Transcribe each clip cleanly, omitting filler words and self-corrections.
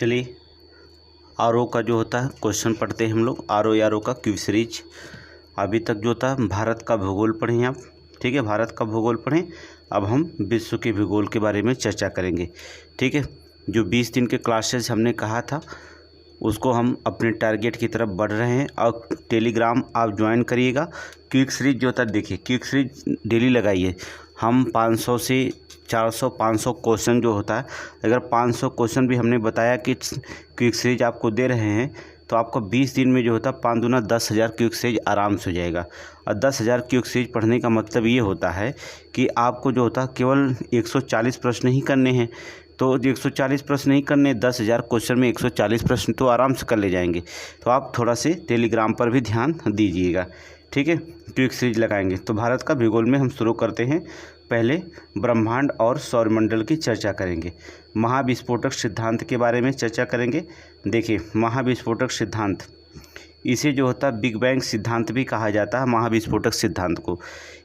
चलिए आरओ का जो होता है क्वेश्चन पढ़ते हैं हम लोग। आरओ का क्विज सीरीज। अभी तक जो था भारत का भूगोल पढ़े हैं आप, ठीक है, भारत का भूगोल पढ़ें। अब हम विश्व के भूगोल के बारे में चर्चा करेंगे, ठीक है। जो 20 दिन के क्लासेस हमने कहा था उसको हम अपने टारगेट की तरफ बढ़ रहे हैं। और टेलीग्राम आप ज्वाइन करिएगा। क्विक सीरीज जो होता है, देखिए क्विक सीरीज डेली लगाइए। हम 500 से 400 500 क्वेश्चन जो होता है, अगर 500 क्वेश्चन भी हमने बताया कि क्विक सीरीज आपको दे रहे हैं तो आपको 20 दिन में जो होता है 5 दूना 10,000 क्विक सीरीज आराम से हो जाएगा। और 10,000 क्विक सीरीज पढ़ने का मतलब ये होता है कि आपको जो होता है केवल 140 प्रश्न ही करने हैं। तो 140 प्रश्न नहीं करने, 10,000 क्वेश्चन में 140 प्रश्न तो आराम से कर ले जाएंगे। तो आप थोड़ा से टेलीग्राम पर भी ध्यान दीजिएगा, ठीक है। क्विक सीरीज लगाएंगे। तो भारत का भूगोल में हम शुरू करते हैं। पहले ब्रह्मांड और सौरमंडल की चर्चा करेंगे। महाविस्फोटक सिद्धांत के बारे में चर्चा करेंगे। देखिए महाविस्फोटक सिद्धांत, इसे जो होता है बिग बैंग सिद्धांत भी कहा जाता है, महाविस्फोटक सिद्धांत को।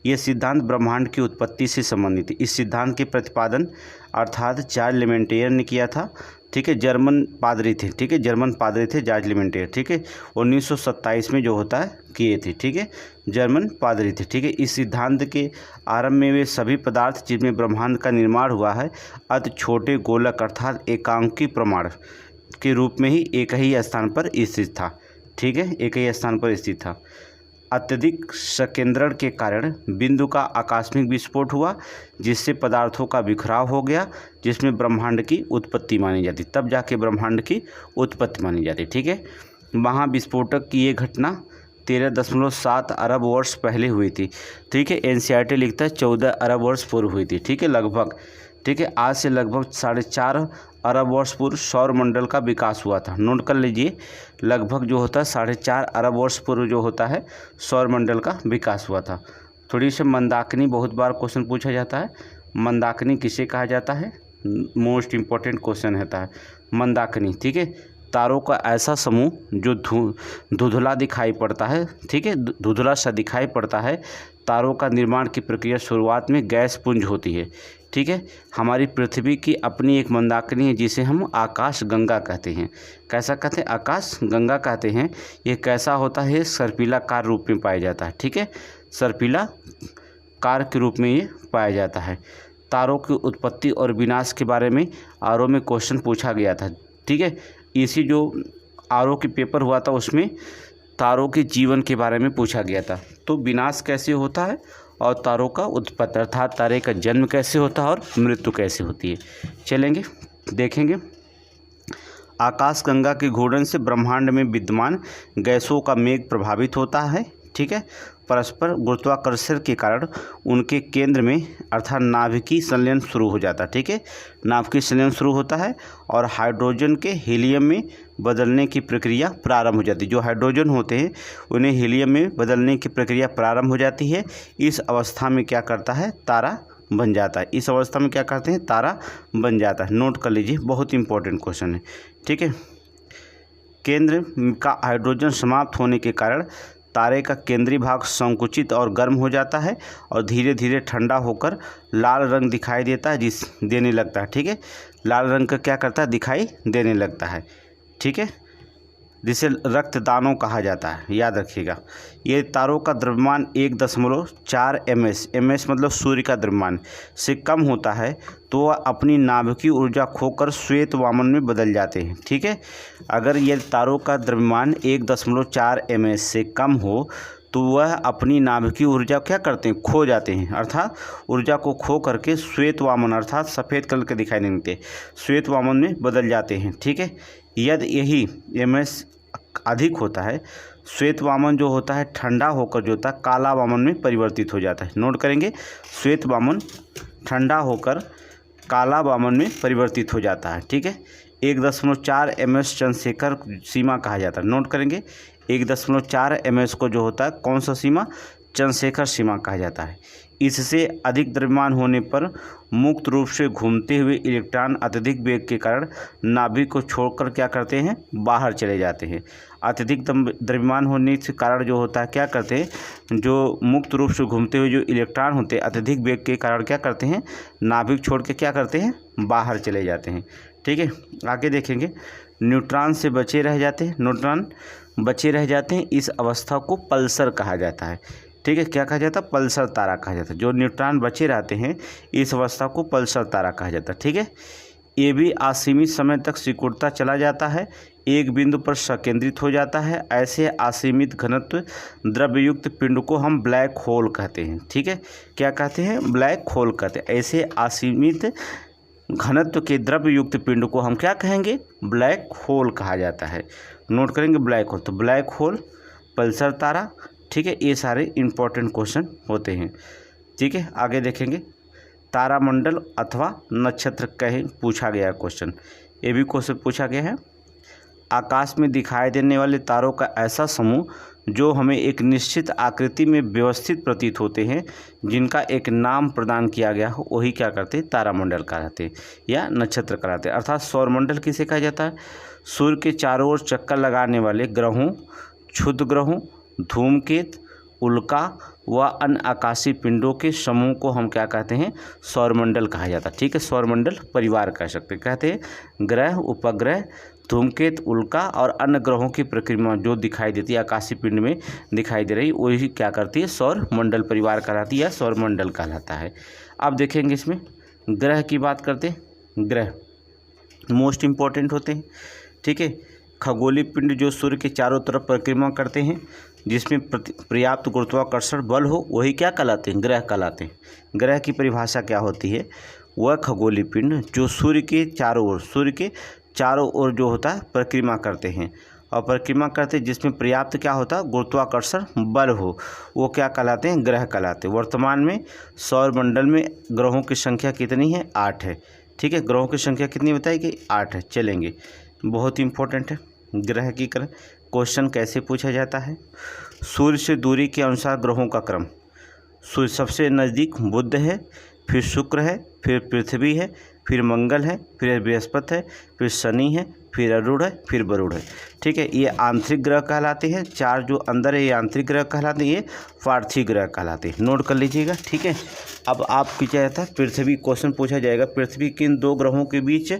यह सिद्धांत ब्रह्मांड की उत्पत्ति से संबंधित है। इस सिद्धांत के प्रतिपादन अर्थात चार्ल्स लेमेंटियर ने किया था, ठीक है। जर्मन पादरी थे, ठीक है, जर्मन पादरी थे चार्ल्स लेमेंटियर, ठीक है। 1927 में जो होता है किए थे, ठीक है, जर्मन पादरी थे, ठीक है। इस सिद्धांत के आरंभ में वे सभी पदार्थ जिनमें ब्रह्मांड का निर्माण हुआ है अति छोटे गोलक अर्थात एकांकी प्रमाण के रूप में ही एक ही स्थान पर स्थित था, ठीक है, एक ही स्थान पर स्थित था। अत्यधिक संकेंद्रण के कारण बिंदु का आकस्मिक विस्फोट हुआ जिससे पदार्थों का बिखराव हो गया, जिसमें ब्रह्मांड की उत्पत्ति मानी जाती, तब जाके ब्रह्मांड की उत्पत्ति मानी जाती, ठीक है। महाविस्फोटक की ये घटना 13.7 अरब वर्ष पहले हुई थी, ठीक है। एनसीईआरटी लिखता है 14 अरब वर्ष पूर्व हुई थी, ठीक है, लगभग, ठीक है। आज से लगभग 4.5 अरब वर्ष पूर्व सौरमंडल का विकास हुआ था। नोट कर लीजिए, लगभग जो होता है 4.5 अरब वर्ष पूर्व जो होता है सौरमंडल का विकास हुआ था। थोड़ी सी मंदाकिनी बहुत बार क्वेश्चन पूछा जाता है। मंदाकिनी किसे कहा जाता है? मोस्ट इम्पोर्टेंट क्वेश्चन रहता है मंदाकिनी, ठीक है। तारों का ऐसा समूह जो धुंधला दिखाई पड़ता है, ठीक है, धुंधला सा दिखाई पड़ता है। तारों का निर्माण की प्रक्रिया शुरुआत में गैस पुंज होती है, ठीक है। हमारी पृथ्वी की अपनी एक मंदाकिनी है जिसे हम आकाश गंगा कहते हैं। कैसा कहते हैं? आकाश गंगा कहते हैं। ये कैसा होता है? सर्पिला कार रूप में पाया जाता है, ठीक है, सर्पिला कार के रूप में ये पाया जाता है। तारों की उत्पत्ति और विनाश के बारे में आरओ में क्वेश्चन पूछा गया था, ठीक है। इसी जो आरओ की पेपर हुआ था उसमें तारों के जीवन के बारे में पूछा गया था। तो विनाश कैसे होता है और तारों का उत्पत्ति अर्थात तारे का जन्म कैसे होता है और मृत्यु कैसे होती है, चलेंगे देखेंगे। आकाशगंगा के घूर्णन से ब्रह्मांड में विद्यमान गैसों का मेघ प्रभावित होता है, ठीक है। परस्पर गुरुत्वाकर्षण के कारण उनके केंद्र में अर्थात नाभिकीय संलयन शुरू हो जाता है, ठीक है, नाभिकीय संलयन शुरू होता है और हाइड्रोजन के हीलियम में बदलने की प्रक्रिया प्रारंभ हो जाती है। जो हाइड्रोजन होते हैं उन्हें हीलियम में बदलने की प्रक्रिया प्रारंभ हो जाती है। इस अवस्था में क्या करता है? तारा बन जाता है। इस अवस्था में क्या करते हैं? तारा बन जाता है। नोट कर लीजिए, बहुत इंपॉर्टेंट क्वेश्चन है, ठीक है। केंद्र का हाइड्रोजन समाप्त होने के कारण तारे का केंद्रीय भाग संकुचित और गर्म हो जाता है और धीरे धीरे ठंडा होकर लाल रंग दिखाई देने लगता है, ठीक है। लाल रंग का क्या करता है? दिखाई देने लगता है, ठीक है, जिसे रक्तदानों कहा जाता है, याद रखिएगा। ये तारों का द्रव्यमान 1.4 ms मतलब सूर्य का द्रव्यमान से कम होता है तो वह अपनी नाभिकीय ऊर्जा खोकर श्वेत वामन में बदल जाते हैं, ठीक है। अगर ये तारों का द्रव्यमान 1.4 ms से कम हो तो वह अपनी नाभिकीय ऊर्जा क्या करते हैं? खो जाते हैं, अर्थात ऊर्जा को खो करके श्वेत वामन अर्थात सफ़ेद कलर के दिखाई नहीं देते, श्वेत वामन में बदल जाते हैं, ठीक है। यदि यही ms अधिक होता है, श्वेत वामन जो होता है ठंडा होकर जो होता है काला वामन में परिवर्तित हो जाता है। नोट करेंगे, श्वेत वामन ठंडा होकर काला वामन में परिवर्तित हो जाता है, ठीक है। 1.4 ms चंद्रशेखर सीमा कहा जाता है। नोट करेंगे, 1.4 ms को जो होता है कौन सा सीमा? चंद्रशेखर सीमा कहा जाता है। इससे अधिक द्रव्यमान होने पर मुक्त रूप से घूमते हुए इलेक्ट्रॉन अत्यधिक वेग के कारण नाभिक को छोड़कर क्या करते हैं? बाहर चले जाते हैं। अत्यधिक द्रव्यमान होने के कारण जो होता है क्या करते हैं? जो मुक्त रूप से घूमते हुए जो इलेक्ट्रॉन होते हैं अत्यधिक वेग के कारण क्या करते हैं? नाभिक छोड़ के क्या करते हैं? बाहर चले जाते हैं, ठीक है। आगे देखेंगे, न्यूट्रॉन से बचे रह जाते हैं, न्यूट्रॉन बचे रह जाते हैं, इस अवस्था को पल्सर कहा जाता है। ठीक है, क्या कहा जाता है? पल्सर तारा कहा जाता है। जो न्यूट्रॉन बचे रहते हैं इस अवस्था को पल्सर तारा कहा जाता है। ठीक है, ये भी असीमित समय तक सिकुड़ता चला जाता है, एक बिंदु पर संकेंद्रित हो जाता है। ऐसे असीमित घनत्व द्रव्ययुक्त पिंड को हम ब्लैक होल कहते हैं। ठीक है, क्या कहते हैं? ब्लैक होल कहते हैं। ऐसे असीमित घनत्व के द्रव्ययुक्त पिंड को हम क्या कहेंगे? ब्लैक होल कहा जाता है। नोट करेंगे ब्लैक होल, तो ब्लैक होल, पल्सर तारा। ठीक है, ये सारे इंपॉर्टेंट क्वेश्चन होते हैं। ठीक है, आगे देखेंगे, तारामंडल अथवा नक्षत्र कहीं पूछा गया क्वेश्चन, ये भी क्वेश्चन पूछा गया है। आकाश में दिखाई देने वाले तारों का ऐसा समूह जो हमें एक निश्चित आकृति में व्यवस्थित प्रतीत होते हैं, जिनका एक नाम प्रदान किया गया हो, वही क्या करते हैं? तारामंडल कहलाते हैं या नक्षत्र कहलाते हैं। अर्थात सौरमंडल किसे कहा जाता है? सूर्य के चारों ओर चक्कर लगाने वाले ग्रहों, क्षुद्र ग्रहों, धूमकेतु, उल्का व अन्य आकाशीय पिंडों के समूह को हम क्या कहते हैं? सौरमंडल कहा जाता है। ठीक है, सौरमंडल परिवार कह सकते हैं। कहते हैं ग्रह, उपग्रह, धूमकेतु, उल्का और अन्य ग्रहों की प्रक्रिया जो दिखाई देती है आकाशीय पिंड में दिखाई दे रही, वही क्या करती है? सौरमंडल परिवार कहलाती है या सौरमंडल कहलाता है। अब देखेंगे इसमें ग्रह की बात करते हैं। ग्रह मोस्ट इम्पोर्टेंट होते हैं। ठीक है, खगोलीय पिंड जो सूर्य के चारों तरफ परिक्रमा करते हैं, जिसमें पर्याप्त गुरुत्वाकर्षण बल हो, वही क्या कहलाते हैं? ग्रह कहलाते हैं। ग्रह की परिभाषा क्या होती है? वह खगोलीय पिंड जो सूर्य के चारों ओर जो होता है परिक्रमा करते हैं, और परिक्रमा करते जिसमें पर्याप्त क्या होता है? गुरुत्वाकर्षण बल हो, वो क्या कहलाते हैं? ग्रह कहलाते हैं। वर्तमान में सौरमंडल में ग्रहों की संख्या कितनी है? 8 है। ठीक है, ग्रहों की संख्या कितनी बताएगी? 8 है। चलेंगे, बहुत इंपॉर्टेंट है ग्रह की क्वेश्चन कैसे पूछा जाता है। सूर्य से दूरी के अनुसार ग्रहों का क्रम। सूर्य सबसे नज़दीक बुध है, फिर शुक्र है, फिर पृथ्वी है, फिर मंगल है, फिर बृहस्पति है, फिर शनि है, फिर अरुण है, फिर वरुण है। ठीक है, ये आंतरिक ग्रह कहलाते हैं। 4 जो अंदर है ये आंतरिक ग्रह कहलाते हैं, ये पार्थिव ग्रह कहलाते हैं। नोट कर लीजिएगा। ठीक है, अब आपकी क्या जाता है? पृथ्वी क्वेश्चन पूछा जाएगा। पृथ्वी किन 2 ग्रहों के बीच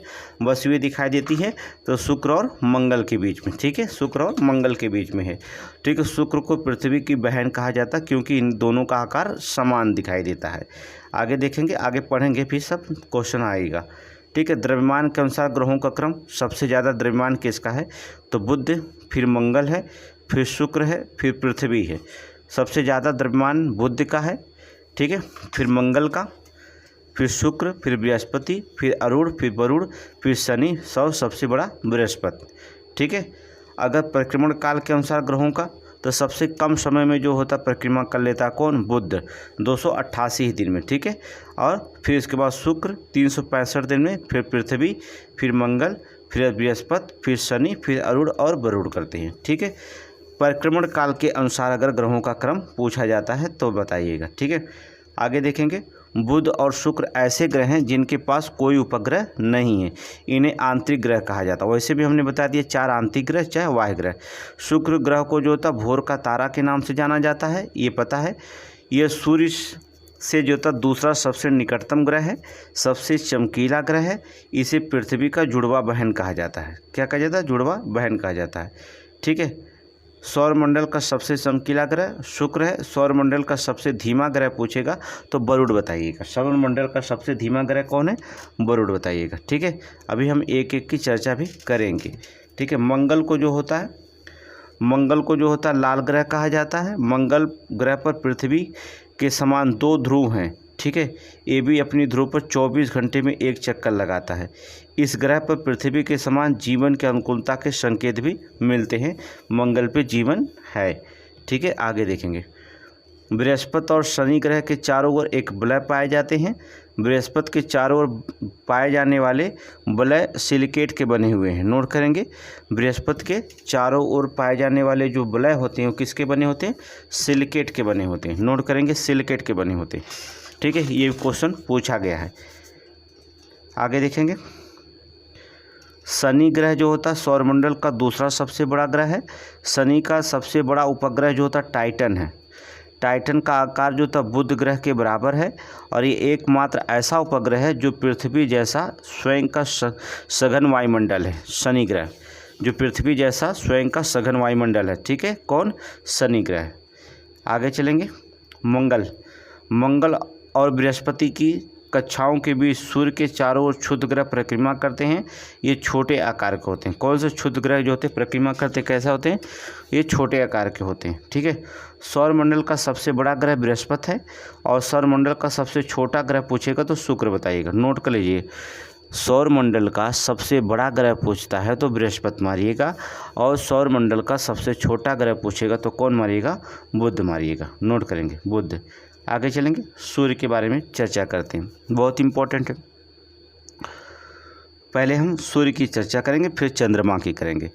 बसी हुई दिखाई देती है? तो शुक्र और मंगल के बीच में। ठीक है, शुक्र और मंगल के बीच में है। ठीक है, शुक्र को पृथ्वी की बहन कहा जाता है क्योंकि इन दोनों का आकार समान दिखाई देता है। आगे देखेंगे, आगे पढ़ेंगे, फिर सब क्वेश्चन आएगा। ठीक है, द्रव्यमान के अनुसार ग्रहों का क्रम। सबसे ज़्यादा द्रव्यमान किसका है? तो बुध, फिर मंगल है, फिर शुक्र है, फिर पृथ्वी है। सबसे ज़्यादा द्रव्यमान बुध का है। ठीक है, फिर मंगल का, फिर शुक्र, फिर बृहस्पति, फिर अरुण, फिर वरुण, फिर शनि, सबसे बड़ा बृहस्पति। ठीक है, अगर परिक्रमण काल के अनुसार ग्रहों का, तो सबसे कम समय में जो होता परिक्रमा कर लेता कौन? बुध, 288 दिन में। ठीक है, और फिर इसके बाद शुक्र 365 दिन में, फिर पृथ्वी, फिर मंगल, फिर बृहस्पति, फिर शनि, फिर अरुण और वरुण करते हैं। ठीक है, परिक्रमण काल के अनुसार अगर ग्रहों का क्रम पूछा जाता है तो बताइएगा। ठीक है, आगे देखेंगे, बुध और शुक्र ऐसे ग्रह हैं जिनके पास कोई उपग्रह नहीं है, इन्हें आंतरिक ग्रह कहा जाता है। वैसे भी हमने बता दिया 4 आंतरिक ग्रह चाहे बाह्य ग्रह। शुक्र ग्रह को जो होता भोर का तारा के नाम से जाना जाता है, ये पता है। यह सूर्य से जो होता दूसरा सबसे निकटतम ग्रह है, सबसे चमकीला ग्रह है। इसे पृथ्वी का जुड़वा बहन कहा जाता है। क्या कहा जाता है? जुड़वा बहन कहा जाता है। ठीक है, सौरमंडल का सबसे चमकीला ग्रह शुक्र है। सौरमंडल का सबसे धीमा ग्रह पूछेगा तो वरुण बताइएगा। सौरमंडल का सबसे धीमा ग्रह कौन है? वरुण बताइएगा। ठीक है, अभी हम एक एक की चर्चा भी करेंगे। ठीक है, मंगल को जो होता है लाल ग्रह कहा जाता है। मंगल ग्रह पर पृथ्वी के समान 2 ध्रुव हैं। ठीक है, ये भी अपनी ध्रुव पर 24 घंटे में एक चक्कर लगाता है। इस ग्रह पर पृथ्वी के समान जीवन के अनुकूलता के संकेत भी मिलते हैं। मंगल पे जीवन है। ठीक है, आगे देखेंगे, बृहस्पति और शनि ग्रह के चारों ओर एक वलय पाए जाते हैं। बृहस्पति के चारों ओर पाए जाने वाले वलय सिलिकेट के बने हुए हैं। नोट करेंगे, बृहस्पति के चारों ओर पाए जाने वाले जो वलय होते हैं वो किसके बने होते हैं? सिलिकेट के बने होते हैं। नोट करेंगे, सिलिकेट के बने होते हैं। ठीक है, ये क्वेश्चन पूछा गया है। आगे देखेंगे, शनि ग्रह जो होता है सौरमंडल का दूसरा सबसे बड़ा ग्रह है। शनि का सबसे बड़ा उपग्रह जो होता है टाइटन है। टाइटन का आकार जो था बुध ग्रह के बराबर है और ये एकमात्र ऐसा उपग्रह है जो पृथ्वी जैसा स्वयं का सघन वायुमंडल है। शनि ग्रह जो पृथ्वी जैसा स्वयं का सघन वायुमंडल है, ठीक है, कौन? शनि ग्रह। आगे चलेंगे। मंगल और बृहस्पति की कक्षाओं के बीच सूर्य के चारों ओर क्षुद्र ग्रह परिक्रमा करते हैं। ये छोटे आकार के होते हैं। कौन से क्षुद्र ग्रह जो होते हैं परिक्रमा करते हैं, कैसे होते हैं? ये छोटे आकार के होते हैं, ठीक है। सौरमंडल का सबसे बड़ा ग्रह बृहस्पति है और सौरमंडल का सबसे छोटा ग्रह पूछेगा तो शुक्र बताइएगा। नोट कर लीजिए, सौरमंडल का सबसे बड़ा ग्रह पूछता है तो बृहस्पति मारिएगा और सौरमंडल का सबसे छोटा ग्रह पूछेगा तो कौन मारिएगा? बुध मारिएगा। नोट करेंगे बुध। आगे चलेंगे, सूर्य के बारे में चर्चा करते हैं, बहुत इंपॉर्टेंट है। पहले हम सूर्य की चर्चा करेंगे, फिर चंद्रमा की करेंगे।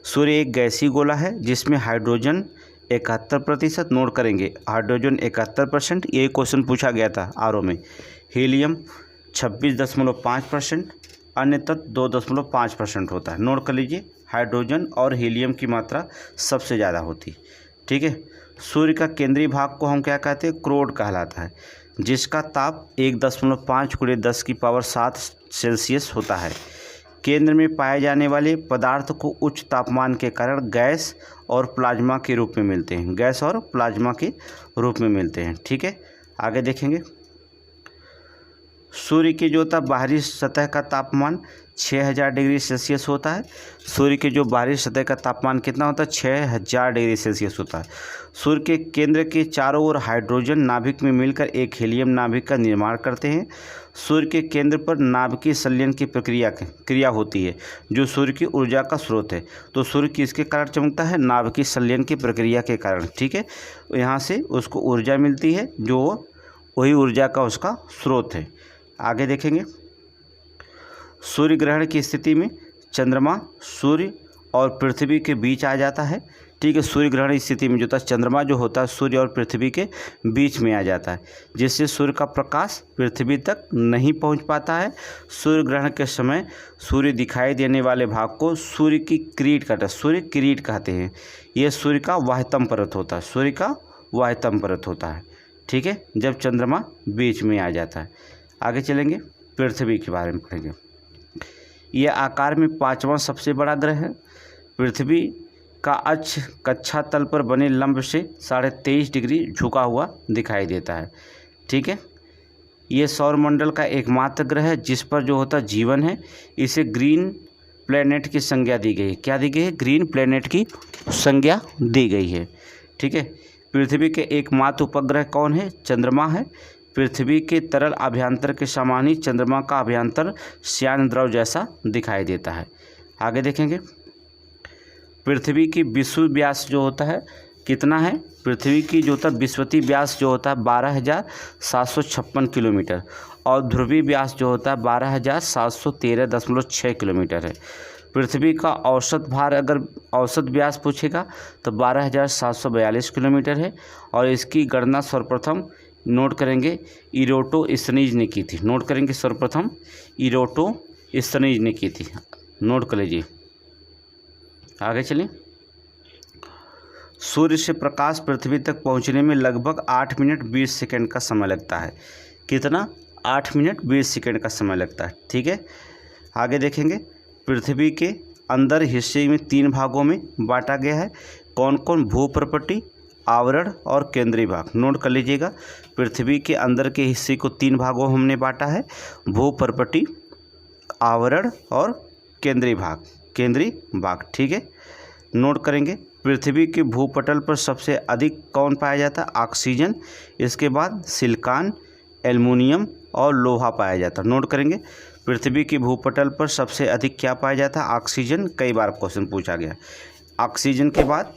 सूर्य एक गैसीय गोला है जिसमें हाइड्रोजन 71%, नोट करेंगे हाइड्रोजन 71%, ये क्वेश्चन पूछा गया था आरओ में। हीलियम 26.5%, अन्य तत्व 2.5% होता है। नोट कर लीजिए, हाइड्रोजन और हीलियम की मात्रा सबसे ज़्यादा होती है, ठीक है। सूर्य का केंद्रीय भाग को हम क्या कहते हैं? क्रोड कहलाता है, जिसका ताप 1.5 × 10⁻7 सेल्सियस होता है। केंद्र में पाए जाने वाले पदार्थ को उच्च तापमान के कारण गैस और प्लाज्मा के रूप में मिलते हैं, गैस और प्लाज्मा के रूप में मिलते हैं, ठीक है। आगे देखेंगे, सूर्य की जो था बाहरी सतह का तापमान 6000 डिग्री सेल्सियस होता है। सूर्य के जो बाहरी सतह का तापमान कितना होता है? 6000 डिग्री सेल्सियस होता है। सूर्य के केंद्र के चारों ओर हाइड्रोजन नाभिक में मिलकर एक हीलियम नाभिक का निर्माण करते हैं। सूर्य के केंद्र पर नाभिकीय संलयन की क्रिया होती है जो सूर्य की ऊर्जा का स्रोत है। तो सूर्य किसके कारण चमकता है? नाभिकीय संलयन की प्रक्रिया के कारण, ठीक है। यहाँ से उसको ऊर्जा मिलती है जो वही ऊर्जा का उसका स्रोत है। आगे देखेंगे, सूर्य ग्रहण की स्थिति में चंद्रमा सूर्य और पृथ्वी के बीच आ जाता है, ठीक है। सूर्य ग्रहण की स्थिति में जो था चंद्रमा जो होता है सूर्य और पृथ्वी के बीच में आ जाता है, जिससे सूर्य का प्रकाश पृथ्वी तक नहीं पहुंच पाता है। सूर्य ग्रहण के समय सूर्य दिखाई देने वाले भाग को सूर्य की किरीट कहते हैं, सूर्य किरीट कहते हैं। यह सूर्य का वाह्यतम परत होता है, सूर्य का वाह्यतम परत होता है, ठीक है, जब चंद्रमा बीच में आ जाता है। आगे चलेंगे, पृथ्वी के बारे में पढ़ेंगे। यह आकार में 5वां सबसे बड़ा ग्रह है। पृथ्वी का अक्ष कक्षा तल पर बने लंब से 23.5 डिग्री झुका हुआ दिखाई देता है, ठीक है। यह सौरमंडल का एकमात्र ग्रह है जिस पर जो होता जीवन है। इसे ग्रीन प्लैनेट की संज्ञा दी गई है। क्या दी गई है? ग्रीन प्लैनेट की संज्ञा दी गई है, ठीक है। पृथ्वी के एकमात्र उपग्रह कौन है? चंद्रमा है। पृथ्वी के तरल अभ्यंतर के समान ही चंद्रमा का अभ्यंतर श्यान द्रव जैसा दिखाई देता है। आगे देखेंगे, पृथ्वी की विषुव व्यास जो होता है कितना है? पृथ्वी की जो होता है विषुवतीय व्यास जो होता है 12,756 किलोमीटर और ध्रुवीय व्यास जो होता है 12,713.6 किलोमीटर है। पृथ्वी का औसत भार अगर औसत व्यास पूछेगा तो 12,742 किलोमीटर है और इसकी गणना सर्वप्रथम नोट करेंगे इरोटोस्थनीज ने की थी। नोट करेंगे सर्वप्रथम इरोटोस्थनीज ने की थी, नोट कर लीजिए। आगे चलिए, सूर्य से प्रकाश पृथ्वी तक पहुंचने में लगभग 8 मिनट 20 सेकंड का समय लगता है। कितना? 8 मिनट 20 सेकंड का समय लगता है, ठीक है। आगे देखेंगे, पृथ्वी के अंदर हिस्से में 3 भागों में बांटा गया है। कौन कौन? भूपर्पटी, आवरण और केंद्रीय भाग। नोट कर लीजिएगा, पृथ्वी के अंदर के हिस्से को 3 भागों हमने बांटा है, भूपर्पटी, आवरण और केंद्रीय भाग, केंद्रीय भाग, ठीक है। नोट करेंगे, पृथ्वी के भूपटल पर सबसे अधिक कौन पाया जाता है? ऑक्सीजन। इसके बाद सिलिकॉन, एल्युमिनियम और लोहा पाया जाता है। नोट करेंगे, पृथ्वी के भूपटल पर सबसे अधिक क्या पाया जाता है? ऑक्सीजन। कई बार क्वेश्चन पूछा गया। ऑक्सीजन के बाद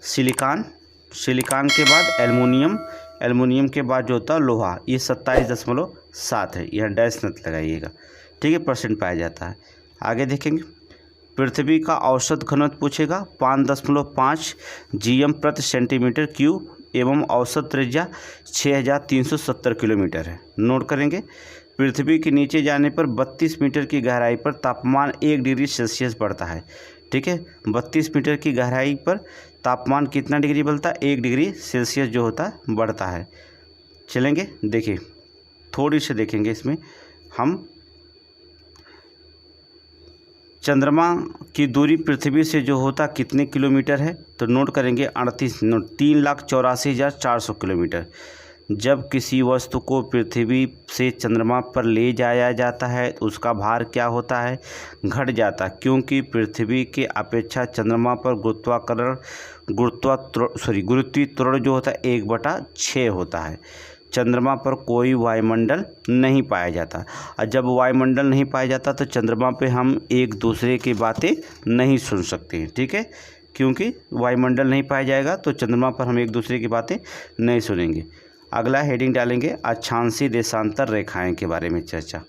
सिलिकॉन, सिलिकॉन के बाद एल्युमिनियम, एल्युमिनियम के बाद जो होता है लोहा। ये 27.7 है, यह डैश नत लगाइएगा, ठीक है, परसेंट पाया जाता है। आगे देखेंगे, पृथ्वी का औसत घनत्व पूछेगा 5.5 GM प्रति सेंटीमीटर क्यूब एवं औसत त्रिज्या 6370 किलोमीटर है। नोट करेंगे, पृथ्वी के नीचे जाने पर 32 मीटर की गहराई पर तापमान 1 डिग्री सेल्सियस बढ़ता है, ठीक है। 32 मीटर की गहराई पर तापमान कितना डिग्री बढ़ता है? 1 डिग्री सेल्सियस जो होता है बढ़ता है। चलेंगे, देखिए थोड़ी सी देखेंगे इसमें हम। चंद्रमा की दूरी पृथ्वी से जो होता कितने किलोमीटर है? तो नोट करेंगे 3,84,400 किलोमीटर। जब किसी वस्तु को पृथ्वी से चंद्रमा पर ले जाया जाता है तो उसका भार क्या होता है? घट जाता है, क्योंकि पृथ्वी के अपेक्षा चंद्रमा पर गुरुत्वीय त्वरण जो होता है 1/6 होता है। चंद्रमा पर कोई वायुमंडल नहीं पाया जाता, और जब वायुमंडल नहीं पाया जाता तो चंद्रमा पे हम एक दूसरे की बातें नहीं सुन सकते हैं, ठीक है। क्योंकि वायुमंडल नहीं पाया जाएगा तो चंद्रमा पर हम एक दूसरे की बातें नहीं सुनेंगे। अगला हेडिंग डालेंगे अक्षांशीय देशांतर रेखाएं के बारे में चर्चा।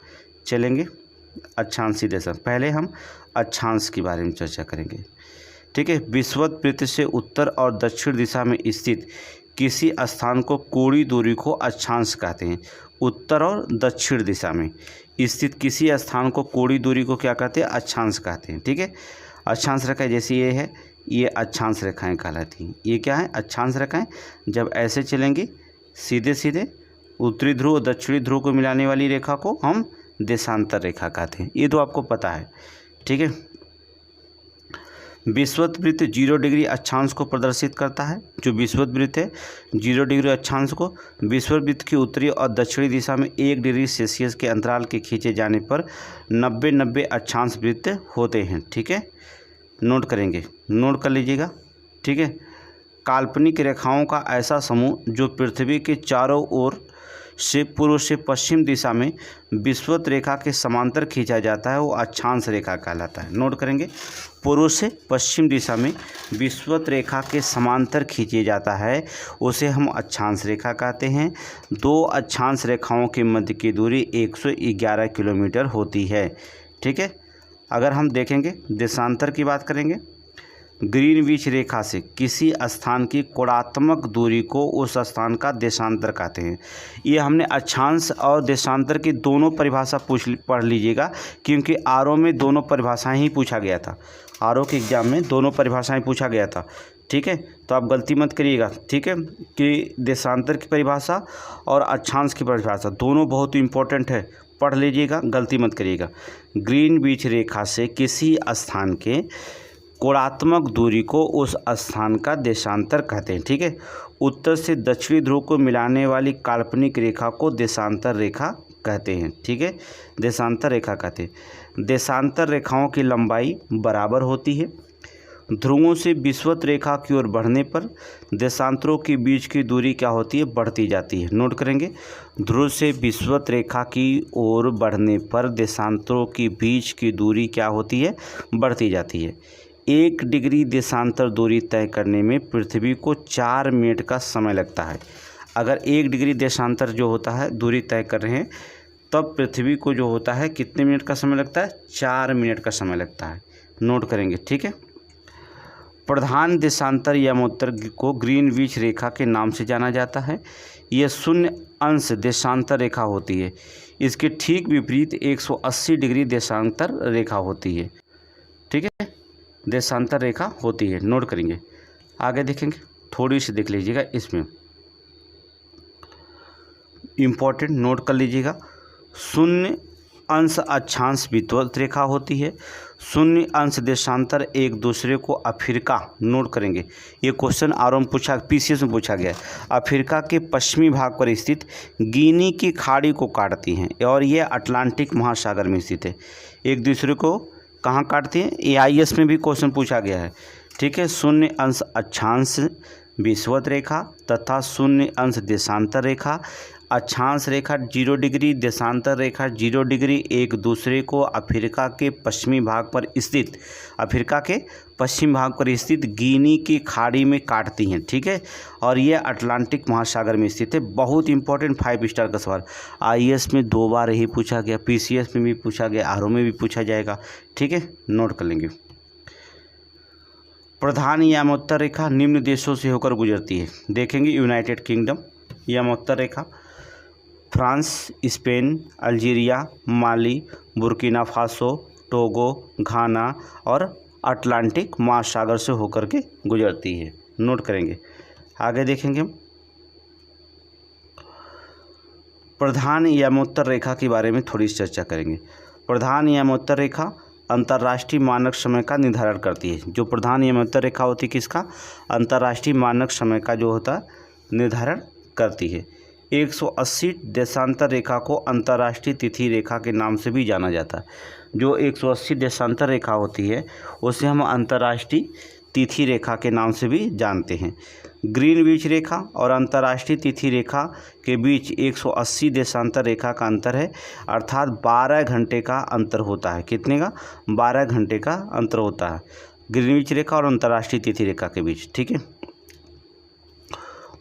चलेंगे, अक्षांशीय देशांतर, पहले हम अक्षांश के बारे में चर्चा करेंगे, ठीक है। विषुवत वृत्त से उत्तर और दक्षिण दिशा में स्थित किसी स्थान को कोणीय दूरी को अक्षांश कहते हैं। उत्तर और दक्षिण दिशा में स्थित किसी स्थान को कोणीय दूरी को क्या कहते हैं? अक्षांश कहते हैं, ठीक है। अक्षांश रेखाएं जैसे ये है, ये अक्षांश रेखाएं कहलाती हैं। ये क्या है? अक्षांश रेखाएं। जब ऐसे चलेंगी सीधे सीधे उत्तरी ध्रुव और दक्षिणी ध्रुव को मिलाने वाली रेखा को हम देशांतर रेखा कहते हैं। ये तो आपको पता है, ठीक है। विषुवत वृत्त 0 डिग्री अक्षांश को प्रदर्शित करता है। जो विषुवत वृत्त है 0 डिग्री अक्षांश को विषुवत वृत्त की उत्तरी और दक्षिणी दिशा में 1 डिग्री सेल्सियस के अंतराल के खींचे जाने पर 90 अक्षांश वृत्त होते हैं, ठीक है। नोट करेंगे, नोट कर लीजिएगा, ठीक है। काल्पनिक रेखाओं का ऐसा समूह जो पृथ्वी के चारों ओर से पूर्व से पश्चिम दिशा में विषुवत रेखा के समांतर खींचा जाता है वो अक्षांश रेखा कहलाता है। नोट करेंगे, पूर्व से पश्चिम दिशा में विषुवत रेखा के समांतर खींचे जाता है उसे हम अक्षांश रेखा कहते हैं। 2 अक्षांश रेखाओं के मध्य की दूरी 111 किलोमीटर होती है, ठीक है। अगर हम देखेंगे देशांतर की बात करेंगे, ग्रीनविच रेखा से किसी स्थान की कोणात्मक दूरी को उस स्थान का देशांतर कहते हैं। ये हमने अक्षांश और देशांतर की दोनों परिभाषा पढ़ लीजिएगा, क्योंकि आरओ में दोनों परिभाषाएं ही पूछा गया था। आरओ के एग्जाम में दोनों परिभाषाएं पूछा गया था, ठीक है। तो आप गलती मत करिएगा, ठीक है, कि देशांतर की परिभाषा और अक्षांश की परिभाषा दोनों बहुत इंपॉर्टेंट है, पढ़ लीजिएगा, गलती मत करिएगा। ग्रीनविच रेखा से किसी स्थान के कोणात्मक दूरी को उस स्थान का देशांतर कहते हैं, ठीक है। उत्तर से दक्षिणी ध्रुव को मिलाने वाली काल्पनिक रेखा को देशांतर रेखा कहते हैं, ठीक है। देशांतर रेखा कहते हैं। देशांतर रेखाओं की लंबाई बराबर होती है। ध्रुवों से विषुवत रेखा की ओर बढ़ने पर देशांतरों के बीच की दूरी क्या होती है? बढ़ती जाती है। नोट करेंगे, ध्रुव से विषुवत रेखा की ओर बढ़ने पर देशांतरों के बीच की दूरी क्या होती है? बढ़ती जाती है। 1 डिग्री देशांतर दूरी तय करने में पृथ्वी को 4 मिनट का समय लगता है। अगर 1 डिग्री देशांतर जो होता है दूरी तय कर रहे हैं तब पृथ्वी को जो होता है कितने मिनट का समय लगता है? 4 मिनट का समय लगता है। नोट करेंगे, ठीक है। प्रधान देशांतर यमोत्तर को ग्रीनविच रेखा के नाम से जाना जाता है। यह 0 अंश देशांतर रेखा होती है। इसके ठीक विपरीत 180 डिग्री देशांतर रेखा होती है, ठीक है, देशांतर रेखा होती है। नोट करेंगे, आगे देखेंगे, थोड़ी सी देख लीजिएगा, इसमें इम्पोर्टेंट नोट कर लीजिएगा। 0 अंश अक्षांश विषुवत रेखा होती है। 0 अंश देशांतर एक दूसरे को अफ्रीका, नोट करेंगे, ये क्वेश्चन आरओ में पूछा, पीसीएस में पूछा गया है। अफ्रीका के पश्चिमी भाग पर स्थित गिनी की खाड़ी को काटती हैं और ये अटलांटिक महासागर में स्थित है। एक दूसरे को कहाँ काटती हैं? एआईएस में भी क्वेश्चन पूछा गया है, ठीक है। 0 अंश अक्षांश विषुवत रेखा तथा 0 अंश देशांतर रेखा। अक्षांश रेखा 0 डिग्री, देशांतर रेखा 0 डिग्री एक दूसरे को अफ्रीका के पश्चिमी भाग पर स्थित गिनी की खाड़ी में काटती हैं, ठीक है। और ये अटलांटिक महासागर में स्थित है। बहुत इंपॉर्टेंट 5 स्टार का सवाल आईएएस में 2 बार ही पूछा गया, पीसीएस में भी पूछा गया, आरओ में भी पूछा जाएगा, ठीक है, नोट कर लेंगे। प्रधान यमोत्तर रेखा निम्न देशों से होकर गुजरती है। देखेंगे, यूनाइटेड किंगडम यमोत्तर रेखा, फ्रांस, स्पेन, अल्जीरिया, माली, बुर्किना फासो, टोगो, घाना और अटलांटिक महासागर से होकर के गुजरती है। नोट करेंगे। आगे देखेंगे हम प्रधान यमोत्तर रेखा के बारे में थोड़ी चर्चा करेंगे। प्रधान यमोत्तर रेखा अंतर्राष्ट्रीय मानक समय का निर्धारण करती है। जो प्रधान यमोत्तर रेखा होती है किसका? अंतर्राष्ट्रीय मानक समय का जो होता है निर्धारण करती है। 180 देशांतर रेखा को अंतर्राष्ट्रीय तिथि रेखा के नाम से भी जाना जाता है। जो 180 देशांतर रेखा होती है उसे हम अंतर्राष्ट्रीय तिथि रेखा के नाम से भी जानते हैं। ग्रीनविच रेखा और अंतर्राष्ट्रीय तिथि रेखा के बीच 180 देशांतर रेखा का अंतर है, अर्थात 12 घंटे का अंतर होता है। कितने का? 12 घंटे का अंतर होता है ग्रीनविच रेखा और अंतर्राष्ट्रीय तिथि रेखा के बीच। ठीक है।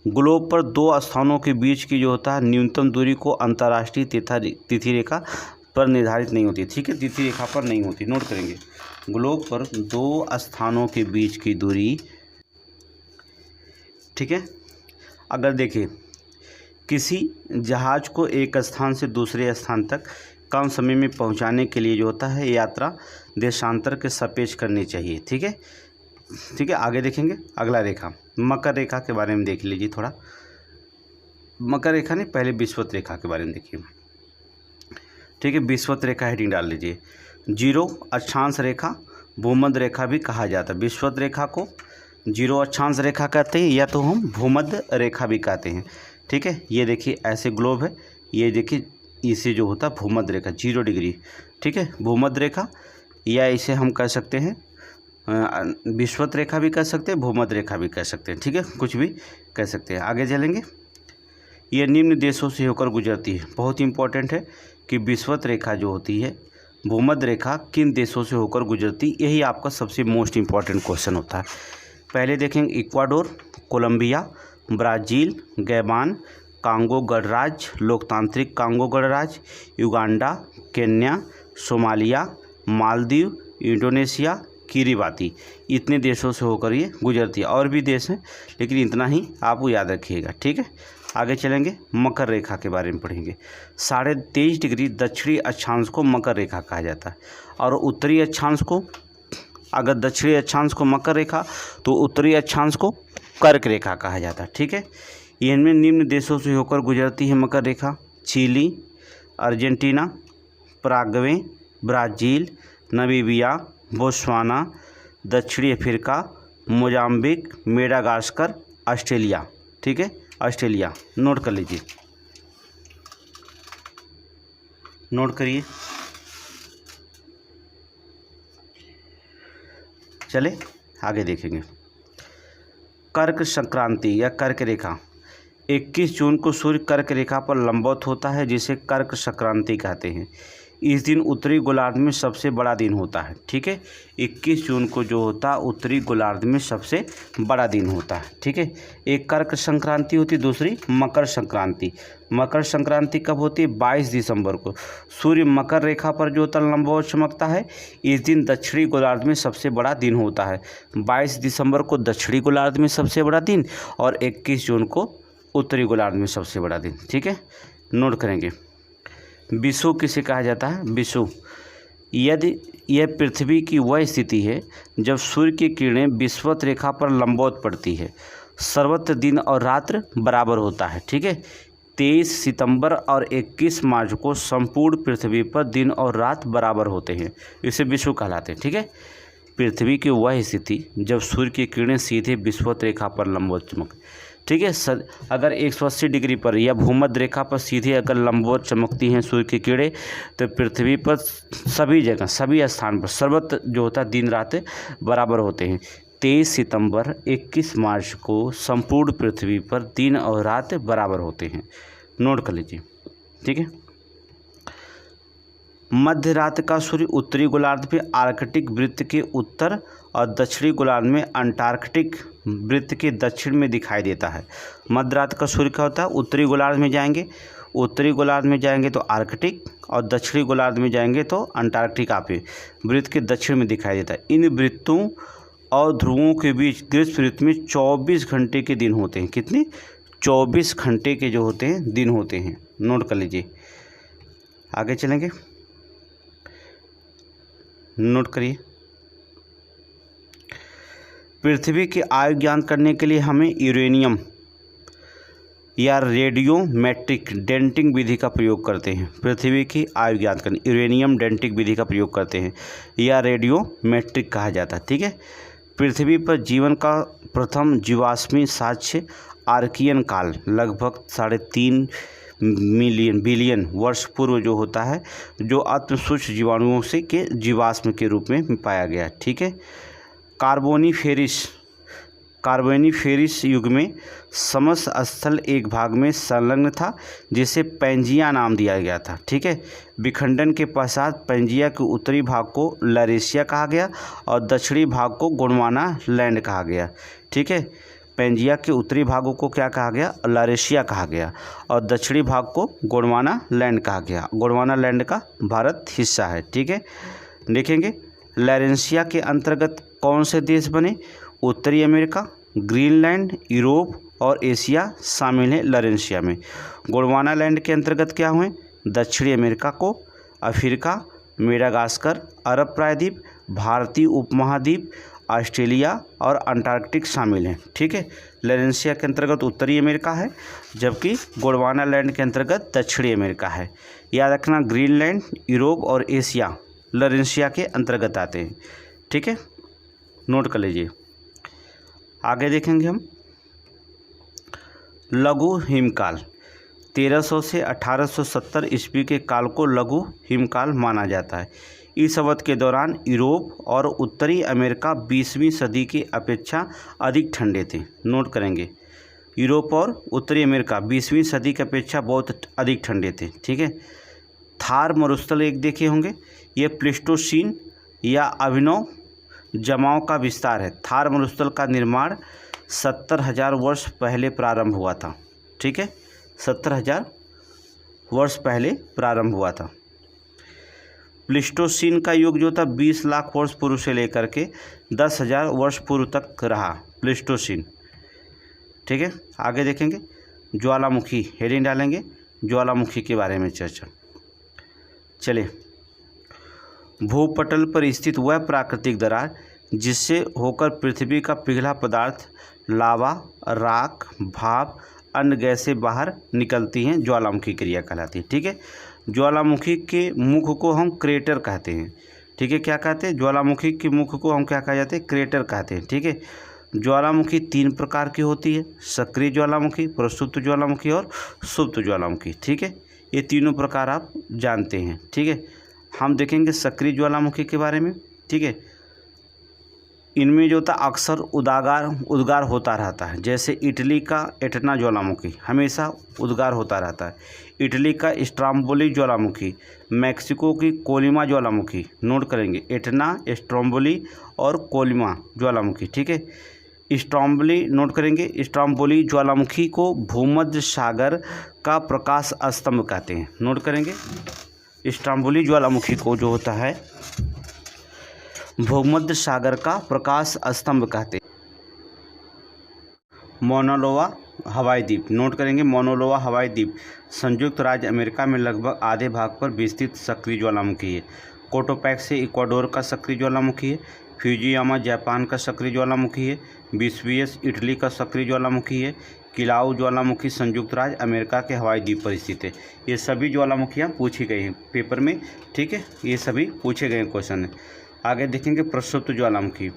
ग्लोब पर दो स्थानों के बीच की जो होता है न्यूनतम दूरी को अंतर्राष्ट्रीय तिथि रेखा पर निर्धारित नहीं होती। ठीक है, तिथि रेखा पर नहीं होती। नोट करेंगे। ग्लोब पर दो स्थानों के बीच की दूरी, ठीक है, अगर देखें किसी जहाज़ को एक स्थान से दूसरे स्थान तक कम समय में पहुंचाने के लिए जो होता है यात्रा देशांतर के सापेक्ष करनी चाहिए। ठीक है, ठीक है। आगे देखेंगे अगला रेखा मकर रेखा के बारे में देख लीजिए थोड़ा। मकर रेखा ने पहले विषुवत रेखा के बारे में देखिए। ठीक है, विषुवत रेखा हेडिंग डाल लीजिए। 0 अक्षांश रेखा भूमध्य रेखा भी कहा जाता है। विषुवत रेखा को 0 अक्षांश रेखा कहते हैं या तो हम भूमध्य रेखा भी कहते हैं। ठीक है, ये देखिए ऐसे ग्लोब है, ये देखिए इसे जो होता है भूमध्य रेखा 0 डिग्री। ठीक है, भूमध्य रेखा, या इसे हम कह सकते हैं विषुवत रेखा भी कह सकते हैं, भूमध्य रेखा भी कह सकते हैं। ठीक है, कुछ भी कह सकते हैं। आगे चलेंगे। ये निम्न देशों से होकर गुजरती है। बहुत इंपॉर्टेंट है कि विषुवत रेखा जो होती है, भूमध्य रेखा किन देशों से होकर गुजरती, यही आपका सबसे मोस्ट इम्पॉर्टेंट क्वेश्चन होता है। पहले देखेंगे इक्वाडोर, कोलंबिया, ब्राज़ील, गैबान, कांगो गणराज्य, लोकतांत्रिक कांगो गणराज्य, Uganda, Kenya, Somalia, Maldives, Indonesia, Kiribati, इतने देशों से होकर ये गुजरती है। और भी देश हैं लेकिन इतना ही आपको याद रखिएगा। ठीक है, आगे चलेंगे। मकर रेखा के बारे में पढ़ेंगे। 23.5 डिग्री दक्षिणी अक्षांश को मकर रेखा कहा जाता है और उत्तरी अक्षांश को, अगर दक्षिणी अक्षांश को मकर रेखा तो उत्तरी अक्षांश को कर्क रेखा कहा जाता है। ठीक है, इनमें निम्न देशों से होकर गुजरती है मकर रेखा। Chile, Argentina, Paraguay, Brazil, Namibia, Botswana, दक्षिणी अफ्रीका, मोजाम्बिक, मेडागास्कर, ऑस्ट्रेलिया। ठीक है, ऑस्ट्रेलिया। नोट कर लीजिए, नोट करिए। चले आगे देखेंगे। कर्क संक्रांति या कर्क रेखा 21 जून को सूर्य कर्क रेखा पर लंबवत होता है, जिसे कर्क संक्रांति कहते हैं। इस दिन उत्तरी गोलार्ध में सबसे बड़ा दिन होता है। ठीक है, 21 जून को जो होता है उत्तरी गोलार्ध में सबसे बड़ा दिन होता है। ठीक है, एक कर्क संक्रांति होती है, दूसरी मकर संक्रांति। मकर संक्रांति कब होती है? 22 दिसंबर को। सूर्य मकर रेखा पर जो होता है लंबवत चमकता है। इस दिन दक्षिणी गोलार्ध में सबसे बड़ा दिन होता है। 22 दिसंबर को दक्षिणी गोलार्ध में सबसे बड़ा दिन और 21 जून को उत्तरी गोलार्ध में सबसे बड़ा दिन। ठीक है, नोट करेंगे। विषुव किसे कहा जाता है? विषुव यदि यह पृथ्वी की वह स्थिति है जब सूर्य की किरणें विषुवत रेखा पर लंबवत पड़ती है। सर्वत्र दिन और रात्र बराबर होता है। ठीक है, 23 सितंबर और 21 मार्च को संपूर्ण पृथ्वी पर दिन और रात बराबर होते हैं, इसे विषुव कहलाते हैं। ठीक है, पृथ्वी की वह स्थिति जब सूर्य की किरणें सीधे विषुवत रेखा पर लंबवत चमक। ठीक है, अगर 180 डिग्री पर या भूमध्य रेखा पर सीधे अगर लंबवत चमकती हैं सूर्य की किरणें तो पृथ्वी पर सभी जगह, सभी स्थान पर सर्वत्र जो होता है दिन रात बराबर होते हैं। 23 सितंबर 21 मार्च को संपूर्ण पृथ्वी पर दिन और रात बराबर होते हैं। नोट कर लीजिए। ठीक है, मध्य रात का सूर्य उत्तरी गोलार्ध में आर्कटिक वृत्त के उत्तर और दक्षिणी गोलार्ध में अंटार्कटिक वृत्त के दक्षिण में दिखाई देता है। मध्य रात का सूर्य क्या होता है? उत्तरी गोलार्ध में जाएंगे, उत्तरी गोलार्ध में जाएंगे तो आर्कटिक और दक्षिणी गोलार्ध में जाएंगे तो अंटार्कटिक आपके वृत्त के दक्षिण में दिखाई देता है। इन वृत्तों और ध्रुवों के बीच ग्रीष्म ऋतु में 24 घंटे के दिन होते हैं। कितने? 24 घंटे के जो होते हैं दिन होते हैं। नोट कर लीजिए। आगे चलेंगे, नोट करिए। पृथ्वी की आयु ज्ञात करने के लिए हमें यूरेनियम या रेडियोमेट्रिक डेटिंग विधि का प्रयोग करते हैं। पृथ्वी की आयु ज्ञात करने यूरेनियम डेटिंग विधि का प्रयोग करते हैं या रेडियोमेट्रिक कहा जाता है। ठीक है। पृथ्वी पर जीवन का प्रथम जीवाश्मी साक्ष्य आर्कियन काल लगभग 3.5 बिलियन वर्ष पूर्व जो होता है, जो अत्यसूक्ष्म जीवाणुओं से के जीवाश्म के रूप में पाया गया। ठीक है। कार्बोनिफेरस युग में समस्त स्थल एक भाग में संलग्न था, जिसे पैंजिया नाम दिया गया था। ठीक है। विखंडन के पश्चात पैंजिया के उत्तरी भाग को लरेशिया कहा गया और दक्षिणी भाग को गोंडवाना लैंड कहा गया। ठीक है। पैंजिया के उत्तरी भागों को क्या कहा गया? लरेशिया कहा गया और दक्षिणी भाग को गोंडवाना लैंड कहा गया। गोंडवाना लैंड का भारत हिस्सा है। ठीक है। देखेंगे लरेशिया के अंतर्गत कौन से देश बने? उत्तरी अमेरिका, ग्रीनलैंड, यूरोप और एशिया शामिल है लरेशिया में। गोंडवाना लैंड के अंतर्गत क्या हुए? दक्षिणी अमेरिका को अफ्रीका, मेडागास्कर, अरब प्रायद्वीप, भारतीय उपमहाद्वीप, ऑस्ट्रेलिया और अंटार्कटिक शामिल हैं। ठीक है। लरेशिया के अंतर्गत उत्तरी अमेरिका है, जबकि गोंडवाना लैंड के अंतर्गत दक्षिणी अमेरिका है। याद रखना ग्रीनलैंड, यूरोप और एशिया लरेशिया के अंतर्गत आते हैं। ठीक है, नोट कर लीजिए। आगे देखेंगे हम लघु हिमकाल। 1300 से 1870 ईस्वी के काल को लघु हिमकाल माना जाता है। इस अवधि के दौरान यूरोप और उत्तरी अमेरिका 20वीं सदी की अपेक्षा अधिक ठंडे थे। नोट करेंगे, यूरोप और उत्तरी अमेरिका 20वीं सदी की अपेक्षा बहुत अधिक ठंडे थे। ठीक है। थार मरुस्थल एक देखे होंगे, ये प्लेस्टोसीन या अभिनव जमाव का विस्तार है। थार मरुस्थल का निर्माण 70,000 वर्ष पहले प्रारंभ हुआ था। ठीक है, 70,000 वर्ष पहले प्रारंभ हुआ था। प्लेस्टोसीन का युग जो था 20 लाख वर्ष पूर्व से लेकर के 10,000 वर्ष पूर्व तक रहा प्लेस्टोसीन। ठीक है। आगे देखेंगे ज्वालामुखी, हेडिंग डालेंगे ज्वालामुखी के बारे में चर्चा। चलिए, भूपटल पर स्थित वह प्राकृतिक दरार जिससे होकर पृथ्वी का पिघला पदार्थ लावा, राख, भाप, अन्य गैसें बाहर निकलती हैं, ज्वालामुखी क्रिया कहलाती है। ठीक है। ज्वालामुखी के मुख को हम क्रेटर कहते हैं। ठीक है, क्या कहते हैं? ज्वालामुखी के मुख को हम क्या कहा जाते हैं? क्रेटर कहते हैं। ठीक है। ज्वालामुखी 3 प्रकार की होती है, सक्रिय ज्वालामुखी, प्रसुप्त ज्वालामुखी और सुप्त ज्वालामुखी। ठीक है, ये तीनों प्रकार आप जानते हैं। ठीक है। हम देखेंगे सक्रिय ज्वालामुखी के बारे में। ठीक है। इनमें जो था अक्सर उद्गार होता रहता है, जैसे इटली का एटना ज्वालामुखी हमेशा उद्गार होता रहता है। इटली का स्ट्रोम्बोली ज्वालामुखी, मैक्सिको की कोलिमा ज्वालामुखी। नोट करेंगे एटना, स्ट्रोम्बोली और कोलिमा ज्वालामुखी। ठीक है। स्ट्रोम्बोली नोट करेंगे, स्ट्रोम्बोली ज्वालामुखी को भूमध्य सागर का प्रकाश स्तंभ कहते हैं। नोट करेंगे, स्ट्रोम्बोली ज्वालामुखी को जो होता है भूमध्य सागर का प्रकाश स्तंभ कहते हैं। मोनालोवा हवाई द्वीप, नोट करेंगे मोनालोवा हवाई द्वीप संयुक्त राज्य अमेरिका में लगभग आधे भाग पर विस्तृत सक्रिय ज्वालामुखी है। कोटोपैक्स इक्वाडोर का सक्रिय ज्वालामुखी है। फ्यूजियामा जापान का सक्रिय ज्वालामुखी है। वेसुवियस इटली का सक्रिय ज्वालामुखी है। किलाउ ज्वालामुखी संयुक्त राज्य अमेरिका के हवाई द्वीप पर स्थित है। ये सभी ज्वालामुखियाँ पूछी गई हैं पेपर में। ठीक है, ये सभी पूछे गए क्वेश्चन है। आगे देखेंगे प्रसुप्त ज्वालामुखी,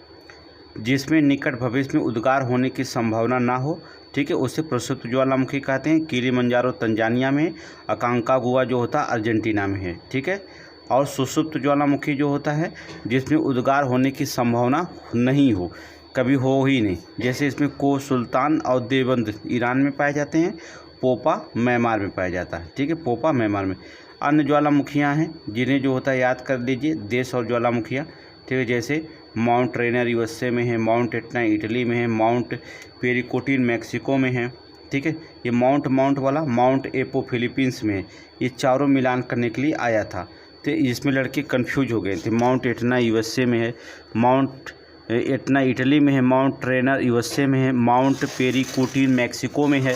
जिसमें निकट भविष्य में उद्गार होने की संभावना ना हो। ठीक है, उसे प्रसुप्त ज्वालामुखी कहते हैं। किलिमंजारो तंजानिया में, अकांकागुआ जो होता है अर्जेंटीना में है। ठीक है। और सुसुप्त ज्वालामुखी जो होता है जिसमें उद्गार होने की संभावना नहीं हो, कभी हो ही नहीं, जैसे इसमें को सुल्तान और देवबंद ईरान में पाए जाते हैं, पोपा म्यांमार में पाया जाता है। ठीक है, पोपा म्यांमार में। अन्य ज्वालामुखियाँ हैं जिन्हें जो होता है याद कर लीजिए देश और ज्वालामुखियाँ। ठीक है, जैसे माउंट रेनर यूएसए में है, माउंट एटना इटली में है, माउंट पेरिकोटिन मैक्सिको में है। ठीक है, ये माउंट वाला माउंट एपो फिलीपींस में है। ये चारों मिलान करने के लिए आया था, तो इसमें लड़के कंफ्यूज हो गए थे। माउंट एटना यूएसए में है, माउंट एटना इटली में है, माउंट रेनर यूएसए में है, माउंट पेरिकोटिन मैक्सिको में है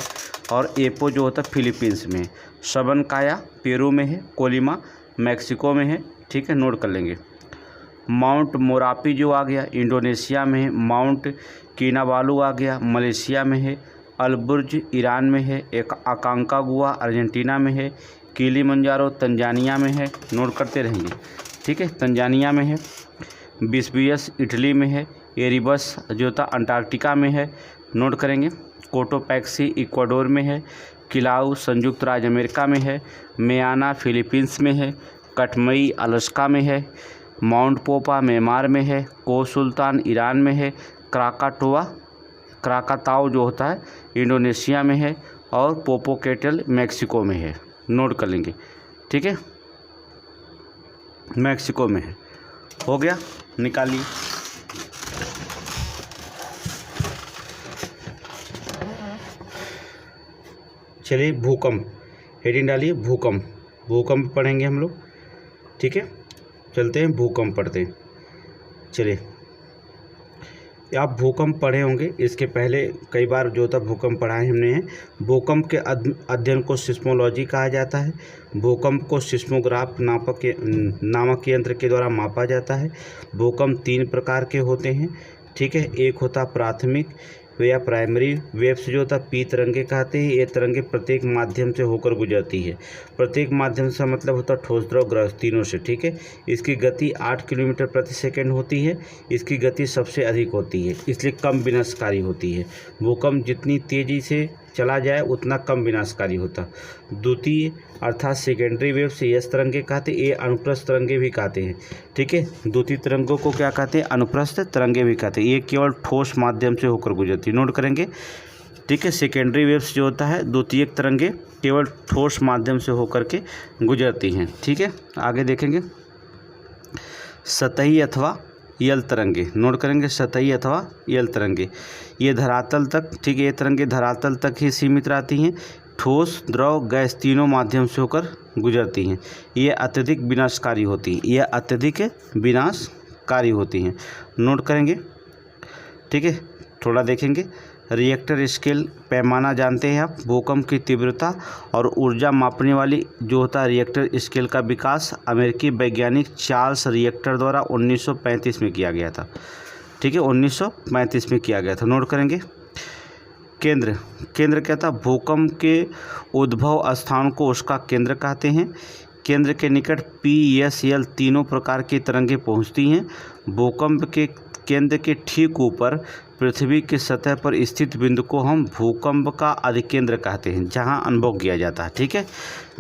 और एपो जो होता है फिलीपींस में है। सबनकाया पेरू में है, कोलिमा मैक्सिको में है। ठीक है, नोट कर लेंगे। माउंट मोरापी जो आ गया इंडोनेशिया में है, माउंट किनाबालू आ गया मलेशिया में है, अलबुर्ज ईरान में है, एक अकांकागुआ अर्जेंटीना में है, किलिमंजारो तंजानिया में है, नोट करते रहेंगे, ठीक है, तंजानिया में है, वेसुवियस इटली में है, एरिबस जो था अंटार्कटिका में है, नोट करेंगे, कोटोपैक्सी इक्वाडोर में है, किलाउ संयुक्त राज्य अमेरिका में है, मेयाना फिलीपींस में है, कटमई अलास्का में है, माउंट पोपा म्यांमार में है, को सुल्तान ईरान में है, क्राकाताओ जो होता है इंडोनेशिया में है और पोपोकेटल मैक्सिको में है, नोट कर लेंगे, ठीक है, मैक्सिको में है। हो गया, निकालिए। चलिए भूकंप, हेडिंग डालिए भूकंप, भूकंप पढ़ेंगे हम लोग, ठीक है, चलते हैं भूकंप पढ़ते हैं। चलिए, आप भूकंप पढ़े होंगे, इसके पहले कई बार जो था भूकंप पढ़ाए हमने हैं। भूकंप के अध्ययन को सिस्मोलॉजी कहा जाता है। भूकंप को सिस्मोग्राफ नामक यंत्र के द्वारा मापा जाता है। भूकंप 3 प्रकार के होते हैं, ठीक है। एक होता प्राथमिक या प्राइमरी वेव्स जो होता पी तरंगे कहते हैं। ये तरंगे प्रत्येक माध्यम से होकर गुजरती है। प्रत्येक माध्यम से मतलब होता ठोस द्रव गैस तीनों से, ठीक है। इसकी गति 8 किलोमीटर प्रति सेकंड होती है। इसकी गति सबसे अधिक होती है, इसलिए कम विनाशकारी होती है। भूकंप जितनी तेज़ी से चला जाए उतना कम विनाशकारी होता। द्वितीय अर्थात सेकेंडरी वेव से यस तरंगे कहते हैं। ये अनुप्रस्थ तरंगे भी कहते हैं, ठीक है। द्वितीय तरंगों को क्या कहते हैं? अनुप्रस्थ तरंगे भी कहते हैं। ये केवल ठोस माध्यम से होकर गुजरती है, नोट करेंगे, ठीक है। सेकेंडरी वेव्स जो होता है द्वितीय तरंगे केवल ठोस माध्यम से होकर के गुजरती हैं, ठीक है। आगे देखेंगे सतही अथवा यल तरंगे, नोट करेंगे सतही अथवा यल तरंगे। ये धरातल तक, ठीक है, ये तरंगे धरातल तक ही सीमित रहती हैं। ठोस द्रव गैस तीनों माध्यम से होकर गुजरती हैं। ये अत्यधिक विनाशकारी होती हैं, ये अत्यधिक विनाशकारी होती हैं, नोट करेंगे, ठीक है। थोड़ा देखेंगे रिएक्टर स्केल पैमाना जानते हैं आप। भूकंप की तीव्रता और ऊर्जा मापने वाली जो होता है रिएक्टर स्केल का विकास अमेरिकी वैज्ञानिक चार्ल्स रिएक्टर द्वारा 1935 में किया गया था, ठीक है, 1935 में किया गया था, नोट करेंगे। केंद्र क्या था? भूकंप के उद्भव स्थान को उसका केंद्र कहते हैं। केंद्र के निकट पी, एस, एल तीनों प्रकार की तरंगें पहुंचती हैं। भूकंप के केंद्र के ठीक ऊपर पृथ्वी की सतह पर स्थित बिंदु को हम भूकंप का अधिकेंद्र कहते हैं, जहां अनुभव किया जाता है, ठीक है।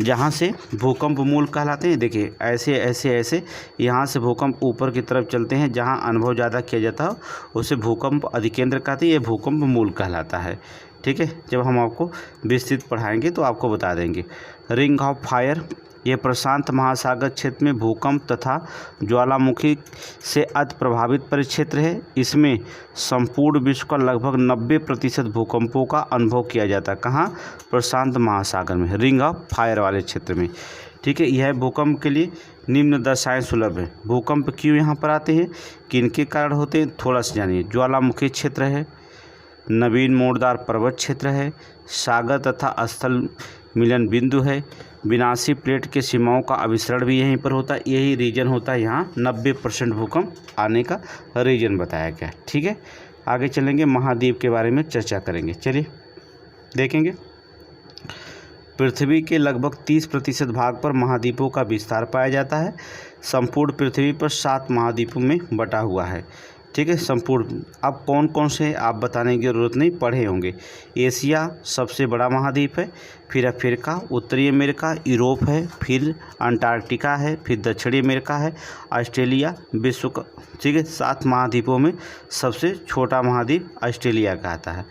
जहां से भूकंप मूल कहलाते हैं, देखिए ऐसे ऐसे ऐसे यहां से भूकंप ऊपर की तरफ चलते हैं, जहां अनुभव ज़्यादा किया जाता हो उसे भूकंप अधिकेंद्र कहते हैं। ये भूकंप मूल कहलाता है, ठीक है। जब हम आपको विस्तृत पढ़ाएंगे तो आपको बता देंगे। रिंग ऑफ फायर, ये प्रशांत महासागर क्षेत्र में भूकंप तथा ज्वालामुखी से अति प्रभावित परिक्षेत्र है। इसमें संपूर्ण विश्व का लगभग 90% भूकंपों का अनुभव किया जाता है। कहाँ? प्रशांत महासागर में, रिंग ऑफ फायर वाले क्षेत्र में, ठीक है। यह भूकंप के लिए निम्न दशाएं सुलभ है। भूकंप क्यों यहाँ पर आते हैं, किनके कारण होते हैं, थोड़ा सा जानिए। ज्वालामुखी क्षेत्र है, नवीन मोड़दार पर्वत क्षेत्र है, सागर तथा स्थल मिलन बिंदु है, विनाशी प्लेट के सीमाओं का अभिसरण भी यहीं पर होता है। यही रीजन होता है, यहाँ 90% भूकंप आने का रीजन बताया गया, ठीक है। आगे चलेंगे, महाद्वीप के बारे में चर्चा करेंगे। चलिए देखेंगे, पृथ्वी के लगभग 30% भाग पर महाद्वीपों का विस्तार पाया जाता है। संपूर्ण पृथ्वी पर 7 महाद्वीपों में बटा हुआ है, ठीक है, संपूर्ण। अब कौन कौन से आप बताने की ज़रूरत नहीं, पढ़े होंगे। एशिया सबसे बड़ा महाद्वीप है, फिर अफ्रीका, उत्तरी अमेरिका, यूरोप है, फिर अंटार्कटिका है, फिर दक्षिणी अमेरिका है, ऑस्ट्रेलिया, विश्व का, ठीक है। 7 महाद्वीपों में सबसे छोटा महाद्वीप ऑस्ट्रेलिया का आता है,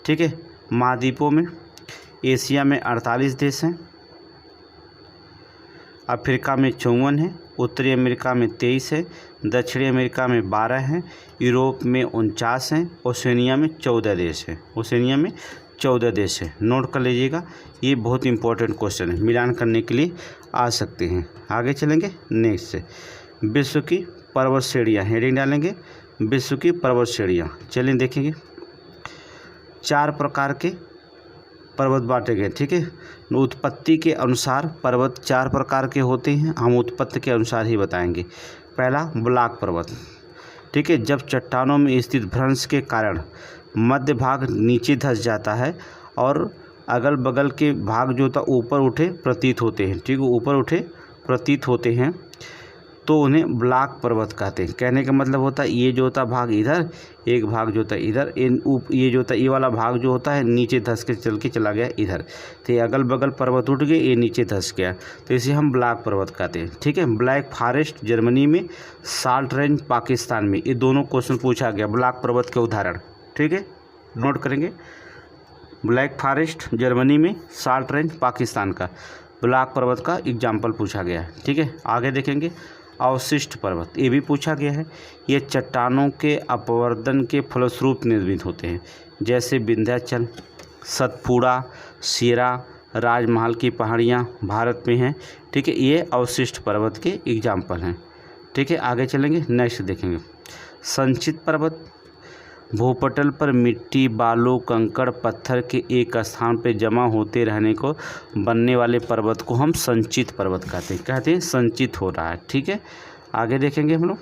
ठीक है। महाद्वीपों में एशिया में 48 देश हैं, अफ्रीका में 54 है, उत्तरी अमेरिका में 23 है, दक्षिणी अमेरिका में 12 हैं, यूरोप में 49 हैं, ओशिनिया में 14 देश हैं, ओशिनिया में 14 देश हैं, नोट कर लीजिएगा। ये बहुत इंपॉर्टेंट क्वेश्चन है, मिलान करने के लिए आ सकते हैं। आगे चलेंगे नेक्स्ट से, विश्व की पर्वत श्रेणियाँ, हेडिंग डालेंगे विश्व की पर्वत श्रेणियाँ। चलिए देखेंगे, 4 प्रकार के पर्वत बांटे गए, ठीक है। उत्पत्ति के अनुसार पर्वत 4 प्रकार के होते हैं, हम उत्पत्ति के अनुसार ही बताएंगे। पहला ब्लॉक पर्वत, ठीक है, जब चट्टानों में स्थित भ्रंश के कारण मध्य भाग नीचे धंस जाता है और अगल बगल के भाग जो होता ऊपर उठे प्रतीत होते हैं, ठीक है, ऊपर उठे प्रतीत होते हैं, तो उन्हें ब्लॉक पर्वत कहते हैं। कहने का मतलब होता है ये जो होता भाग इधर, एक भाग जो होता है इधर, ये जो होता है ये वाला भाग जो होता है नीचे धंस के चल के चला गया इधर, तो ये अगल बगल पर्वत उठ गए, ये नीचे धंस गया, तो इसे हम ब्लॉक पर्वत कहते हैं, ठीक है। ब्लैक फॉरेस्ट जर्मनी में, साल्ट रेंज पाकिस्तान में, ये दोनों क्वेश्चन पूछा गया, ब्लॉक पर्वत के उदाहरण, ठीक है, नोट करेंगे। ब्लैक फॉरेस्ट जर्मनी में, साल्ट रेंज पाकिस्तान का, ब्लॉक पर्वत का एग्जाम्पल पूछा गया है, ठीक है। आगे देखेंगे अवशिष्ट पर्वत, ये भी पूछा गया है। ये चट्टानों के अपवर्तन के फलस्वरूप निर्मित होते हैं, जैसे विंध्याचल, सतपुड़ा, सिरा, राजमहल की पहाड़ियाँ भारत में हैं, ठीक है, ये अवशिष्ट पर्वत के एग्जाम्पल हैं, ठीक है। आगे चलेंगे, नेक्स्ट देखेंगे संचित पर्वत, भूपटल पर मिट्टी, बालू, कंकड़, पत्थर के एक स्थान पर जमा होते रहने को बनने वाले पर्वत को हम संचित पर्वत कहते हैं संचित हो रहा है, ठीक है। आगे देखेंगे हम लोग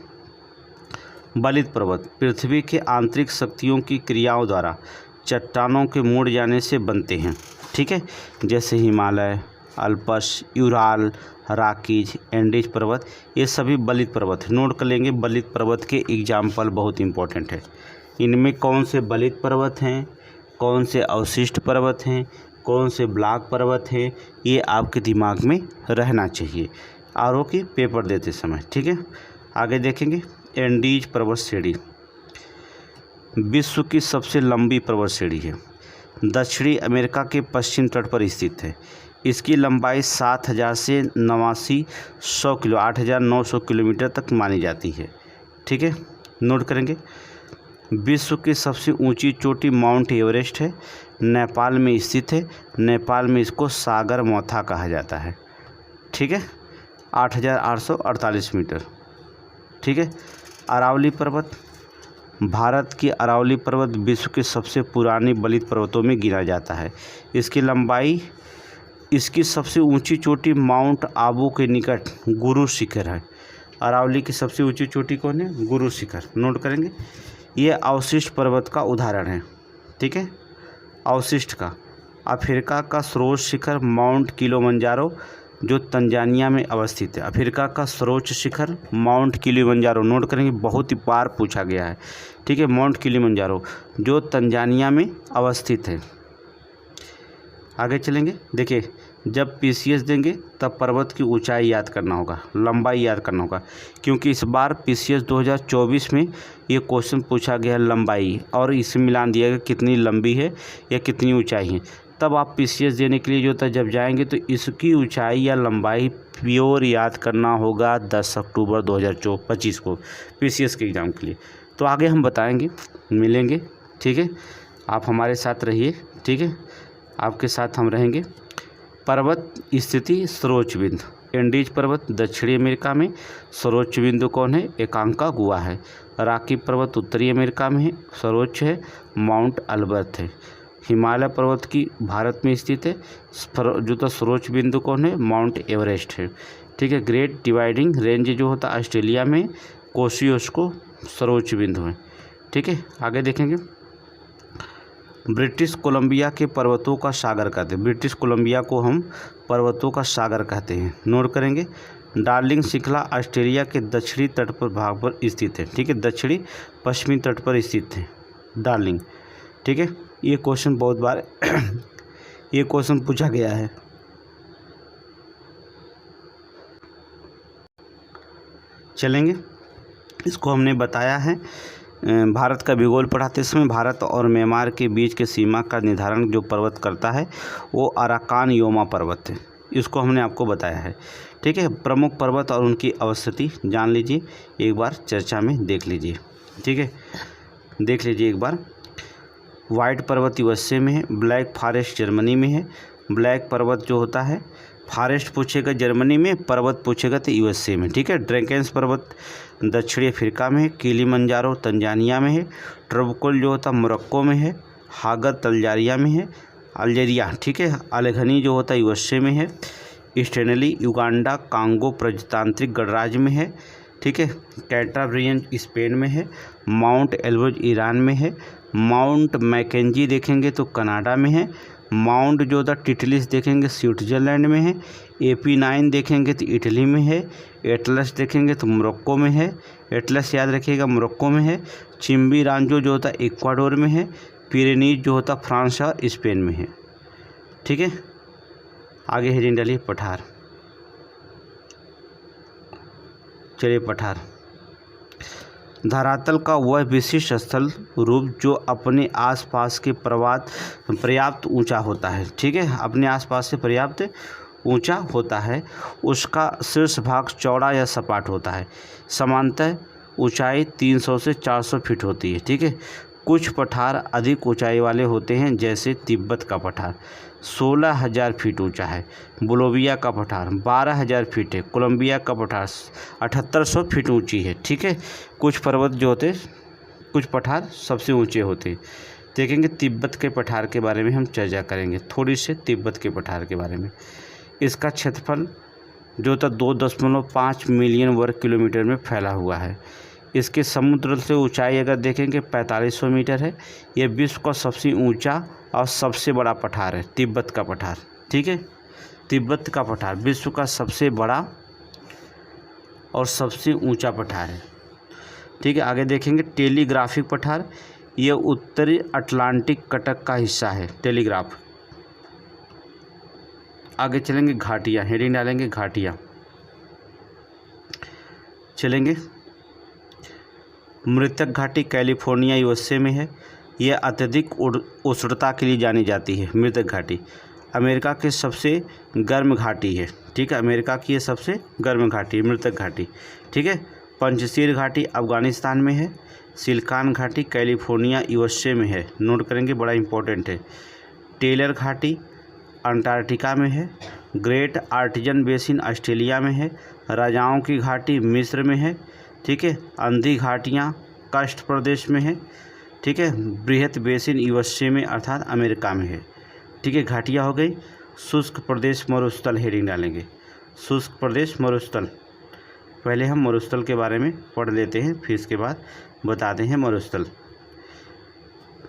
बलित पर्वत, पृथ्वी के आंतरिक शक्तियों की क्रियाओं द्वारा चट्टानों के मुड़ जाने से बनते हैं, ठीक है, जैसे हिमालय, अल्पस, यूराल, राकीज, एंडीज पर्वत, ये सभी बलित पर्वत। नोट कर लेंगे, बलित पर्वत के एग्जाम्पल बहुत इंपॉर्टेंट है। इनमें कौन से बलित पर्वत हैं, कौन से अवशिष्ट पर्वत हैं, कौन से ब्लॉक पर्वत हैं, ये आपके दिमाग में रहना चाहिए आरओ की पेपर देते समय, ठीक है। आगे देखेंगे एंडीज पर्वत श्रेणी विश्व की सबसे लंबी पर्वत श्रेणी है, दक्षिणी अमेरिका के पश्चिम तट पर स्थित है। इसकी लंबाई 7000 से 8900 किलोमीटर तक मानी जाती है, ठीक है, नोट करेंगे। विश्व की सबसे ऊंची चोटी माउंट एवरेस्ट है, नेपाल में स्थित है, नेपाल में इसको सागर मौथा कहा जाता है, ठीक है, 8848 मीटर, ठीक है। अरावली पर्वत, भारत की अरावली पर्वत विश्व की सबसे पुरानी बलित पर्वतों में गिना जाता है। इसकी सबसे ऊंची चोटी माउंट आबू के निकट गुरु शिखर है। अरावली की सबसे ऊंची चोटी कौन है? गुरु शिखर, नोट करेंगे। ये अवशिष्ट पर्वत का उदाहरण है, ठीक है, अवशिष्ट का। अफ्रीका का सर्वोच्च शिखर माउंट किलिमंजारो जो तंजानिया में अवस्थित है। अफ्रीका का सर्वोच्च शिखर माउंट किलिमंजारो, नोट करेंगे, बहुत ही बार पूछा गया है, ठीक है, माउंट किलिमंजारो जो तंजानिया में अवस्थित है। आगे चलेंगे, देखिए जब पीसीएस देंगे तब पर्वत की ऊंचाई याद करना होगा, लंबाई याद करना होगा, क्योंकि इस बार पीसीएस 2024 में ये क्वेश्चन पूछा गया है लंबाई, और इसमें मिलान दिया गया कितनी लंबी है या कितनी ऊंचाई है। तब आप पीसीएस देने के लिए जो है जब जाएंगे तो इसकी ऊंचाई या लंबाई प्योर याद करना होगा 10 अक्टूबर 2025 को पीसीएस के एग्ज़ाम के लिए। तो आगे हम बताएंगे, मिलेंगे, ठीक है, आप हमारे साथ रहिए, ठीक है, आपके साथ हम रहेंगे। पर्वत स्थिति सर्वोच्च बिंदु, एंडीज पर्वत दक्षिणी अमेरिका में, सर्वोच्च बिंदु कौन है? एकांकागुआ है। रॉकी पर्वत उत्तरी अमेरिका में है, सर्वोच्च है माउंट अल्बर्ट है। हिमालय पर्वत की भारत में स्थित है, जो तो सर्वोच्च बिंदु कौन है? माउंट एवरेस्ट है, ठीक है। ग्रेट डिवाइडिंग रेंज जो होता है ऑस्ट्रेलिया में, कोसियोस्को सर्वोच्च बिंदु है, ठीक है। आगे देखेंगे, ब्रिटिश कोलंबिया के पर्वतों का सागर कहते हैं, ब्रिटिश कोलंबिया को हम पर्वतों का सागर कहते हैं, नोट करेंगे। डार्लिंग श्रृंखला ऑस्ट्रेलिया के दक्षिणी तट पर भाग पर स्थित है, ठीक है, दक्षिणी पश्चिमी तट पर स्थित है डार्लिंग, ठीक है। ये क्वेश्चन बहुत बार ये क्वेश्चन पूछा गया है। चलेंगे, इसको हमने बताया है भारत का भूगोल पढ़ाते समय भारत और म्यांमार के बीच के सीमा का निर्धारण जो पर्वत करता है वो अराकान योमा पर्वत है, इसको हमने आपको बताया है, ठीक है। प्रमुख पर्वत और उनकी अवस्थिति जान लीजिए, एक बार चर्चा में देख लीजिए, ठीक है, देख लीजिए एक बार। वाइट पर्वत यूएसए में है, ब्लैक फॉरेस्ट जर्मनी में है। ब्लैक पर्वत जो होता है, फॉरेस्ट पूछेगा जर्मनी में, पर्वत पूछेगा तो यूएसए में, ठीक है। ड्रैकेंस पर्वत दक्षिणी अफ्रीका में है। किलिमंजारो तंजानिया में है। ट्रबकुल जो होता मोरक्को में है। हागर तंजानिया में है, अल्जीरिया, ठीक है। अलेघनी जो होता है यूएसए में है। स्टेनली युगांडा कांगो प्रजातांत्रिक गणराज्य में है। ठीक है। कैटाब्रियन स्पेन में है, माउंट एल्ब्रज ईरान में है, माउंट मैकेंजी देखेंगे तो कनाडा में है, माउंट जो था टिटलिस देखेंगे स्विट्ज़रलैंड में है, AP9 देखेंगे तो इटली में है, एटलस देखेंगे तो मोरक्को में है, एटलस याद रखिएगा मोरक्को में है, चिम्बिरांजो जो होता इक्वाडोर में है, पिरेनीज जो होता फ्रांस और स्पेन में है। ठीक है, आगे हेडिंग डालिए पठार। चलिए पठार धरातल का वह विशिष्ट स्थल रूप जो अपने आसपास के पर्याप्त ऊंचा होता है। ठीक है, अपने आसपास से पर्याप्त ऊंचा होता है, उसका शीर्ष भाग चौड़ा या सपाट होता है। सामान्यतः ऊंचाई 300 से 400 फीट होती है। ठीक है, कुछ पठार अधिक ऊंचाई वाले होते हैं, जैसे तिब्बत का पठार 16,000 फीट ऊंचा है, बोलिविया का पठार 12,000 फीट है, कोलंबिया का पठार 7800 फीट ऊंची है। ठीक है, कुछ पर्वत जो होते कुछ पठार सबसे ऊंचे होते हैं। देखेंगे तिब्बत के पठार के बारे में हम चर्चा करेंगे थोड़ी से, तिब्बत के पठार के बारे में। इसका क्षेत्रफल जो था 2.5 मिलियन वर्ग किलोमीटर में फैला हुआ है। इसके समुद्र से ऊंचाई अगर देखेंगे 4500 मीटर है। यह विश्व का सबसे ऊंचा और सबसे बड़ा पठार है, तिब्बत का पठार। ठीक है, तिब्बत का पठार विश्व का सबसे बड़ा और सबसे ऊंचा पठार है। ठीक है, आगे देखेंगे टेलीग्राफिक पठार। यह उत्तरी अटलांटिक कटक का हिस्सा है, टेलीग्राफ। आगे चलेंगे घाटियाँ, हेडिंग डालेंगे घाटियाँ। चलेंगे मृतक घाटी कैलिफोर्निया USA में है। यह अत्यधिक उष्णता के लिए जानी जाती है। मृतक घाटी अमेरिका के सबसे गर्म घाटी है। ठीक है, अमेरिका की ये सबसे गर्म घाटी है मृतक घाटी। ठीक है, पंजशीर घाटी अफगानिस्तान में है। सिलिकॉन घाटी कैलिफोर्निया USA में है, नोट करेंगे, बड़ा इंपॉर्टेंट है। टेलर घाटी अंटार्कटिका में है। ग्रेट आर्टिजन बेसिन ऑस्ट्रेलिया में है। राजाओं की घाटी मिस्र में है। ठीक है, अंधी घाटियाँ कष्ट प्रदेश में है। ठीक है, बृहत बेसिन USA में अर्थात अमेरिका में है। ठीक है, घाटियाँ हो गई। शुष्क प्रदेश मरुस्थल, हेडिंग डालेंगे शुष्क प्रदेश मरुस्थल। पहले हम मरुस्थल के बारे में पढ़ लेते हैं, फिर इसके बाद बताते हैं मरुस्थल।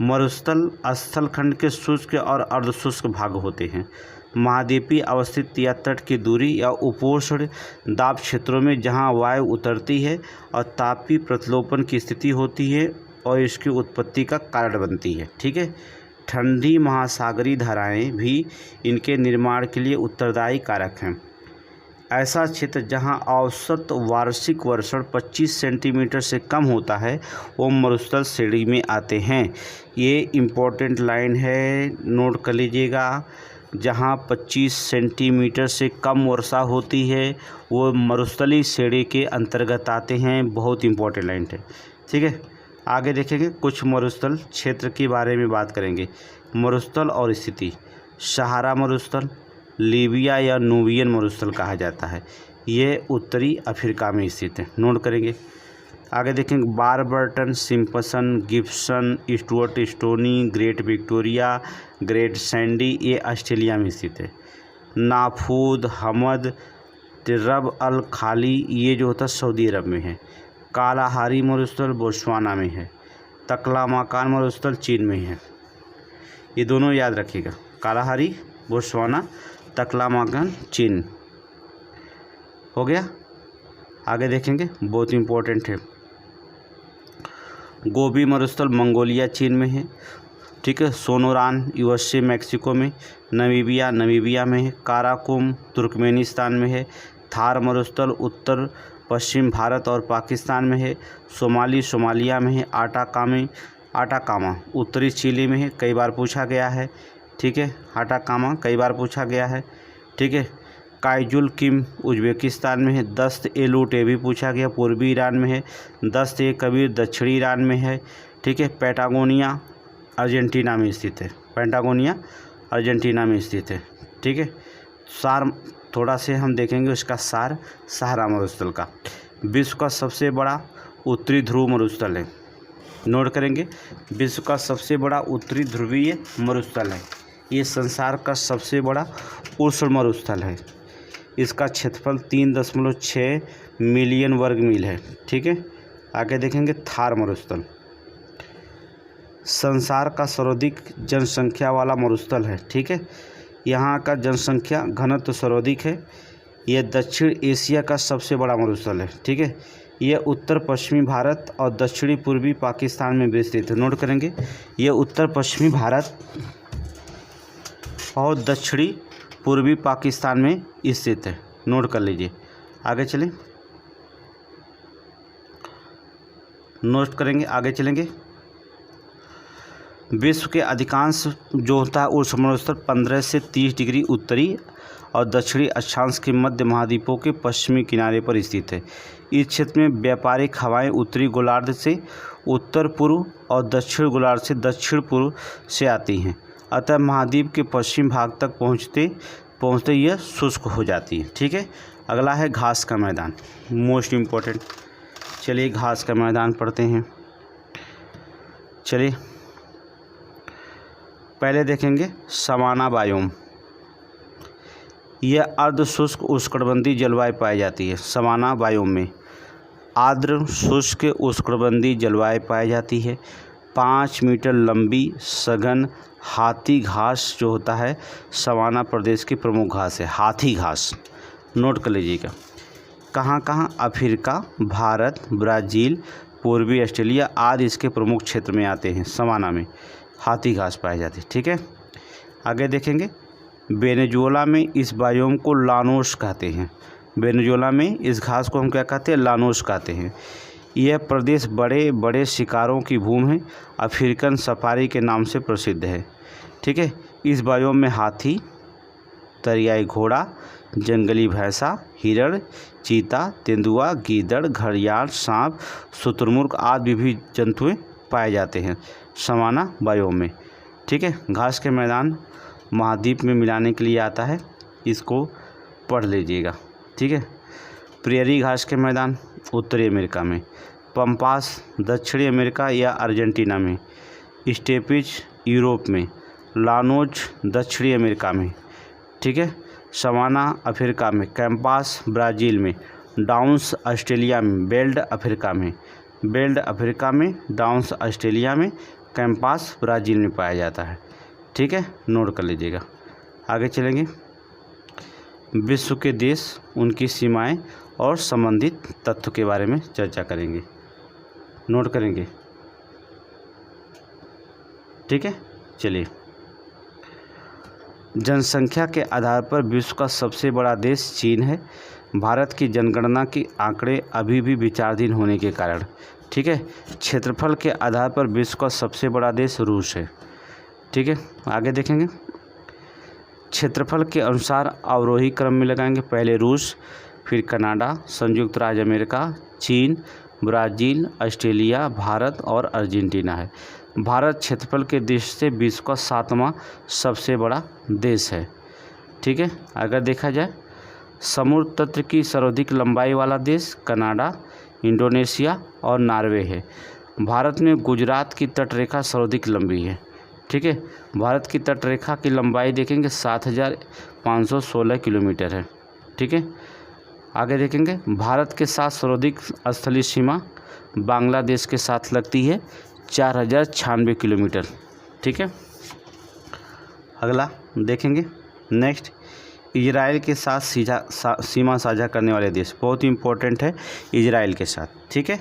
मरुस्थल स्थलखंड के शुष्क और अर्धशुष्क भाग होते हैं। महाद्वीपीय अवस्थित या तट की दूरी या उपोष्ण दाब क्षेत्रों में जहां वायु उतरती है और तापीय प्रतिलोपन की स्थिति होती है और इसकी उत्पत्ति का कारण बनती है। ठीक है, ठंडी महासागरीय धाराएं भी इनके निर्माण के लिए उत्तरदायी कारक हैं। ऐसा क्षेत्र जहां औसत वार्षिक वर्षण 25 सेंटीमीटर से कम होता है वो मरुस्थल श्रेणी में आते हैं। ये इम्पोर्टेंट लाइन है, नोट कर लीजिएगा। जहां 25 सेंटीमीटर से कम वर्षा होती है वो मरुस्थलीय श्रेणी के अंतर्गत आते हैं, बहुत इम्पोर्टेंट लाइन है। ठीक है, आगे देखेंगे कुछ मरुस्थल क्षेत्र के बारे में बात करेंगे। मरुस्थल और स्थिति, सहारा मरुस्थल, लीबिया या नूबियन मरुस्थल कहा जाता है। ये उत्तरी अफ्रीका में स्थित है, नोट करेंगे। आगे देखेंगे Barberton, Simpson, Gibson, Stuart Stony, Great Victoria, Great Sandy, ये ऑस्ट्रेलिया में स्थित है। नाफूद, हमद, रब अल खाली, ये जो होता है सऊदी अरब में है। कालाहारी मरुस्थल बोत्सवाना में है। तकलामाकान मरुस्थल चीन में है। ये दोनों याद रखिएगा, कालाहारी बोत्सवाना, तकलामाकान चीन। हो गया, आगे देखेंगे, बहुत इम्पोर्टेंट है। गोबी मरुस्थल मंगोलिया चीन में है। ठीक है, सोनोरान USA मैक्सिको में। नमीबिया में है। काराकुम तुर्कमेनिस्तान में है। थार मरुस्थल उत्तर पश्चिम भारत और पाकिस्तान में है। सोमालिया में है। आटाकामा उत्तरी चिली में है, कई बार पूछा गया है। ठीक है, आटाकामा कई बार पूछा गया है। ठीक है, काइजुल किम उज्बेकिस्तान में है। दस्त ए लूट भी पूछा गया, पूर्वी ईरान में है। दस्त ए कबीर दक्षिणी ईरान में है। ठीक है, पैटागोनिया अर्जेंटीना में स्थित है। पैटागोनिया अर्जेंटीना में स्थित है। ठीक है, सार थोड़ा से हम देखेंगे उसका सार, सहारा मरुस्थल का। विश्व का सबसे बड़ा उत्तरी ध्रुव मरुस्थल है, नोट करेंगे। विश्व का सबसे बड़ा उत्तरी ध्रुवीय मरुस्थल है। ये संसार का सबसे बड़ा उष्ण मरुस्थल है। इसका क्षेत्रफल 3.6 मिलियन वर्ग मील है। ठीक है, आगे देखेंगे थार मरुस्थल। संसार का सर्वाधिक जनसंख्या वाला मरुस्थल है। ठीक है, यहाँ का जनसंख्या घनत्व सर्वाधिक है। यह दक्षिण एशिया का सबसे बड़ा मरुस्थल है। ठीक है, यह उत्तर पश्चिमी भारत और दक्षिणी पूर्वी पाकिस्तान में विस्तृत है। नोट करेंगे, यह उत्तर पश्चिमी भारत और दक्षिणी पूर्वी पाकिस्तान में स्थित है। नोट कर लीजिए। आगे चलें, नोट करेंगे, आगे चलेंगे। विश्व के अधिकांश जो होता है उस मरुस्थल 15 से 30 डिग्री उत्तरी और दक्षिणी अक्षांश के मध्य महाद्वीपों के पश्चिमी किनारे पर स्थित है। इस क्षेत्र में व्यापारिक हवाएं उत्तरी गोलार्ध से उत्तर पूर्व और दक्षिण गोलार्ध से दक्षिण पूर्व से आती हैं, अतः महाद्वीप के पश्चिम भाग तक पहुँचते यह शुष्क हो जाती है। ठीक है, अगला है घास का मैदान, मोस्ट इम्पोर्टेंट। चलिए घास का मैदान पढ़ते हैं। चलिए पहले देखेंगे सवाना बायोम। यह अर्ध शुष्क उष्णकटिबंधीय जलवायु पाई जाती है। सवाना बायोम में आर्द्र शुष्क उष्णकटिबंधीय जलवायु पाई जाती है। 5 मीटर लंबी सघन हाथी घास जो होता है सवाना प्रदेश की प्रमुख घास है, हाथी घास। नोट कर लीजिएगा। कहाँ कहाँ? अफ्रीका, भारत, ब्राज़ील, पूर्वी ऑस्ट्रेलिया आदि इसके प्रमुख क्षेत्र में आते हैं। सवाना में हाथी घास पाई जाती है। ठीक है, आगे देखेंगे। वेनेजुएला में इस बायोम को लानोस कहते हैं। वेनेजुएला में इस घास को हम क्या कहते हैं? लानोस कहते हैं। यह प्रदेश बड़े बड़े शिकारों की भूमि है, अफ्रीकन सफारी के नाम से प्रसिद्ध है। ठीक है, इस बायोम में हाथी, तरियाई घोड़ा, जंगली भैंसा, हिरण, चीता, तेंदुआ, गीदड़, घड़ियाल, सांप, शुतुरमुर्ग आदि विभिन्न जंतुएं पाए जाते हैं सवाना बायोम में। ठीक है, घास के मैदान महाद्वीप में मिलाने के लिए आता है, इसको पढ़ लीजिएगा। ठीक है, प्रेरी घास के मैदान उत्तरी अमेरिका में, पंपास दक्षिणी अमेरिका या अर्जेंटीना में, स्टेपिज यूरोप में, लानोज दक्षिणी अमेरिका में। ठीक है, सवाना अफ्रीका में, कैंपास ब्राज़ील में, डाउन्स ऑस्ट्रेलिया में, बेल्ट अफ्रीका में, डाउन्स ऑस्ट्रेलिया में, कैंपास ब्राज़ील में पाया जाता है। ठीक है, नोट कर लीजिएगा। आगे चलेंगे। विश्व के देश, उनकी सीमाएं और संबंधित तथ्यों के बारे में चर्चा करेंगे। नोट करेंगे। ठीक है, चलिए। जनसंख्या के आधार पर विश्व का सबसे बड़ा देश चीन है। भारत की जनगणना के आंकड़े अभी भी विचाराधीन होने के कारण। ठीक है, क्षेत्रफल के आधार पर विश्व का सबसे बड़ा देश रूस है। ठीक है, आगे देखेंगे। क्षेत्रफल के अनुसार अवरोही क्रम में लगाएंगे। पहले रूस, फिर कनाडा, संयुक्त राज्य अमेरिका, चीन, ब्राज़ील, ऑस्ट्रेलिया, भारत और अर्जेंटीना है। भारत क्षेत्रफल के दृष्टि से विश्व का 7वां सबसे बड़ा देश है। ठीक है, अगर देखा जाए समुद्र तट की सर्वाधिक लंबाई वाला देश कनाडा, इंडोनेशिया और नॉर्वे है। भारत में गुजरात की तटरेखा सर्वाधिक लंबी है। ठीक है, भारत की तटरेखा की लंबाई देखेंगे 7,516 किलोमीटर है। ठीक है, आगे देखेंगे। भारत के साथ सर्वाधिक स्थलीय सीमा बांग्लादेश के साथ लगती है 4,096 किलोमीटर। ठीक है, अगला देखेंगे। नेक्स्ट, इजराइल के साथ सीमा साझा करने वाले देश, बहुत ही इम्पोर्टेंट है इजराइल के साथ। ठीक है,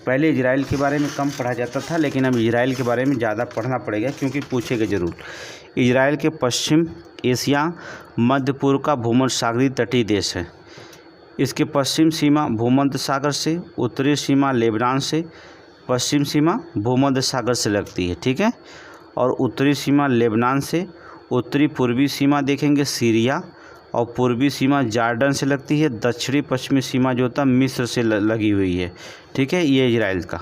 पहले इजराइल के बारे में कम पढ़ा जाता था, लेकिन अब इजराइल के बारे में ज़्यादा पढ़ना पड़ेगा क्योंकि पूछेगा ज़रूर। इजराइल के पश्चिम एशिया मध्य पूर्व का भूमध्य सागरीय तटीय देश है। इसकी पश्चिम सीमा भूमध्य सागर से, उत्तरी सीमा लेबनान से, पश्चिम सीमा भूमध्य सागर से लगती है। ठीक है, और उत्तरी सीमा लेबनान से, उत्तरी पूर्वी सीमा देखेंगे सीरिया और पूर्वी सीमा जॉर्डन से लगती है। दक्षिणी पश्चिमी सीमा जो होता है मिस्र से लगी हुई है। ठीक है, ये इजराइल का।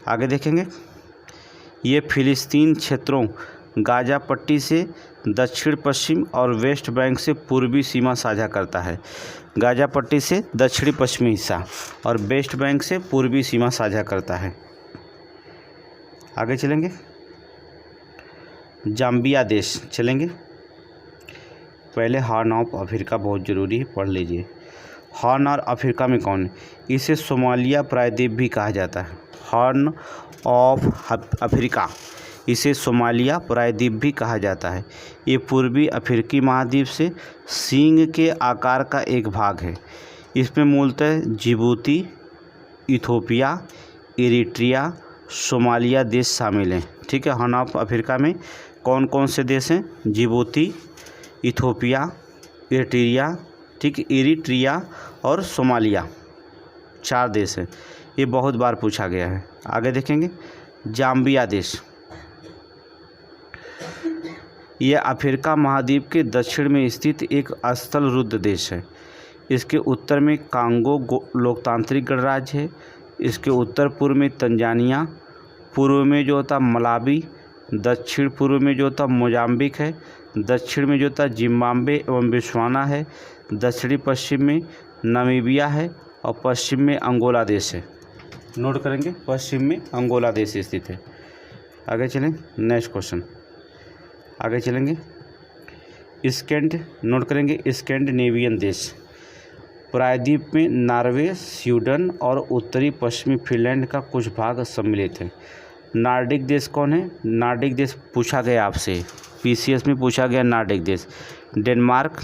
आगे देखेंगे। ये फिलिस्तीन क्षेत्रों गाजा पट्टी से दक्षिण पश्चिम और वेस्ट बैंक से पूर्वी सीमा साझा करता है। गाजा पट्टी से दक्षिणी पश्चिमी हिस्सा और वेस्ट बैंक से पूर्वी सीमा साझा करता है। आगे चलेंगे। जाम्बिया देश चलेंगे। पहले हॉर्न ऑफ अफ्रीका बहुत ज़रूरी है, पढ़ लीजिए। हॉर्न और अफ्रीका में कौन है? इसे सोमालिया प्रायद्वीप भी कहा जाता है। हॉर्न ऑफ अफ्रीका, इसे सोमालिया प्रायद्वीप भी कहा जाता है। ये पूर्वी अफ्रीकी महाद्वीप से सींग के आकार का एक भाग है। इसमें मूलतः जिबूती, इथोपिया, इरिट्रिया, सोमालिया देश शामिल हैं। ठीक है, हॉर्न ऑफ अफ्रीका में कौन कौन से देश हैं? जिबूती, इथोपिया, इरिट्रिया, ठीक, इरिट्रिया और सोमालिया, 4 देश हैं। ये बहुत बार पूछा गया है। आगे देखेंगे, जाम्बिया देश, यह अफ्रीका महाद्वीप के दक्षिण में स्थित एक स्थल रुद्ध देश है। इसके उत्तर में कांगो लोकतांत्रिक गणराज्य है। इसके उत्तर पूर्व में तंजानिया, पूर्व में जो होता मलावी, दक्षिण पूर्व में जो होता मोजाम्बिक है, दक्षिण में जो होता जिम्बाब्वे एवं बोत्सवाना है, दक्षिणी पश्चिम में नामीबिया है और पश्चिम में अंगोला देश है। नोट करेंगे, पश्चिम में अंगोला देश स्थित है। आगे चलें, नेक्स्ट क्वेश्चन, आगे चलेंगे। नोट करेंगे, स्कैंडिनेवियन देश, प्रायद्वीप में नॉर्वे, स्वीडन और उत्तरी पश्चिमी फिनलैंड का कुछ भाग सम्मिलित है। नॉर्डिक देश कौन है? नॉर्डिक देश पूछा गया आपसे, पीसीएस में पूछा गया नॉर्डिक देश। Denmark,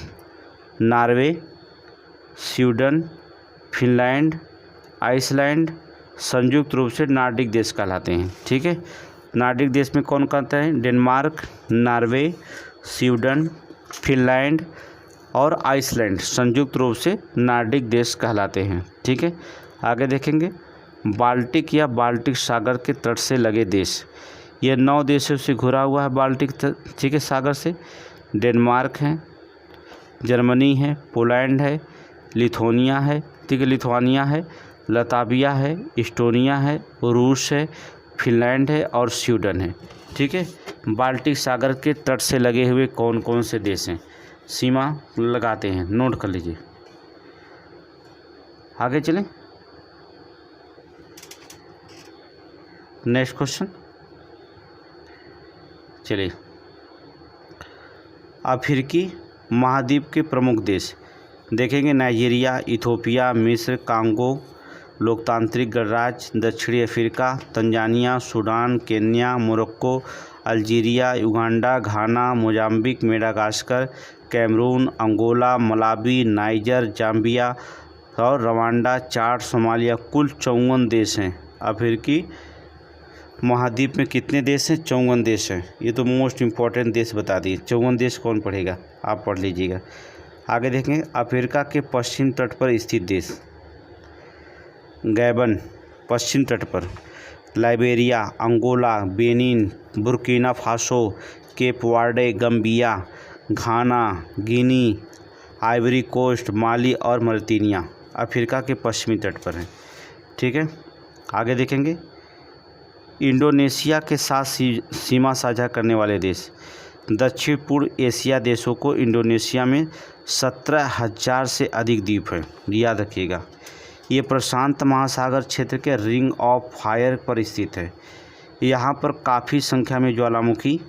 Norway, Sweden, Finland, Iceland संयुक्त रूप से नॉर्डिक देश कहलाते हैं। ठीक है, नॉर्डिक देश में कौन कहता है? डेनमार्क, नॉर्वे, स्वीडन, फिनलैंड और आइसलैंड संयुक्त रूप से नॉर्डिक देश कहलाते हैं। ठीक है, आगे देखेंगे, बाल्टिक या बाल्टिक सागर के तट से लगे देश, ये 9 देशों से घुरा हुआ है बाल्टिक, ठीक है, सागर से। डेनमार्क है, जर्मनी है, पोलैंड है, लिथुआनिया है, ठीक है, लिथुआनिया है, लताविया है, इस्टोनिया है, रूस है, फिनलैंड है और स्वीडन है। ठीक है, बाल्टिक सागर के तट से लगे हुए कौन कौन से देश हैं? सीमा लगाते हैं, नोट कर लीजिए। आगे चलें, नेक्स्ट क्वेश्चन, चलिए। अफ्रीकी महाद्वीप के प्रमुख देश देखेंगे, नाइजीरिया, इथोपिया, मिस्र, कांगो लोकतांत्रिक गणराज्य, दक्षिणी Africa, Tanzania, Sudan, Kenya, Morocco, Algeria, Uganda, Ghana, Mozambique, Madagascar, Cameroon, Angola, Malawi, Niger, Zambia और रवांडा, चाड, सोमालिया, कुल 54 देश हैं। अफ्रीकी महाद्वीप में कितने देश हैं? 54 देश हैं। ये तो मोस्ट इम्पॉर्टेंट देश बता दिए। 54 देश कौन पढ़ेगा? आप पढ़ लीजिएगा। आगे देखेंगे, अफ्रीका के पश्चिम तट पर स्थित देश, गैबन पश्चिम तट पर, Liberia, Angola, Benin, Burkina Faso, Cape Verde, Gambia, Ghana, Guinea, Ivory Coast, Mali और मॉरिटानिया अफ्रीका के पश्चिमी तट पर हैं। ठीक है, आगे देखेंगे, इंडोनेशिया के साथ सीमा साझा करने वाले देश, दक्षिण पूर्व एशिया देशों को इंडोनेशिया में 17,000 से अधिक द्वीप हैं, याद रखिएगा। ये प्रशांत महासागर क्षेत्र के रिंग ऑफ फायर पर स्थित है। यहाँ पर काफ़ी संख्या में ज्वालामुखी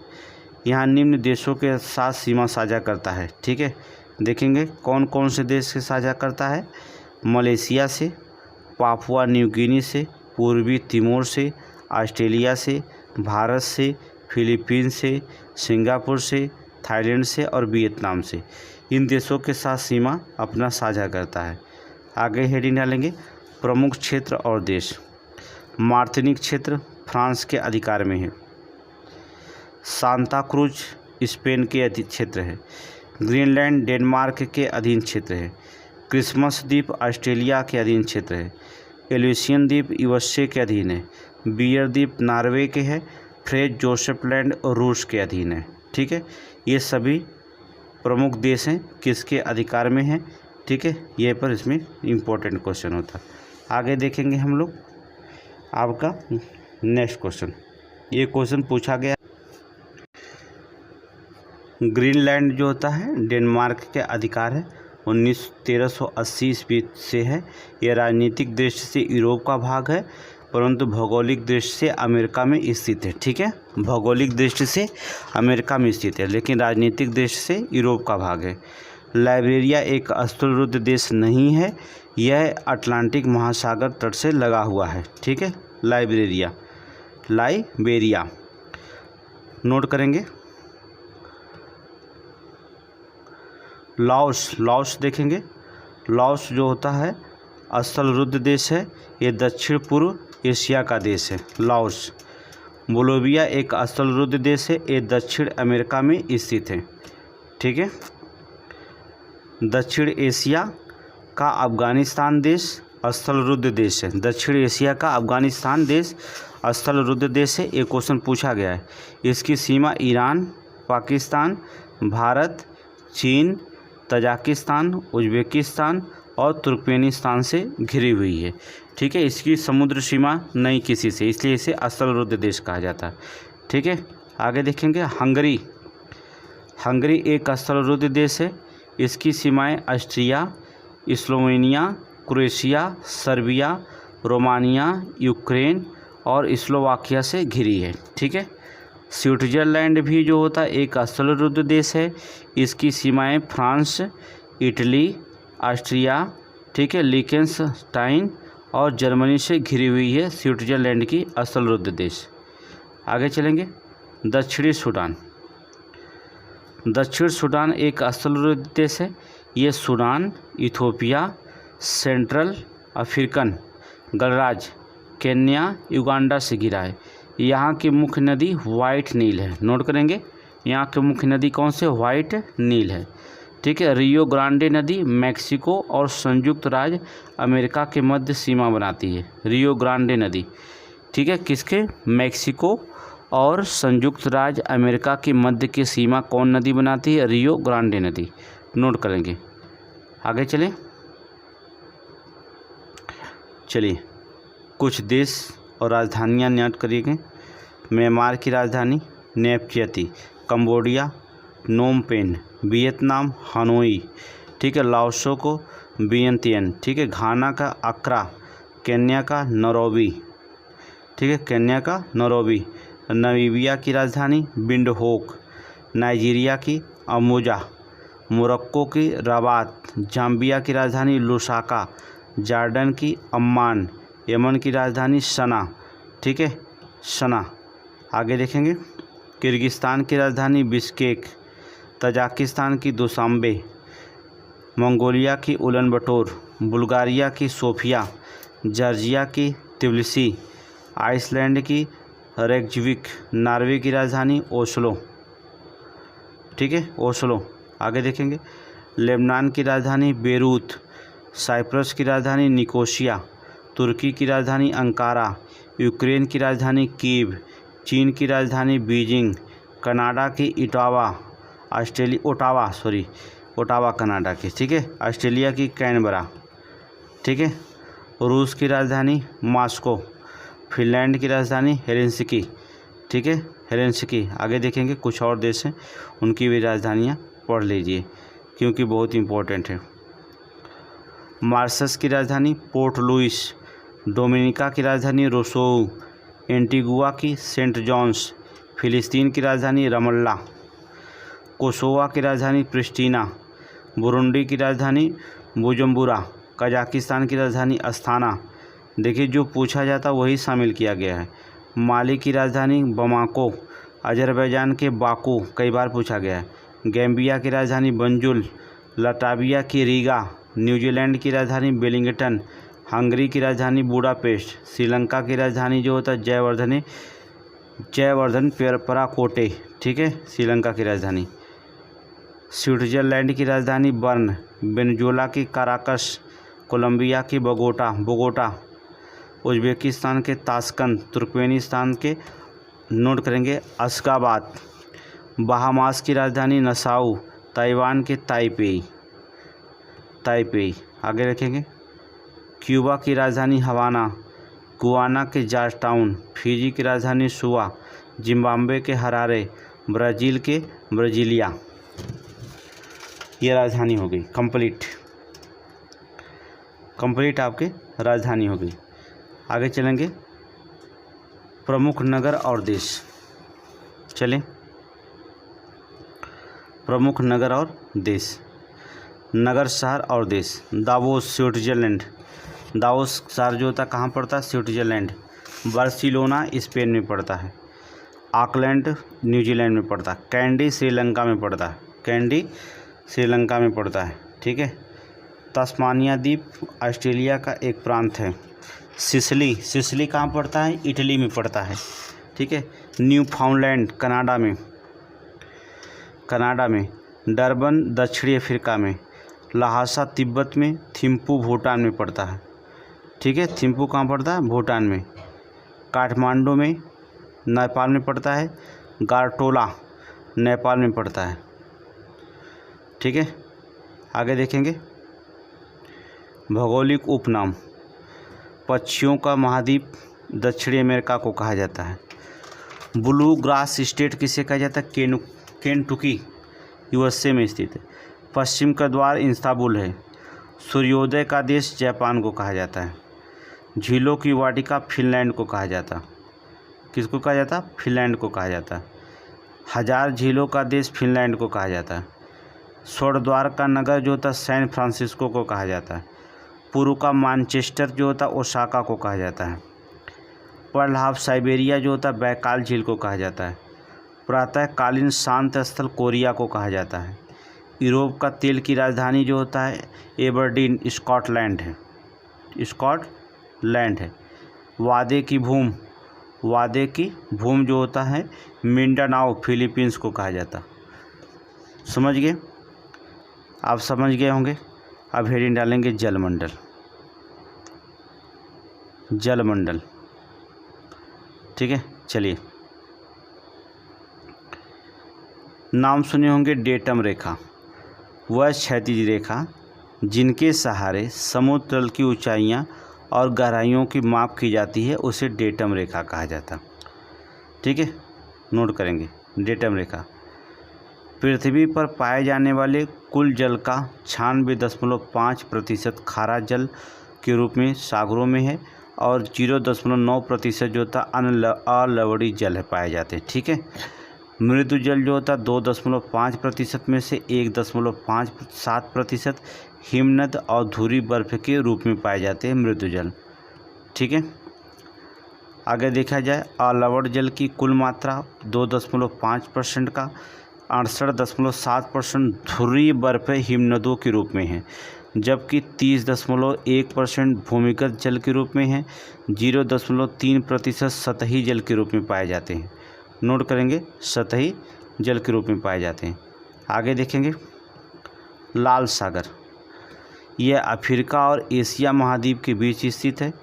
यहाँ निम्न देशों के साथ सीमा साझा करता है। ठीक है, देखेंगे कौन कौन से देश से साझा करता है। मलेशिया से, पापुआ न्यू गिनी से, पूर्वी तिमोर से, ऑस्ट्रेलिया से, भारत से, फिलीपींस से, सिंगापुर से, थाईलैंड से और वियतनाम से। इन देशों के साथ सीमा अपना साझा करता है। आगे हेडिंग डालेंगे, प्रमुख क्षेत्र और देश। मार्टिनिक क्षेत्र फ्रांस के अधिकार में है। सांता क्रूज स्पेन के अधीन क्षेत्र है। ग्रीनलैंड डेनमार्क के अधीन क्षेत्र है। क्रिसमस द्वीप ऑस्ट्रेलिया के अधीन क्षेत्र है। एल्यूसियन द्वीप यूएसए के अधीन है। बियर द्वीप नॉर्वे के है। फ्रेज जोसेफ लैंड और रूस के अधीन है। ठीक है, ये सभी प्रमुख देश हैं, किसके अधिकार में हैं। ठीक है, ये पर इसमें इम्पोर्टेंट क्वेश्चन होता है। आगे देखेंगे हम लोग आपका नेक्स्ट क्वेश्चन। ये क्वेश्चन पूछा गया, ग्रीनलैंड जो होता है डेनमार्क के अधिकार है। 1380 ईस्वी से है। यह राजनीतिक दृष्टि से यूरोप का भाग है। परंतु भौगोलिक दृष्टि से अमेरिका में स्थित है। ठीक है, भौगोलिक दृष्टि से अमेरिका में स्थित है, लेकिन राजनीतिक दृष्टि से यूरोप का भाग है। लाइबेरिया एक स्थलरुद्ध देश नहीं है, यह अटलांटिक महासागर तट से लगा हुआ है। ठीक है, लाइबेरिया नोट करेंगे। लाओस देखेंगे। लाओस जो होता है स्थलरुद्ध देश है, ये दक्षिण पूर्व एशिया का देश है। लाओस। बोलिविया एक स्थलरुद्ध देश है, ये दक्षिण अमेरिका में स्थित है। ठीक है, दक्षिण एशिया का अफगानिस्तान देश स्थलरुद्ध देश है। दक्षिण एशिया का अफगानिस्तान देश स्थलरुद्ध देश है, ये क्वेश्चन पूछा गया है। इसकी सीमा ईरान, पाकिस्तान, भारत, चीन, तजाकिस्तान, उज्बेकिस्तान और तुर्कमेनिस्तान से घिरी हुई है। ठीक है, इसकी समुद्र सीमा नहीं किसी से, इसलिए इसे स्थलरुद्ध देश कहा जाता है। ठीक है, आगे देखेंगे। हंगरी एक स्थलरुद्ध देश है, इसकी सीमाएं Austria, Slovenia, Croatia, Serbia, Romania, Ukraine और स्लोवाकिया से घिरी है। ठीक है, स्विट्जरलैंड भी जो होता है एक स्थलरुद्ध देश है, इसकी सीमाएं फ्रांस, इटली, ऑस्ट्रिया, ठीक है, लिechtenstein और जर्मनी से घिरी हुई है स्विट्जरलैंड की स्थलरुद्ध देश। आगे चलेंगे। दक्षिणी सूडान एक स्थलरुद्ध देश है, ये सूडान, इथियोपिया, सेंट्रल अफ्रीकन गणराज्य, केन्या, युगांडा से घिरा है। यहाँ की मुख्य नदी वाइट नील है। नोट करेंगे, यहाँ की मुख्य नदी कौन से? वाइट नील है। ठीक है, रियो ग्रांडे नदी मैक्सिको और संयुक्त राज्य अमेरिका के मध्य सीमा बनाती है। रियो ग्रांडे नदी, ठीक है, किसके? मैक्सिको और संयुक्त राज्य अमेरिका के मध्य की सीमा कौन नदी बनाती है? रियो ग्रांडे नदी। नोट करेंगे। आगे चलिए कुछ देश और राजधानियाँ नोट करिएगा। म्यांमार की राजधानी नेपच्यती, Cambodia Phnom Penh, Vietnam Hanoi, ठीक है, लाओसो को वियंतियन, ठीक है, घाना का अक्रा, केन्या का नैरोबी, ठीक है, केन्या का नैरोबी, नामीबिया की राजधानी विंडहोक, नाइजीरिया की अबूजा, मोरक्को की रबात, जाम्बिया की राजधानी लुसाका, जॉर्डन की अम्मान, यमन की राजधानी सना, ठीक है, सना। आगे देखेंगे। किर्गिस्तान की राजधानी बिश्केक, तजाकिस्तान की दुशांबे, मंगोलिया की उलानबटोर, बुल्गारिया की सोफिया, जॉर्जिया की त्बिलिसी, आइसलैंड की रेकजविक, नॉर्वे की राजधानी ओस्लो, ठीक है, ओस्लो। आगे देखेंगे। लेबनान की राजधानी बेरूत, साइप्रस की राजधानी निकोसिया, तुर्की की राजधानी अंकारा, यूक्रेन की राजधानी कीव, चीन की राजधानी बीजिंग, कनाडा की ओटावा कनाडा की, ठीक है, ऑस्ट्रेलिया की कैनबरा, ठीक है, रूस की राजधानी मॉस्को, फिनलैंड की राजधानी हेलसिंकी, ठीक है, हेलसिंकी। आगे देखेंगे कुछ और देश हैं, उनकी भी राजधानियाँ पढ़ लीजिए क्योंकि बहुत इंपॉर्टेंट है। मॉरिशस की राजधानी पोर्ट लुइस, डोमिनिका की राजधानी रोसोऊ, एंटीगुआ की सेंट जॉन्स, फिलिस्तीन की राजधानी रमल्ला, कोसोवा की राजधानी प्रिस्टीना, बुरुंडी की राजधानी बुजुम्बुरा, कजाकिस्तान की राजधानी अस्थाना। देखिए जो पूछा जाता वही शामिल किया गया है। माली की राजधानी बमाको, अजरबैजान के बाकू, कई बार पूछा गया है। गैम्बिया की राजधानी बंजुल, लटाविया की रीगा, न्यूजीलैंड की राजधानी वेलिंगटन, हंगरी की राजधानी बुडापेस्ट, श्रीलंका की राजधानी जो होता है जयवर्धन पराकोटे, ठीक है, श्रीलंका की राजधानी। स्विट्जरलैंड की राजधानी बर्न, वेनेजुएला की काराकस, कोलंबिया की बोगोटा, उज्बेकिस्तान के ताशकंद, तुर्कमेनिस्तान के, नोट करेंगे, अशगाबाद, बहामास की राजधानी नसाऊ, ताइवान के ताइपेई। आगे रखेंगे। क्यूबा की राजधानी हवाना, गुआना के जॉर्जटाउन, फिजी की राजधानी सुआ, जिम्बाब्वे के हरारे, ब्राज़ील के ब्राज़ीलिया। ये राजधानी हो गई कंप्लीट आपके राजधानी हो गई। आगे चलेंगे। प्रमुख नगर और देश। चलें, प्रमुख नगर और देश, नगर, शहर और देश। दावोस स्विट्जरलैंड, दावोस शहर जो होता है कहाँ पड़ता है? स्विट्जरलैंड। बार्सिलोना स्पेन में पड़ता है। ऑकलैंड न्यूजीलैंड में पड़ता है। कैंडी श्रीलंका में पड़ता है। कैंडी श्रीलंका में पड़ता है। ठीक है। तस्मानिया द्वीप ऑस्ट्रेलिया का एक प्रांत है। सिसिली, सिसिली कहाँ पड़ता है? इटली में पड़ता है। ठीक है। न्यूफाउंडलैंड कनाडा में, कनाडा में। डरबन दक्षिणी अफ्रीका में। लहासा तिब्बत में। थिम्पू भूटान में पड़ता है। ठीक है। थिम्पू कहाँ पड़ता है? भूटान में। काठमांडू में नेपाल में पड़ता है। गारटोला नेपाल में पड़ता है। ठीक है। आगे देखेंगे भौगोलिक उपनाम। पक्षियों का महाद्वीप दक्षिणी अमेरिका को कहा जाता है। ब्लू ग्रास स्टेट किसे कहा जाता है? केंटुकी यूएसए में स्थित है। पश्चिम का द्वार इस्तांबुल है। सूर्योदय का देश जापान को कहा जाता है। झीलों की वाटिका फिनलैंड को कहा जाता। किसको कहा जाता? फिनलैंड को कहा जाता। हजार झीलों का देश फिनलैंड को कहा जाता है। स्वर्ण द्वार का नगर जो होता है सैन फ्रांसिस्को को कहा जाता है। पूर्व का मानचेस्टर जो होता है ओसाका को कहा जाता है। पर्ल हाफ साइबेरिया जो होता है बैकाल झील को कहा जाता है। प्रातःकालीन शांत स्थल कोरिया को कहा जाता है। यूरोप का तेल की राजधानी जो होता है एबरडीन स्कॉटलैंड है, स्कॉटलैंड है। वादे की भूमि, वादे की भूमि जो होता है मिंडानाओ फिलीपींस को कहा जाता। समझ गए? आप समझ गए होंगे। अब हेडिंग डालेंगे जलमंडल, जलमंडल। ठीक है। चलिए, नाम सुने होंगे डेटम रेखा। वह क्षैतिज रेखा जिनके सहारे समुद्र तल की ऊंचाइयां और गहराइयों की माप की जाती है उसे डेटम रेखा कहा जाता। ठीक है। नोट करेंगे डेटम रेखा। पृथ्वी पर पाए जाने वाले कुल जल का 96.5% खारा जल के रूप में सागरों में है और 0.9% जो होता अलवणीय जल है पाए जाते हैं। ठीक है। मृदु जल जो होता 2.5% में से 1.57% हिमनद और धुरी बर्फ के रूप में पाए जाते हैं मृदु जल। ठीक है। आगे देखा जाए अलवण जल की कुल मात्रा 2.5% का 68.7% ध्रुवीय बर्फ हिमनदों के रूप में है, जबकि 30.1% भूमिगत जल के रूप में है। 0.3% सतही जल के रूप में पाए जाते हैं। नोट करेंगे सतही जल के रूप में पाए जाते हैं। आगे देखेंगे लाल सागर। यह अफ्रीका और एशिया महाद्वीप के बीच स्थित है।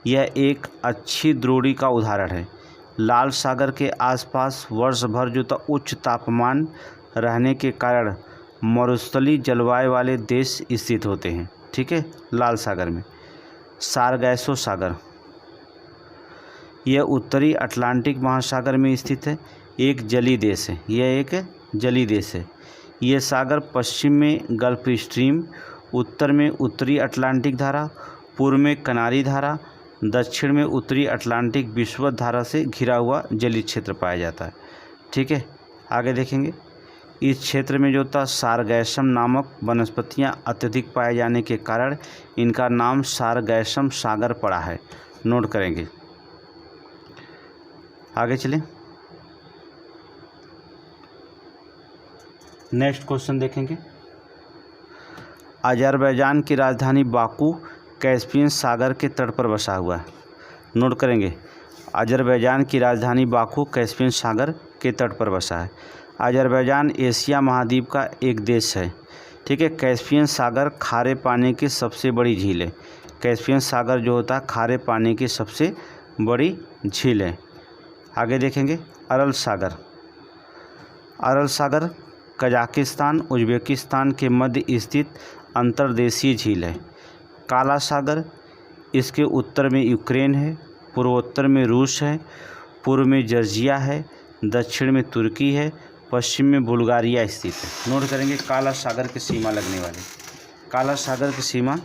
यह एक अच्छी द्रोणी का उदाहरण है। लाल सागर के आसपास वर्ष भर जो उच्च तापमान रहने के कारण मरुस्थलीय जलवायु वाले देश स्थित होते हैं। ठीक है। लाल सागर में सारगैसो सागर, यह उत्तरी अटलांटिक महासागर में स्थित है। एक जलीय देश है। यह एक जलीय देश है। यह सागर पश्चिम में गल्फ स्ट्रीम, उत्तर में उत्तरी अटलांटिक धारा, पूर्व में कनारी धारा, दक्षिण में उत्तरी अटलांटिक विषुवत धारा से घिरा हुआ जलीय क्षेत्र पाया जाता है। ठीक है। आगे देखेंगे इस क्षेत्र में जो था सारगैसम नामक वनस्पतियां अत्यधिक पाए जाने के कारण इनका नाम सारगैसम सागर पड़ा है। नोट करेंगे। आगे चलें, नेक्स्ट क्वेश्चन देखेंगे। अजरबैजान की राजधानी बाकू कैस्पियन सागर के तट पर बसा हुआ है। नोट करेंगे अजरबैजान की राजधानी बाकू कैस्पियन सागर के तट पर बसा है। अजरबैजान एशिया महाद्वीप का एक देश है। ठीक है। कैस्पियन सागर खारे पानी की सबसे बड़ी झील है। कैस्पियन सागर जो होता है खारे पानी की सबसे बड़ी झील है। आगे देखेंगे अरल सागर। अरल सागर कजाकिस्तान उज्बेकिस्तान के मध्य स्थित अंतर्देशीय झील है। काला सागर इसके उत्तर में यूक्रेन है, पूर्वोत्तर में रूस है, पूर्व में जॉर्जिया है, दक्षिण में तुर्की है, पश्चिम में बुल्गारिया स्थित है। नोट करेंगे काला सागर की सीमा लगने वाली। काला सागर की सीमा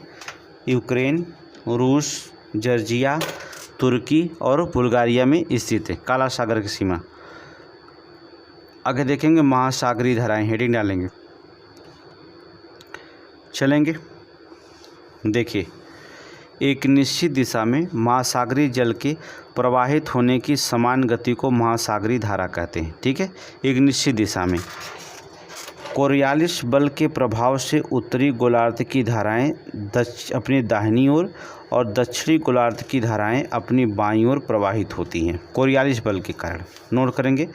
यूक्रेन, रूस, जॉर्जिया, तुर्की और बुल्गारिया में स्थित है, काला सागर की सीमा। आगे देखेंगे महासागरीय धाराएं, हेडिंग डालेंगे। चलेंगे, देखिए एक निश्चित दिशा में महासागरीय जल के प्रवाहित होने की समान गति को महासागरीय धारा कहते हैं। ठीक है, एक निश्चित दिशा में कोरियालिस बल के प्रभाव से उत्तरी गोलार्ध की धाराएं अपनी दाहिनी ओर और दक्षिणी गोलार्ध की धाराएं अपनी बाईं ओर प्रवाहित होती हैं, कोरियालिस बल के कारण। नोट करेंगे,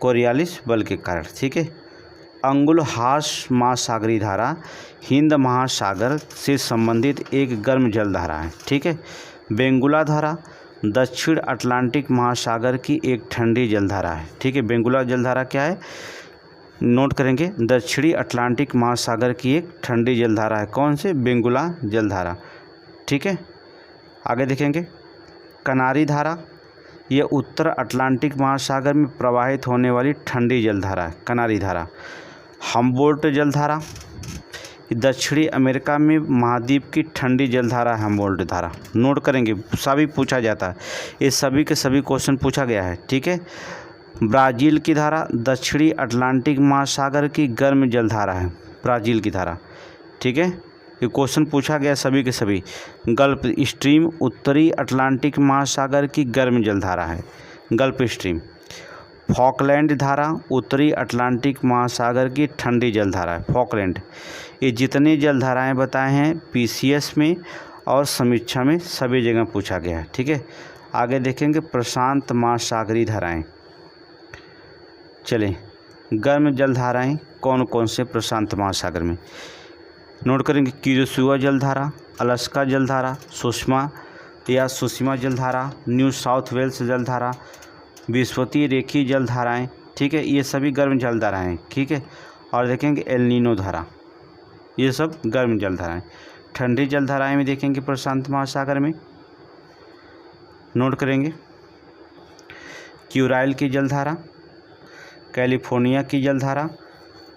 कोरियालिस बल के कारण। ठीक है, अंगुलहास महासागरीय धारा हिंद महासागर से संबंधित एक गर्म जल धारा है। ठीक है, बेंगुला धारा दक्षिण अटलांटिक महासागर की एक ठंडी जलधारा है। ठीक है, बेंगुला जलधारा क्या है, नोट करेंगे, दक्षिणी अटलांटिक महासागर की एक ठंडी जलधारा है। कौन से, बेंगुला जलधारा। ठीक है, आगे देखेंगे कनारी धारा, ये उत्तर अटलांटिक महासागर में प्रवाहित होने वाली ठंडी जलधारा है, कनारी धारा। हम्बोल्ट जलधारा दक्षिणी अमेरिका में महाद्वीप की ठंडी जलधारा है, हम्बोल्ट धारा। नोट करेंगे, सभी पूछा जाता है, ये सभी के सभी क्वेश्चन पूछा गया है। ठीक है, ब्राज़ील की धारा दक्षिणी अटलांटिक महासागर की गर्म जलधारा है, ब्राज़ील की धारा। ठीक है, ये क्वेश्चन पूछा गया सभी के सभी। गल्फ स्ट्रीम उत्तरी अटलांटिक महासागर की गर्म जलधारा है, गल्फ स्ट्रीम। फॉकलैंड धारा उत्तरी अटलांटिक महासागर की ठंडी जलधारा है, फॉकलैंड। ये जितने जलधाराएं बताए हैं पीसीएस में और समीक्षा में सभी जगह पूछा गया है। ठीक है, आगे देखेंगे प्रशांत महासागरीय धाराएं। चलें, गर्म जलधाराएं कौन कौन से प्रशांत महासागर में, नोट करेंगे। क्यूरोसिवा जलधारा, अलास्का जलधारा, सुषमा जलधारा, न्यू साउथ वेल्स जलधारा, विषुवतीय रेखीय जलधाराएं। ठीक है, ये सभी गर्म जलधाराएं। ठीक है, और देखेंगे एल नीनो धारा, ये सब गर्म जलधाराएं। ठंडी जलधाराएं में देखेंगे प्रशांत महासागर में, नोट करेंगे क्यूराइल की जलधारा, कैलिफोर्निया की जलधारा।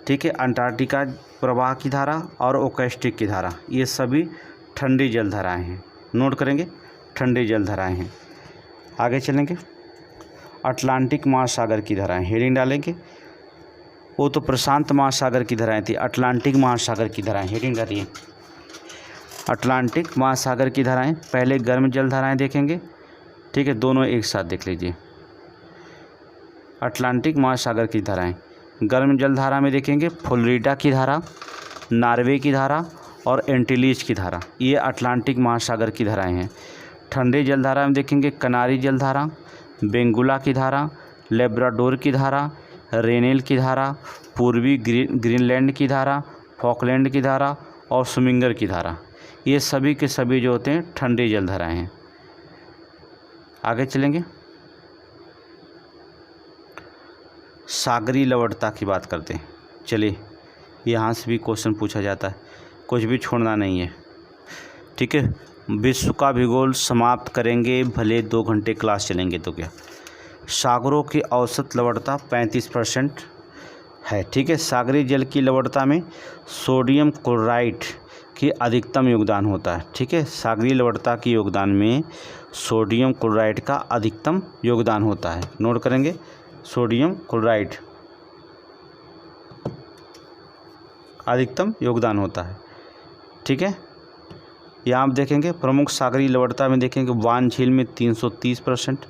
ठीक है, अंटार्कटिका प्रवाह की धारा और ओकास्टिक की धारा, ये सभी ठंडी जलधाराएं हैं। नोट करेंगे, ठंडी जलधाराएं हैं। आगे चलेंगे, अटलांटिक महासागर की धाराएं, हेडिंग डालेंगे। वो तो प्रशांत महासागर की धाराएं थी, अटलांटिक महासागर की धाराएं, हेडिंग डालिए। अटलांटिक महासागर की धाराएं, पहले गर्म जलधाराएं देखेंगे। ठीक है, दोनों एक साथ देख लीजिए। अटलांटिक महासागर की धाराएं, गर्म जलधारा में देखेंगे फ्लोरिडा की धारा, नॉर्वे की धारा और एंटीलीज की धारा, ये अटलांटिक महासागर की धाराएं हैं। ठंडे जलधारा में देखेंगे कनारी जलधारा, बेंगुला की धारा, लेब्राडोर की धारा, रेनेल की धारा, पूर्वी ग्रीनलैंड की धारा, फॉकलैंड की धारा और सुमिंगर की धारा, ये सभी के सभी जो होते हैं ठंडी जलधाराएं हैं। आगे चलेंगे, सागरीय लवणता की बात करते हैं। चलिए, यहाँ से भी क्वेश्चन पूछा जाता है, कुछ भी छोड़ना नहीं है। ठीक है, विश्व का भूगोल समाप्त करेंगे, भले 2 घंटे क्लास चलेंगे तो क्या। सागरों की औसत लवणता 35% है। ठीक है, सागरीय जल की लवणता में सोडियम क्लोराइड की अधिकतम योगदान होता है। ठीक है, सागरीय लवणता के योगदान में सोडियम क्लोराइड का अधिकतम योगदान होता है। नोट करेंगे, सोडियम क्लोराइड अधिकतम योगदान होता है। ठीक है, यहाँ आप देखेंगे प्रमुख सागरीय लवणता में देखेंगे वान झील में 330%,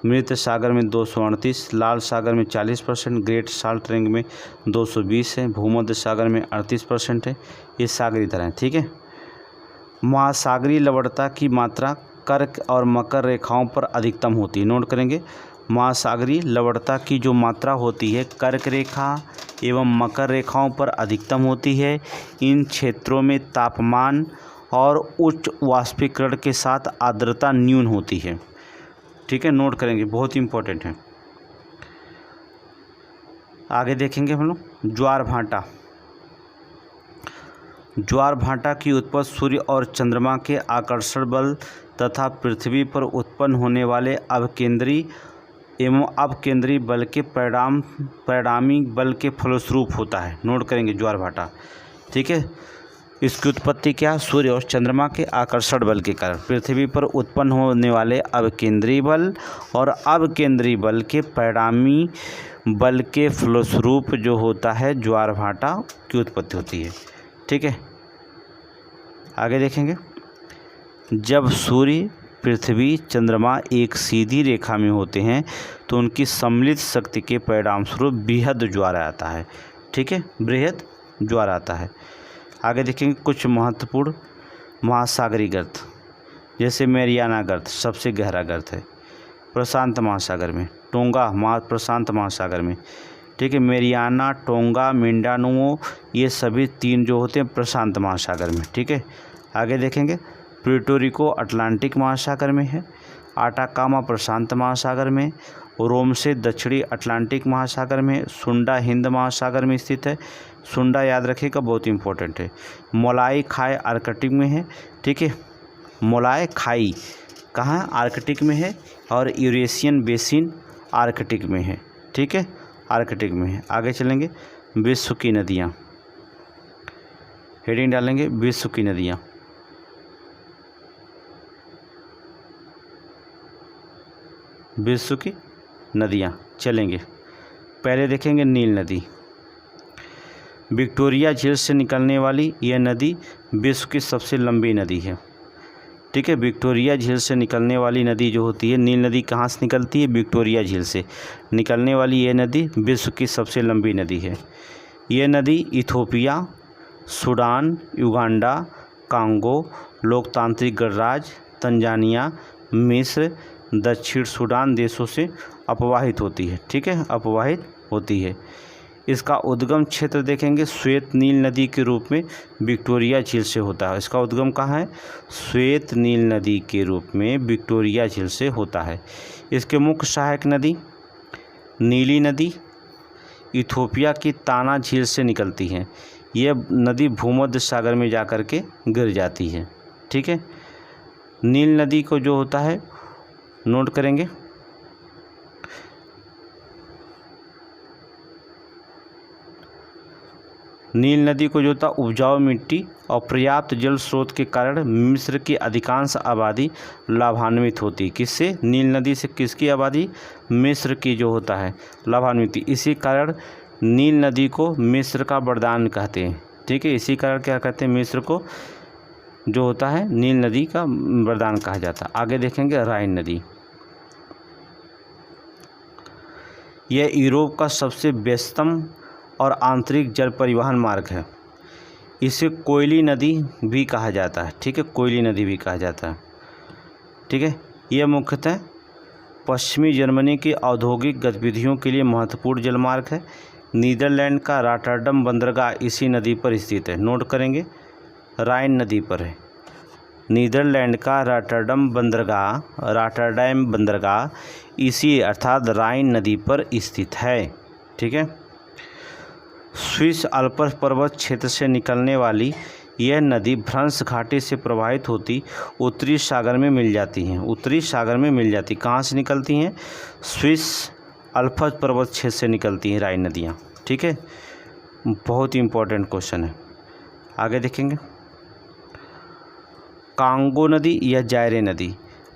मृत सागर में 238, लाल सागर में 40%, ग्रेट साल्ट रिंग में 220 है, भूमध्य सागर में 38% है। ये सागरीय धाराएं। ठीक है, महासागरीय लवणता की मात्रा कर्क और मकर रेखाओं पर अधिकतम होती है। नोट करेंगे, महासागरीय लवणता की जो मात्रा होती है कर्क रेखा एवं मकर रेखाओं पर अधिकतम होती है। इन क्षेत्रों में तापमान और उच्च वाष्पीकरण के साथ आर्द्रता न्यून होती है। ठीक है, नोट करेंगे, बहुत इंपॉर्टेंट है। आगे देखेंगे हम लोग ज्वार भाटा। ज्वार भाटा की उत्पत्ति सूर्य और चंद्रमा के आकर्षण बल तथा पृथ्वी पर उत्पन्न होने वाले अवकेंद्री एवं अपकेंद्री बल के परिणामी बल के फलस्वरूप होता है। नोट करेंगे ज्वार भाटा। ठीक है, इसकी उत्पत्ति क्या? सूर्य और चंद्रमा के आकर्षण बल के कारण पृथ्वी पर उत्पन्न होने वाले अवकेंद्री बल और अपकेंद्री बल के परिणामी बल के फलस्वरूप जो होता है ज्वार भाटा की उत्पत्ति होती है। ठीक है, आगे देखेंगे। जब सूर्य, पृथ्वी, चंद्रमा एक सीधी रेखा में होते हैं तो उनकी सम्मिलित शक्ति के परिणाम स्वरूप बृहद ज्वार आता है। ठीक है, बृहद ज्वार आता है। आगे देखेंगे कुछ महत्वपूर्ण महासागरीय गर्त, जैसे मैरियाना गर्त सबसे गहरा गर्त है प्रशांत महासागर में, टोंगा प्रशांत महासागर में। ठीक है, मैरियाना, टोंगा, मिंडानुओ, ये सभी 3 जो होते हैं प्रशांत महासागर में। ठीक है, आगे देखेंगे। प्यूर्टो रिको अटलांटिक महासागर में है, आटाकामा प्रशांत महासागर में, रोम से दक्षिणी अटलांटिक महासागर में, सुंडा हिंद महासागर में स्थित है। सुंडा याद रखिएगा, बहुत इंपॉर्टेंट है। मोलाई खाई आर्कटिक में है। ठीक है, मोलाई खाई कहाँ? आर्कटिक में है। और यूरेशियन बेसिन आर्कटिक में है। ठीक है, आर्कटिक में है। आगे चलेंगे। विश्व की नदियाँ, हेडिंग डालेंगे विश्व की नदियाँ। विश्व की नदियाँ चलेंगे। पहले देखेंगे नील नदी। विक्टोरिया झील से निकलने वाली यह नदी विश्व की सबसे लंबी नदी है। ठीक है, विक्टोरिया झील से निकलने वाली नदी जो होती है, नील नदी कहाँ से निकलती है? विक्टोरिया झील से निकलने वाली यह नदी विश्व की सबसे लंबी नदी है। यह नदी इथोपिया, सूडान, युगांडा, कांगो, लोकतांत्रिक गणराज्य, तंजानिया, मिस्र, दक्षिण सूडान देशों से अपवाहित होती है। ठीक है, अपवाहित होती है। इसका उद्गम क्षेत्र देखेंगे श्वेत नील नदी के रूप में विक्टोरिया झील से होता है। इसका उद्गम कहाँ है? श्वेत नील नदी के रूप में विक्टोरिया झील से होता है। इसके मुख्य सहायक नदी नीली नदी इथोपिया की ताना झील से निकलती है। यह नदी भूमध्य सागर में जाकर के गिर जाती है। ठीक है, नील नदी को जो होता है नोट करेंगे। नील नदी को जो होता उपजाऊ मिट्टी और पर्याप्त जल स्रोत के कारण मिस्र की अधिकांश आबादी लाभान्वित होती। किससे? नील नदी से किसकी आबादी? मिस्र की जो होता है लाभान्वित। इसी कारण नील नदी को मिस्र का वरदान कहते हैं। ठीक है, इसी कारण क्या कहते हैं? मिस्र को जो होता है नील नदी का वरदान कहा जाता है। आगे देखेंगे राइन नदी। यह यूरोप का सबसे व्यस्तम और आंतरिक जल परिवहन मार्ग है। इसे कोयली नदी भी कहा जाता है। ठीक है, कोयली नदी भी कहा जाता है। ठीक है, यह मुख्यतः पश्चिमी जर्मनी की औद्योगिक गतिविधियों के लिए महत्वपूर्ण जलमार्ग है। नीदरलैंड का रॉटरडैम बंदरगाह इसी नदी पर स्थित है। नोट करेंगे, राइन नदी पर है। नीदरलैंड का रॉटरडैम बंदरगाह इसी अर्थात राइन नदी पर स्थित है। ठीक है, स्विस अल्प्स पर्वत क्षेत्र से निकलने वाली यह नदी भ्रंश घाटी से प्रवाहित होती उत्तरी सागर में मिल जाती हैं। उत्तरी सागर में मिल जाती कहाँ से निकलती हैं? स्विस अल्प्स पर्वत क्षेत्र से निकलती हैं राइन नदियाँ। ठीक है, बहुत ही इंपॉर्टेंट क्वेश्चन है। आगे देखेंगे। कांगो नदी या जायरे नदी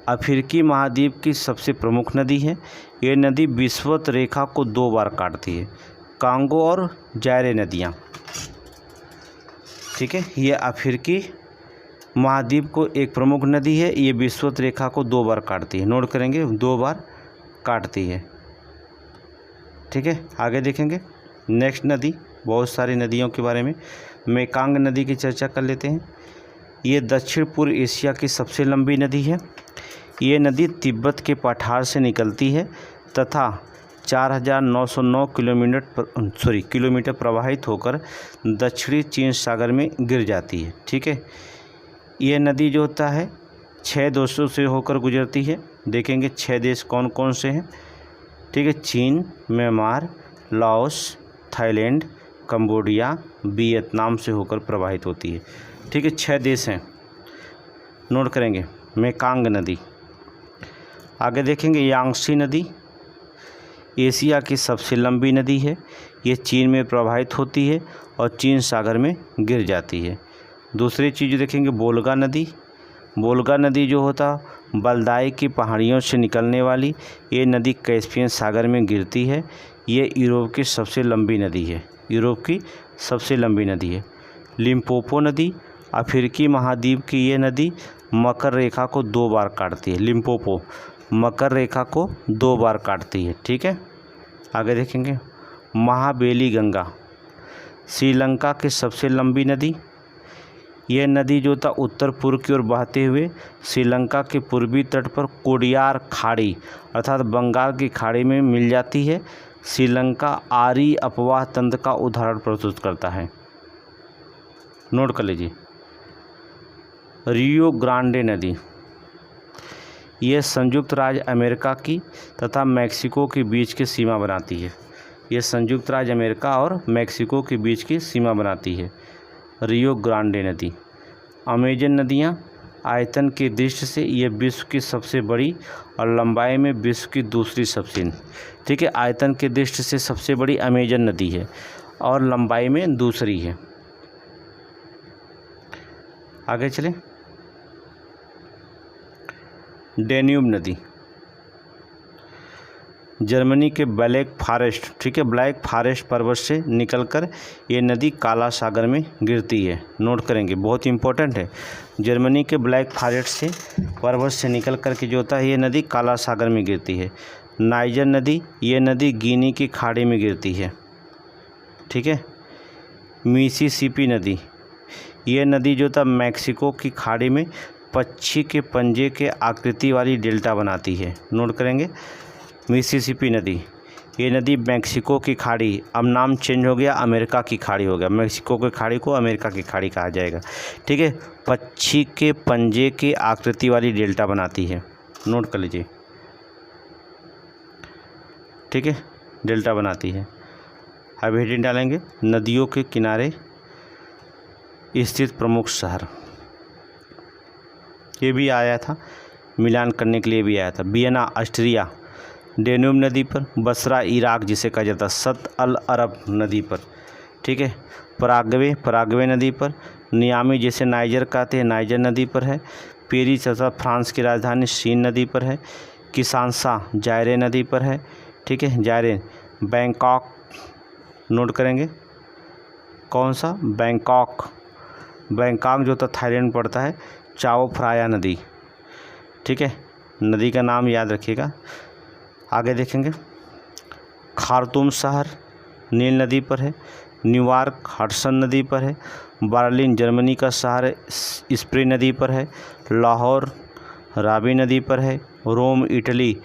अफ्रीकी महाद्वीप की सबसे प्रमुख नदी है। ये नदी विषुवत रेखा को 2 बार काटती है। कांगो और जायरे नदियाँ। ठीक है, ये अफ्रीकी महाद्वीप को एक प्रमुख नदी है। ये विषुवत रेखा को 2 बार काटती है। नोट करेंगे, 2 बार काटती है। ठीक है, आगे देखेंगे। नेक्स्ट नदी, बहुत सारी नदियों के बारे में मेकांग नदी की चर्चा कर लेते हैं। ये दक्षिण पूर्व एशिया की सबसे लंबी नदी है। ये नदी तिब्बत के पठार से निकलती है तथा 4909 किलोमीटर प्रवाहित होकर दक्षिणी चीन सागर में गिर जाती है। ठीक है, ये नदी जो होता है 6 देशों से होकर गुजरती है। देखेंगे 6 देश कौन कौन से हैं। ठीक है, चीन, Myanmar, Laos, Thailand, Cambodia, Vietnam से होकर प्रवाहित होती है। ठीक है, 6 देश हैं। नोट करेंगे। मेकांग नदी। आगे देखेंगे यांगसी नदी एशिया की सबसे लंबी नदी है। ये चीन में प्रवाहित होती है और चीन सागर में गिर जाती है। दूसरी चीज़ देखेंगे वोल्गा नदी। वोल्गा नदी जो होता बल्दाई की पहाड़ियों से निकलने वाली ये नदी कैस्पियन सागर में गिरती है। ये यूरोप की सबसे लंबी नदी है, यूरोप की सबसे लंबी नदी है। लिम्पोपो नदी अफ्रीकी महाद्वीप की ये नदी मकर रेखा को 2 बार काटती है। लिम्पोपो मकर रेखा को 2 बार काटती है, ठीक है। आगे देखेंगे महाबेली गंगा श्रीलंका की सबसे लंबी नदी। यह नदी जो था उत्तर पूर्व की ओर बहते हुए श्रीलंका के पूर्वी तट पर कोडियार खाड़ी अर्थात बंगाल की खाड़ी में मिल जाती है। श्रीलंका आरी अपवाह तंत्र का उदाहरण प्रस्तुत करता है। नोट कर लीजिए। रियो ग्रांडे नदी यह संयुक्त राज्य अमेरिका की तथा मैक्सिको के बीच की सीमा बनाती है। यह संयुक्त राज्य अमेरिका और मैक्सिको के बीच की सीमा बनाती है। रियो ग्रांडे नदी। अमेजन नदियाँ आयतन की दृष्टि से यह विश्व की सबसे बड़ी और लंबाई में विश्व की दूसरी सबसे, ठीक है, आयतन की दृष्टि से सबसे बड़ी अमेजन नदी है और लंबाई में दूसरी है। आगे चलें। डेन्यूब नदी जर्मनी के ब्लैक फॉरेस्ट, ठीक है, ब्लैक फॉरेस्ट पर्वत से निकलकर ये नदी काला सागर में गिरती है। नोट करेंगे, बहुत इंपॉर्टेंट है। जर्मनी के ब्लैक फॉरेस्ट से पर्वत से निकल कर के जो होता है ये नदी काला सागर में गिरती है। नाइजर नदी ये नदी गिनी की खाड़ी में गिरती है, ठीक है। मिसिसिपी नदी ये नदी जो था मैक्सिको की खाड़ी में पक्षी के पंजे के आकृति वाली डेल्टा बनाती है। नोट करेंगे मिसिसिपी नदी, ये नदी मैक्सिको की खाड़ी, अब नाम चेंज हो गया, अमेरिका की खाड़ी हो गया। मैक्सिको की खाड़ी को अमेरिका की खाड़ी कहा जाएगा, ठीक है। पक्षी के पंजे के आकृति वाली डेल्टा बनाती है। नोट कर लीजिए, ठीक है, डेल्टा बनाती है। अब हेडिंग डालेंगे नदियों के किनारे स्थित प्रमुख शहर। ये भी आया था, मिलान करने के लिए भी आया था। वियना ऑस्ट्रिया डेन्यूब नदी पर। बसरा इराक जिसे कहा जाता है सत अल अरब नदी पर, ठीक है। पराग्वे नदी पर। नियामी जिसे नाइजर कहते हैं नाइजर नदी पर है। पेरिस तथा फ्रांस की राजधानी सीन नदी पर है। किसानसा जायरे नदी पर है, ठीक है, जायरे। बैंकॉक, नोट करेंगे कौन सा, बैंकॉक, बैंकॉक जो तो थाईलैंड पड़ता है। चाओ फ्राया नदी, ठीक है, नदी का नाम याद रखिएगा। आगे देखेंगे खार्तूम शहर नील नदी पर है। न्यूयॉर्क हडसन नदी पर है। बर्लिन जर्मनी का शहर स्प्री नदी पर है। लाहौर रावी नदी पर है। रोम इटली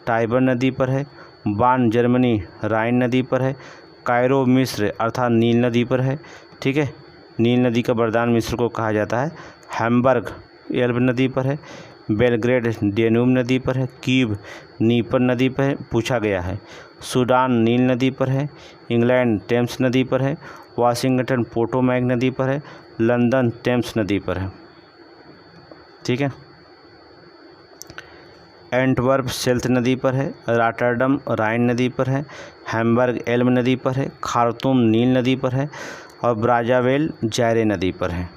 टाइबर नदी पर है। बान जर्मनी राइन नदी पर है। कायरो मिस्र अर्थात नील नदी पर है, ठीक है। नील नदी का वरदान मिस्र को कहा जाता है। हैम्बर्ग एल्ब नदी पर है। बेलग्रेड डेन्यूब नदी पर है। कीव नीपर नदी पर है, पूछा गया है। सूडान नील नदी पर है। इंग्लैंड टेम्स नदी पर है। वाशिंगटन पोटोमैक नदी पर है। लंदन टेम्स नदी पर है, ठीक है। एंटवर्प सेल्थ नदी पर है। रॉटरडम राइन नदी पर है। हैम्बर्ग एल्म नदी पर है। खार्तूम नील नदी पर है और ब्राज़ाविल जायरे नदी पर है,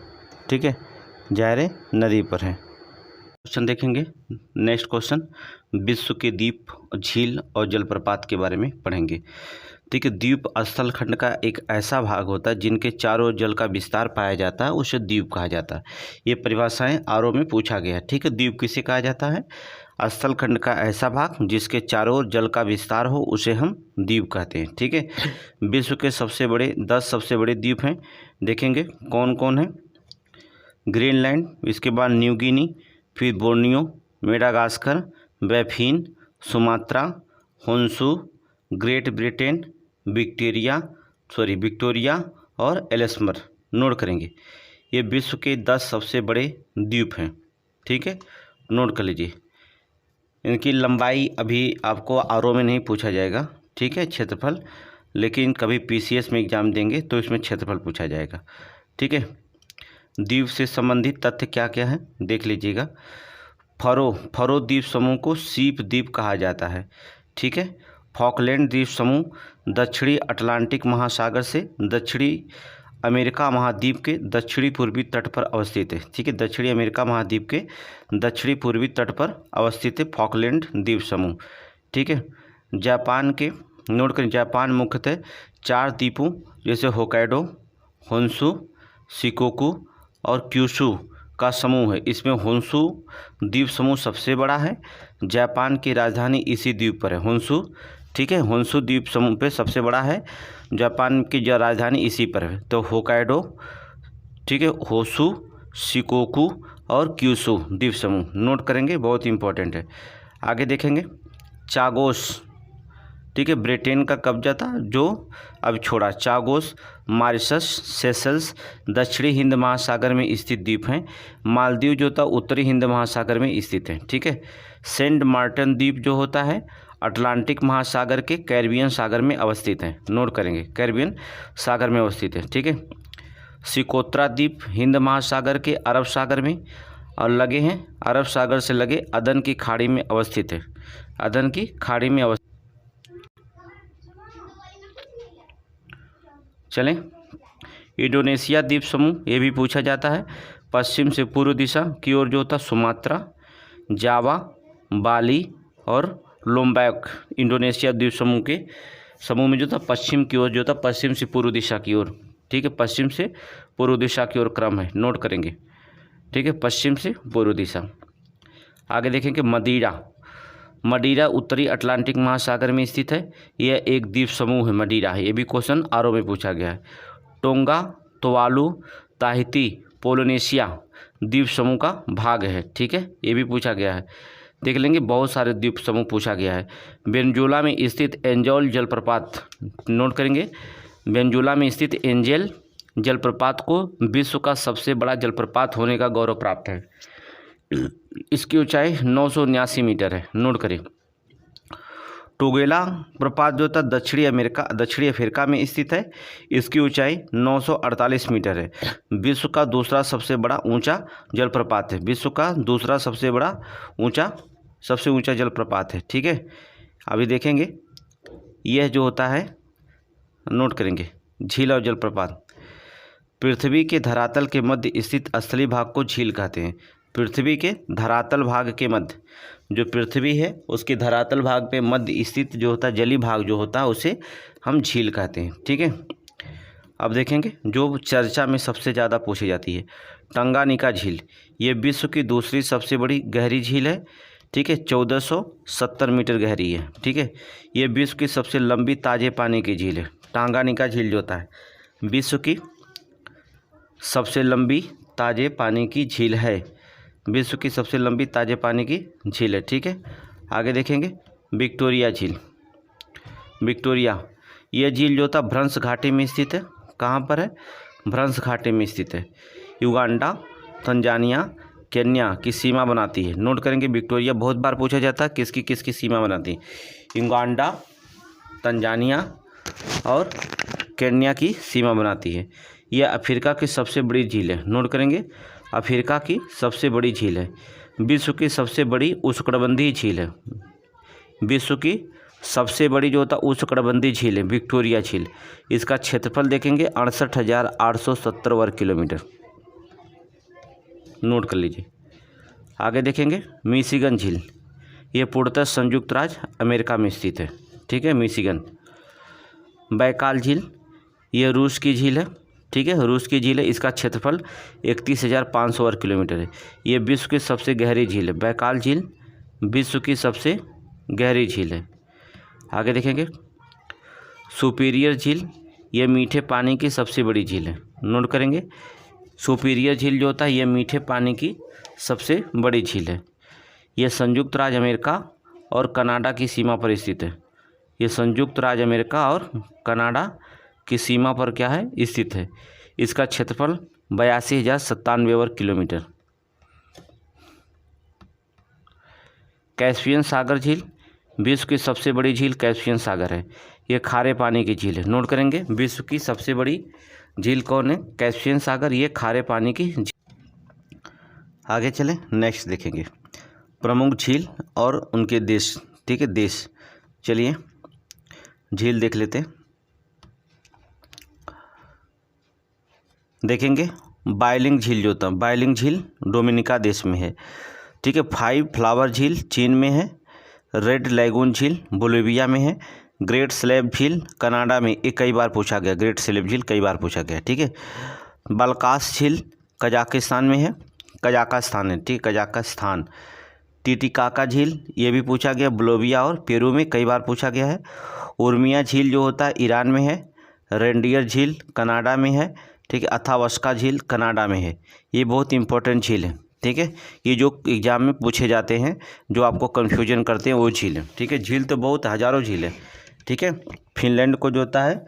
ठीक है, जायरे नदी पर है। क्वेश्चन देखेंगे। नेक्स्ट क्वेश्चन विश्व के द्वीप, झील और जलप्रपात के बारे में पढ़ेंगे, ठीक है। द्वीप स्थल खंड का एक ऐसा भाग होता है जिनके चारों ओर जल का विस्तार पाया जाता है, उसे द्वीप कहा जाता है। ये परिभाषाएं आरओ में पूछा गया है, ठीक है। द्वीप किसे कहा जाता है? स्थल खंड का ऐसा भाग जिसके चारों ओर जल का विस्तार हो उसे हम द्वीप कहते हैं, ठीक है। विश्व के 10 सबसे बड़े द्वीप हैं, देखेंगे कौन कौन है। ग्रीनलैंड, इसके बाद न्यू गिनी, फिर Borneo, Madagascar, Baffin, Sumatra, Honshu, great Britain, Victoria और एलिसमर। नोट करेंगे ये विश्व के 10 सबसे बड़े द्वीप हैं, ठीक है, नोट कर लीजिए। इनकी लंबाई अभी आपको आरओ में नहीं पूछा जाएगा, ठीक है, क्षेत्रफल, लेकिन कभी पीसीएस में एग्जाम देंगे तो इसमें क्षेत्रफल पूछा जाएगा, ठीक है। द्वीप से संबंधित तथ्य क्या क्या है देख लीजिएगा। फरो द्वीप समूह को सीप द्वीप कहा जाता है, ठीक है। फॉकलैंड द्वीप समूह दक्षिणी अटलांटिक महासागर से दक्षिणी अमेरिका महाद्वीप के दक्षिणी पूर्वी तट पर अवस्थित है। ठीक है, दक्षिणी अमेरिका महाद्वीप के दक्षिणी पूर्वी तट पर अवस्थित है फॉकलैंड द्वीप समूह। ठीक है, जापान के नोट करें, जापान मुख्यतः 4 द्वीपों जैसे होक्काइडो, होन्शु, शिकोकू और क्यूशू का समूह है। इसमें होन्शु द्वीप समूह सबसे बड़ा है। जापान की राजधानी इसी द्वीप पर है, होन्शु। ठीक है, होन्शु द्वीप समूह पे सबसे बड़ा है, जापान की जो राजधानी इसी पर है। तो होक्काइडो, ठीक है, होन्शु, शिकोकू और क्यूशू द्वीप समूह नोट करेंगे, बहुत इंपॉर्टेंट है। आगे देखेंगे चागोस। ठीक है, ब्रिटेन का कब्जा था जो अब छोड़ा। चागोस मॉरिशस, सेशल्स दक्षिणी हिंद महासागर में स्थित द्वीप हैं। मालदीव जो था उत्तरी हिंद महासागर में स्थित है। ठीक है, सेंट मार्टिन द्वीप जो होता है अटलांटिक महासागर के कैरिबियन सागर में अवस्थित है। नोट करेंगे, कैरिबियन सागर में अवस्थित है। ठीक है, सिकोत्रा द्वीप हिंद महासागर के अरब सागर में और लगे हैं, अरब सागर से लगे अदन की खाड़ी में अवस्थित है। अदन की खाड़ी में अवस्थित। चलें, इंडोनेशिया द्वीप समूह ये भी पूछा जाता है। पश्चिम से पूर्व दिशा की ओर जो होता सुमात्रा, जावा, बाली और लोम्बैक इंडोनेशिया द्वीप समूह के समूह में जो था पश्चिम की ओर जो था, पश्चिम से पूर्व दिशा की ओर। ठीक है, पश्चिम से पूर्व दिशा की ओर क्रम है, नोट करेंगे। ठीक है, पश्चिम से पूर्व दिशा। आगे देखेंगे मदीरा। मदीरा उत्तरी अटलांटिक महासागर में स्थित है। यह एक द्वीप समूह है, मदीरा है। ये भी क्वेश्चन आरओ में पूछा गया है। टोंगा, तुवालू, ताहिती, पोलिनेशिया द्वीप समूह का भाग है। ठीक है, ये भी पूछा गया है, देख लेंगे, बहुत सारे द्वीप समूह पूछा गया है। वेनेजुएला में स्थित एंजल जलप्रपात नोट करेंगे। वेनेजुएला में स्थित एंजल जलप्रपात को विश्व का सबसे बड़ा जलप्रपात होने का गौरव प्राप्त है। इसकी ऊंचाई 979 मीटर है, नोट करें। टुगेला प्रपात जो था दक्षिणी अफ्रीका में स्थित है। इसकी ऊंचाई 948 मीटर है। विश्व का दूसरा सबसे बड़ा ऊंचा जलप्रपात है। विश्व का दूसरा सबसे ऊंचा जलप्रपात है। ठीक है, अभी देखेंगे यह जो होता है, नोट करेंगे, झील और जलप्रपात। पृथ्वी के धरातल के मध्य स्थित स्थलीय भाग को झील कहते हैं। पृथ्वी के धरातल भाग के मध्य, जो पृथ्वी है उसके धरातल भाग पे मध्य स्थित जो होता है जलीय भाग जो होता है उसे हम झील कहते हैं। ठीक है, अब देखेंगे जो चर्चा में सबसे ज़्यादा पूछी जाती है, टंगानिका झील। ये विश्व की दूसरी सबसे बड़ी गहरी झील है। ठीक है, 1470 मीटर गहरी है। ठीक है, ये विश्व की सबसे लंबी ताजे पानी की झील है। टंगानिका झील जो होता है विश्व की सबसे लंबी ताजे पानी की झील है। विश्व की सबसे लंबी ताजे पानी की झील है। ठीक है, आगे देखेंगे विक्टोरिया झील। विक्टोरिया यह झील जो था भ्रंश घाटी में स्थित है। कहाँ पर है? भ्रंश घाटी में स्थित है। युगांडा, तंजानिया, केन्या की सीमा बनाती है। नोट करेंगे, विक्टोरिया बहुत बार पूछा जाता है किसकी सीमा बनाती है। युगांडा, तंजानिया और केन्या की सीमा बनाती है। यह अफ्रीका की सबसे बड़ी झील है। नोट करेंगे, अफ्रीका की सबसे बड़ी झील है। विश्व की सबसे बड़ी उष्णकटिबंधीय झील है। विश्व की सबसे बड़ी जो होता है उष्णकटिबंधीय झील है विक्टोरिया झील। इसका क्षेत्रफल देखेंगे 68,870 वर्ग किलोमीटर। नोट कर लीजिए। आगे देखेंगे मिशिगन झील। ये पूर्णतः संयुक्त राज्य अमेरिका में स्थित है। ठीक है, मिशिगन। बैकाल झील, यह रूस की झील है। ठीक है, रूस की झील है। इसका क्षेत्रफल 31,500 वर्ग किलोमीटर है। ये विश्व की सबसे गहरी झील है। बैकाल झील विश्व की सबसे गहरी झील है। आगे देखेंगे सुपीरियर झील। यह मीठे पानी की सबसे बड़ी झील है। नोट करेंगे, सुपीरियर झील जो होता है यह मीठे पानी की सबसे बड़ी झील है। यह संयुक्त राज्य अमेरिका और कनाडा की सीमा पर स्थित है। यह संयुक्त राज्य अमेरिका और कनाडा की सीमा पर क्या है? स्थित है। इसका क्षेत्रफल 82,097 वर्ग किलोमीटर। कैस्पियन सागर झील, विश्व की सबसे बड़ी झील कैस्पियन सागर है। यह खारे पानी की झील है। नोट करेंगे, विश्व की सबसे बड़ी झील कौन है? कैस्पियन सागर। ये खारे पानी की झील। आगे चलें, नेक्स्ट देखेंगे प्रमुख झील और उनके देश। ठीक है, देश। चलिए झील देख लेते हैं। देखेंगे बाइलिंग झील जो होता है, बाइलिंग झील डोमिनिका देश में है, ठीक है। 5 फ्लावर झील चीन में है। रेड लैगून झील बोलिविया में है। ग्रेट स्लेव झील कनाडा में, ये कई बार पूछा गया, ग्रेट स्लेव झील कई बार पूछा गया, ठीक है। बलकास झील कजाकिस्तान में है, कजाकिस्तान है, ठीक, कजाकिस्तान। टीटीकाका झील ये भी पूछा गया, बोलिविया और पेरू में कई बार पूछा गया है। उर्मिया झील जो होता है ईरान में है। रेंडियर झील कनाडा में है, ठीक है। अथावस्का झील कनाडा में है। ये बहुत इंपॉर्टेंट झील है, ठीक है। ये जो एग्जाम में पूछे जाते हैं, जो आपको कन्फ्यूजन करते हैं, वो झील है, ठीक है। झील तो बहुत हज़ारों झील है, ठीक है। फिनलैंड को जो होता है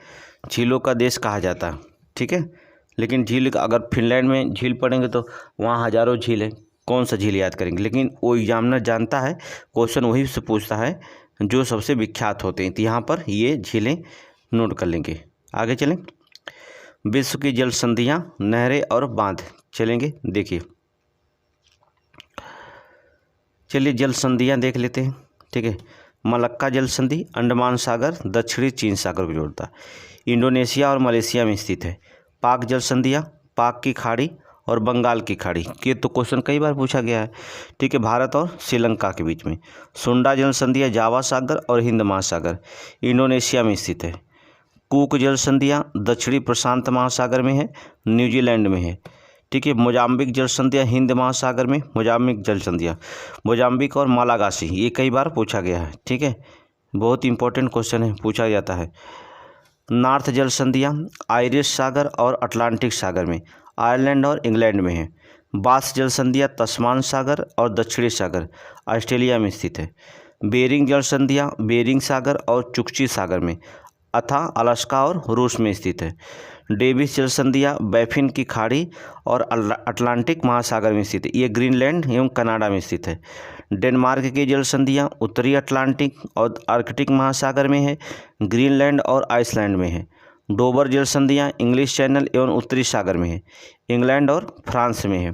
झीलों का देश कहा जाता है, ठीक है। लेकिन झील का अगर फिनलैंड में झील पढ़ेंगे तो वहाँ हज़ारों झील है, कौन सा झील याद करेंगे। लेकिन वो एग्जामिनर जानता है, क्वेश्चन वही से पूछता है जो सबसे विख्यात होते हैं, तो यहाँ पर ये झीलें नोट कर लेंगे। आगे चलें, विश्व की जल संधियाँ, नहरें और बांध चलेंगे। देखिए, चलिए जल संधियाँ देख लेते हैं, ठीक है। मलक्का जल संधि अंडमान सागर दक्षिणी चीन सागर को जोड़ता है, इंडोनेशिया और मलेशिया में स्थित है। पाक जल संधियाँ, पाक की खाड़ी और बंगाल की खाड़ी, ये तो क्वेश्चन कई बार पूछा गया है, ठीक है, भारत और श्रीलंका के बीच में। सुंडा जल संधियाँ जावा सागर और हिंद महासागर, इंडोनेशिया में स्थित है। कूक जल संधियाँ दक्षिणी प्रशांत महासागर में है, न्यूजीलैंड में है, ठीक है। मोजाम्बिक जल संधियाँ हिंद महासागर में, मोजाम्बिक जल संधियाँ, मोजाम्बिक और मालागासी, ये कई बार पूछा गया है, ठीक है, बहुत इंपॉर्टेंट क्वेश्चन है, पूछा जाता है। नॉर्थ जल संधियाँ आयरिश सागर और अटलांटिक सागर में, आयरलैंड और इंग्लैंड में है। बास जल संधियाँ तस्मान सागर और दक्षिणी सागर, ऑस्ट्रेलिया में स्थित है। बेरिंग जल संधियाँ बेरिंग सागर और चुकची सागर में, अथा अलास्का और रूस में स्थित है। डेविस जल संधियाँ बैफिन की खाड़ी और अटलांटिक महासागर में स्थित है, ये ग्रीनलैंड एवं कनाडा में स्थित है। डेनमार्क की जल संधियाँ उत्तरी अटलांटिक और आर्कटिक महासागर में है, ग्रीनलैंड और आइसलैंड में है। डोबर जल संधियाँ इंग्लिश चैनल एवं उत्तरी सागर में है, इंग्लैंड और फ्रांस में है।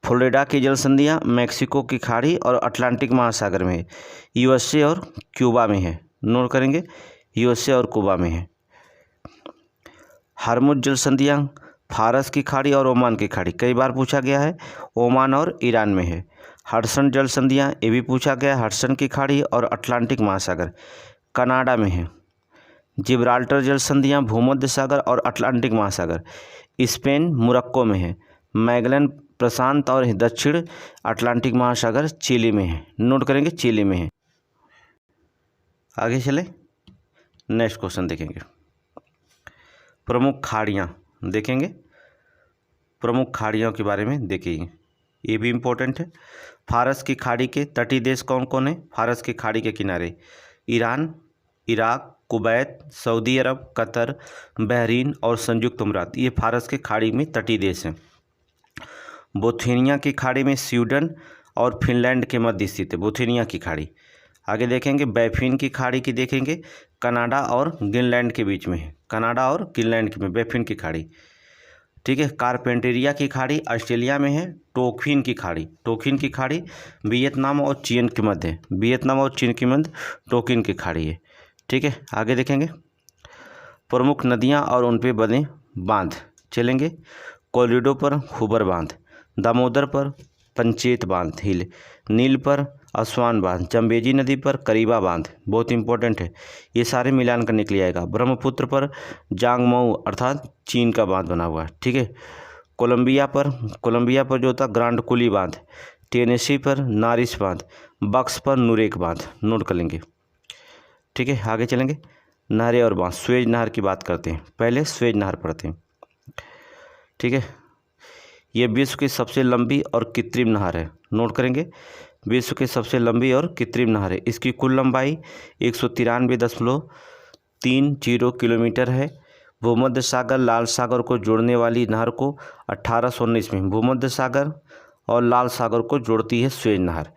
फ्लोरिडा की जल संधियाँ मैक्सिको की खाड़ी और अटलांटिक महासागर में है, यूएसए और क्यूबा में है, नोट करेंगे, यूएसए और क्यूबा में है। हरमुज जल संधियाँ फारस की खाड़ी और ओमान की खाड़ी, कई बार पूछा गया है, ओमान और ईरान में है। हडसन जल संधियाँ ये भी पूछा गया है, हडसन की खाड़ी और अटलांटिक महासागर, कनाडा में है। जिब्राल्टर जल संधियाँ भूमध्य सागर और अटलांटिक महासागर, स्पेन मोरक्को में है। मैगलन प्रशांत और दक्षिण अटलांटिक महासागर चिली में है, नोट करेंगे, चिली में है। आगे चले, नेक्स्ट क्वेश्चन देखेंगे। प्रमुख खाड़ियाँ देखेंगे, प्रमुख खाड़ियों के बारे में देखिए, ये भी इम्पोर्टेंट है। फारस की खाड़ी के तटीय देश कौन कौन है? फारस की खाड़ी के किनारे ईरान, इराक, कुवैत, सऊदी अरब, कतर, बहरीन और संयुक्त अमीरात, ये फारस के खाड़ी में तटीय देश हैं। बोथनिया की खाड़ी में स्वीडन और फिनलैंड के मध्य स्थित है, बोथनिया की खाड़ी। आगे देखेंगे बैफिन की खाड़ी की, देखेंगे कनाडा और ग्रीनलैंड के बीच में है, कनाडा और ग्रीनलैंड के में बैफिन की खाड़ी, ठीक है। कारपेंटेरिया की खाड़ी ऑस्ट्रेलिया में है। टोक्विन की खाड़ी, टोक्विन की खाड़ी वियतनाम और चीन के मध्य, वियतनाम और चीन के मध्य टोक्विन की खाड़ी है, ठीक है। आगे देखेंगे प्रमुख नदियां और उन पे बने बांध चलेंगे। कोलिडो पर हुबर बांध, दामोदर पर पंचेत बांध हिल, नील पर असवान बांध, जम्बेजी नदी पर करीबा बांध, बहुत इंपॉर्टेंट है, ये सारे मिलान करने के लिए आएगा। ब्रह्मपुत्र पर जांगमऊ अर्थात चीन का बांध बना हुआ है, ठीक है। कोलंबिया पर जो होता ग्रांड कुली बांध, टेनेसी पर नारिस बांध, बक्स पर नुरेक बांध, नोट कर लेंगे, ठीक है। आगे चलेंगे नहरें और बांध, स्वेज नहर की बात करते हैं, पहले स्वेज नहर पढ़ते हैं, ठीक है। ये विश्व की सबसे लंबी और कृत्रिम नहर है, नोट करेंगे, विश्व की सबसे लंबी और कृत्रिम नहर है। इसकी कुल लंबाई 193.30 किलोमीटर है। भूमध्य सागर लाल सागर को जोड़ने वाली नहर को 1819 में भूमध्य सागर और लाल सागर को जोड़ती है स्वेज नहर।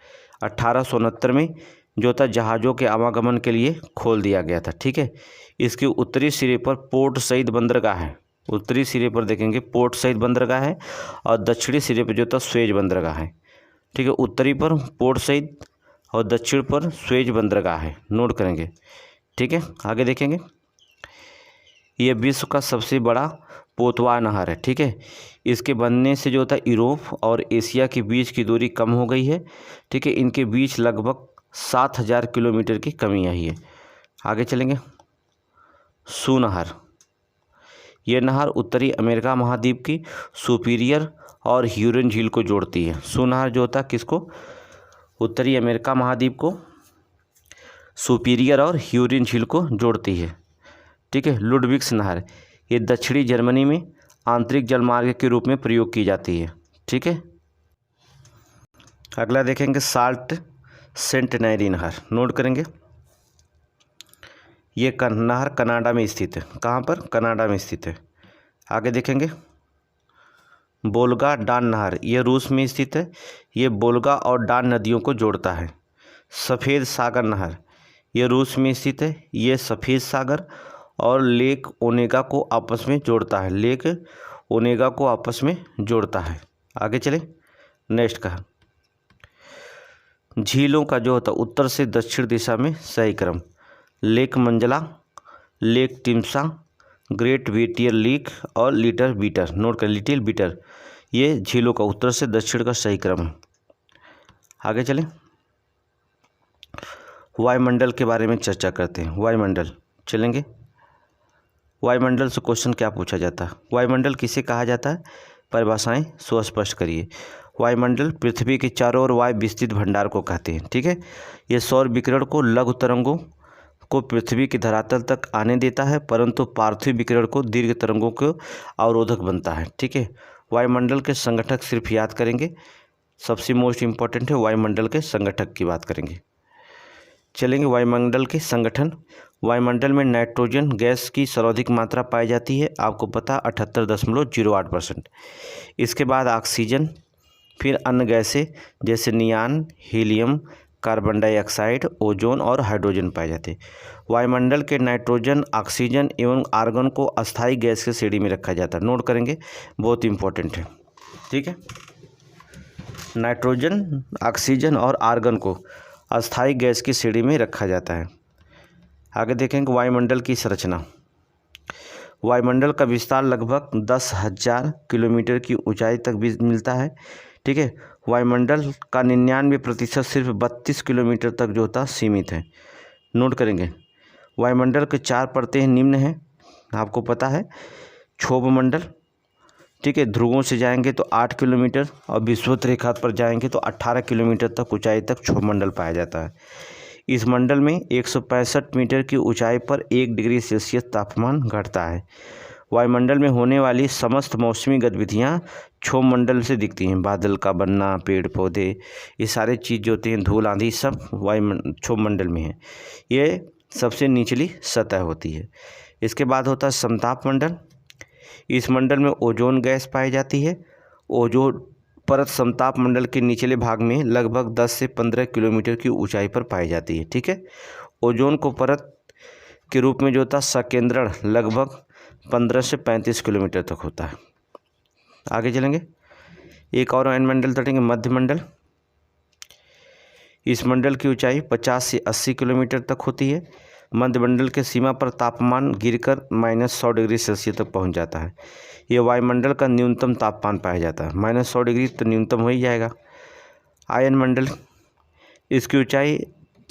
1869 में जो था जहाज़ों के आवागमन के लिए खोल दिया गया था, ठीक है। इसके उत्तरी सिरे पर पोर्ट सईद बंदरगाह है, उत्तरी सिरे पर देखेंगे पोर्ट सईद बंदरगाह है और दक्षिणी सिरे पर जो था स्वेज बंदरगाह है, ठीक है। उत्तरी पर पोर्ट सईद और दक्षिण पर स्वेज बंदरगाह है, नोट करेंगे, ठीक है। आगे देखेंगे ये विश्व का सबसे बड़ा पोतवा नहर है, ठीक है। इसके बनने से जो होता है यूरोप और एशिया के बीच की दूरी कम हो गई है, ठीक है। इनके बीच लगभग 7000 किलोमीटर की कमी आई है। आगे चलेंगे। सू नहर, ये नहर उत्तरी अमेरिका महाद्वीप की सुपीरियर और ह्यूरन झील को जोड़ती है। सू नहर जो होता है किसको, उत्तरी अमेरिका महाद्वीप को सुपीरियर और ह्यूरन झील को जोड़ती है, ठीक है। लुडविग्स नहर, ये दक्षिणी जर्मनी में आंतरिक जलमार्ग के रूप में प्रयोग की जाती है, ठीक है। अगला देखेंगे साल्ट सेंटनरी नहर, नोट करेंगे। ये नहर कनाडा में स्थित है। कहाँ पर, कनाडा में स्थित है। आगे देखेंगे बोल्गा डान नहर, ये रूस में स्थित है। ये बोल्गा और डान नदियों को जोड़ता है। सफ़ेद सागर नहर, ये रूस में स्थित है। ये सफ़ेद सागर और लेक ओनेगा को आपस में जोड़ता है, लेक ओनेगा को आपस में जोड़ता है। आगे चले नेक्स्ट का, झीलों का जो होता है उत्तर से दक्षिण दिशा में सही क्रम। लेक मंजला, लेक टिम्सा, ग्रेट बेटियर लेक और लिटिल बीटर, नोट कर लिटिल बीटर, ये झीलों का उत्तर से दक्षिण का सही क्रम है। आगे चलें, वायुमंडल के बारे में चर्चा करते हैं। वायुमंडल चलेंगे। वायुमंडल से क्वेश्चन क्या पूछा जाता है, वायुमंडल किसे कहा जाता है, परिभाषाएं सुस्पष्ट करिए। वायुमंडल पृथ्वी के चारों ओर वायु विस्तृत भंडार को कहते हैं, ठीक है। ये सौर विकिरण को लघु तरंगों को पृथ्वी के धरातल तक आने देता है, परंतु पार्थिव विकिरण को दीर्घ तरंगों को अवरोधक बनता है, ठीक है। वायुमंडल के संगठक सिर्फ याद करेंगे, सबसे मोस्ट इम्पॉर्टेंट है वायुमंडल के संगठक की बात करेंगे। चलेंगे वायुमंडल के संगठन। वायुमंडल में नाइट्रोजन गैस की सर्वाधिक मात्रा पाई जाती है, आपको पता 78.08%। इसके बाद ऑक्सीजन, फिर अन्य गैसें जैसे नियान, हीलियम, कार्बन डाइऑक्साइड, ओजोन और हाइड्रोजन पाए जाते हैं। वायुमंडल के नाइट्रोजन, ऑक्सीजन एवं आर्गन को अस्थायी गैस के श्रेणी में रखा जाता है, नोट करेंगे, बहुत इंपॉर्टेंट है, ठीक है। नाइट्रोजन, ऑक्सीजन और आर्गन को अस्थायी गैस की श्रेणी में रखा जाता है। आगे देखेंगे वायुमंडल की संरचना। वायुमंडल का विस्तार लगभग 10,000 किलोमीटर की ऊंचाई तक भी मिलता है, ठीक है। वायुमंडल का 99% सिर्फ 32 किलोमीटर तक जो होता सीमित है, नोट करेंगे। वायुमंडल के 4 परतें निम्न हैं, आपको पता है। क्षोभमंडल, ठीक है, ध्रुवों से जाएंगे तो 8 किलोमीटर और विषुवत रेखा पर जाएंगे तो 18 किलोमीटर तक ऊंचाई तक क्षोभमंडल पाया जाता है। इस मंडल में 165 मीटर की ऊंचाई पर 1 डिग्री सेल्सियस तापमान घटता है। वायुमंडल में होने वाली समस्त मौसमी गतिविधियाँ क्षोभमंडल से दिखती हैं। बादल का बनना, पेड़ पौधे, ये सारे चीज़ जो होती हैं, धूल आंधी, सब क्षोभमंडल में है। ये सबसे निचली सतह होती है। इसके बाद होता है समताप मंडल। इस मंडल में ओजोन गैस पाई जाती है। ओजोन परत समताप मंडल के निचले भाग में लगभग 10 से 15 किलोमीटर की ऊंचाई पर पाई जाती है, ठीक है। ओजोन को परत के रूप में जो होता है सकेंद्रण लगभग 15 से 35 किलोमीटर तक होता है। आगे चलेंगे, एक और मंडल तटेंगे, मध्यमंडल। इस मंडल की ऊंचाई 50 से 80 किलोमीटर तक होती है। मध्यमंडल के सीमा पर तापमान गिरकर -100 डिग्री सेल्सियस तक पहुंच जाता है। यह वायुमंडल का न्यूनतम तापमान पाया जाता है। -100 डिग्री तो न्यूनतम हो ही जाएगा। आयन मंडल, इसकी ऊंचाई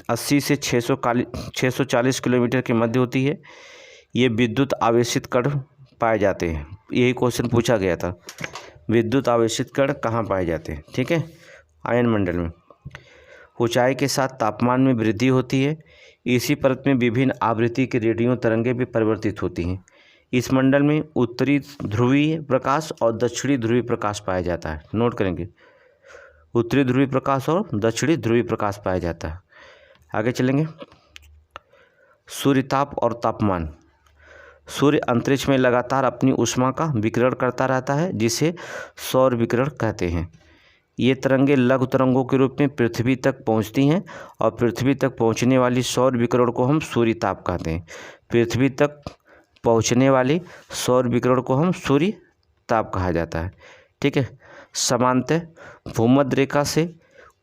80 से 640 किलोमीटर के मध्य होती है। ये विद्युत आवेशित कण पाए जाते हैं, यही क्वेश्चन पूछा गया था, विद्युत आवेशित कण कहाँ पाए जाते हैं, ठीक है। आयन मंडल में ऊंचाई के साथ तापमान में वृद्धि होती है। इसी परत में विभिन्न आवृत्ति की रेडियो तरंगें भी परिवर्तित होती हैं। इस मंडल में उत्तरी ध्रुवीय प्रकाश और दक्षिणी ध्रुवीय प्रकाश पाया जाता है, नोट करेंगे, उत्तरी ध्रुवीय प्रकाश और दक्षिणी ध्रुवीय प्रकाश पाया जाता है। आगे चलेंगे, सूर्यताप और तापमान। सूर्य अंतरिक्ष में लगातार अपनी ऊष्मा का विकिरण करता रहता है, जिसे सौर विकिरण कहते हैं। ये तरंगें लघु तरंगों के रूप में पृथ्वी तक पहुंचती हैं और पृथ्वी तक पहुंचने वाली सौर विकिरण को हम सूर्यताप कहते हैं। पृथ्वी तक पहुंचने वाली सौर विकिरण को हम सूर्यताप कहा जाता है, ठीक है। समांतर भूमध्य रेखा से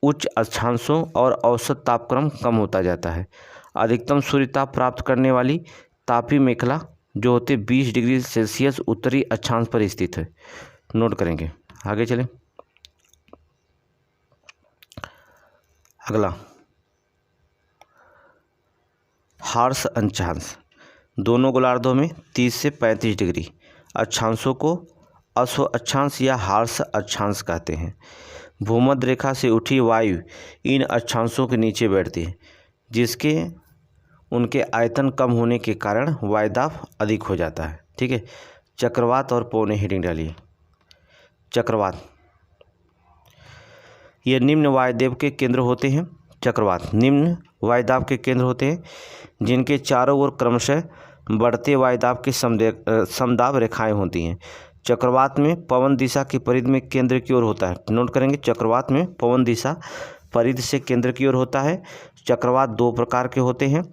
उच्च अक्षांशों और औसत तापक्रम कम होता जाता है। अधिकतम सूर्यताप प्राप्त करने वाली तापी मेखला जो होते 20 डिग्री सेल्सियस उत्तरी अक्षांश पर स्थित है। नोट करेंगे। आगे चलें। अगला हार्श अक्षांश, दोनों गोलार्धों में 30 से 35 डिग्री अक्षांशों को अश्व अक्षांश या हार्श अक्षांश कहते हैं। भूमध्य रेखा से उठी वायु इन अक्षांशों के नीचे बैठती है, जिसके उनके आयतन कम होने के कारण वायुदाब अधिक हो जाता है। ठीक है। चक्रवात और पौने हेडिंग डालिए। चक्रवात, ये निम्न वायुदाब के केंद्र होते हैं। चक्रवात निम्न वायुदाब के केंद्र होते हैं, जिनके चारों ओर क्रमशः बढ़ते वायुदाब के समदाब रेखाएं होती हैं। चक्रवात में पवन दिशा की परिधि में केंद्र की ओर होता है। नोट करेंगे। चक्रवात में पवन दिशा परिधि से केंद्र की ओर होता है। चक्रवात दो प्रकार के होते हैं,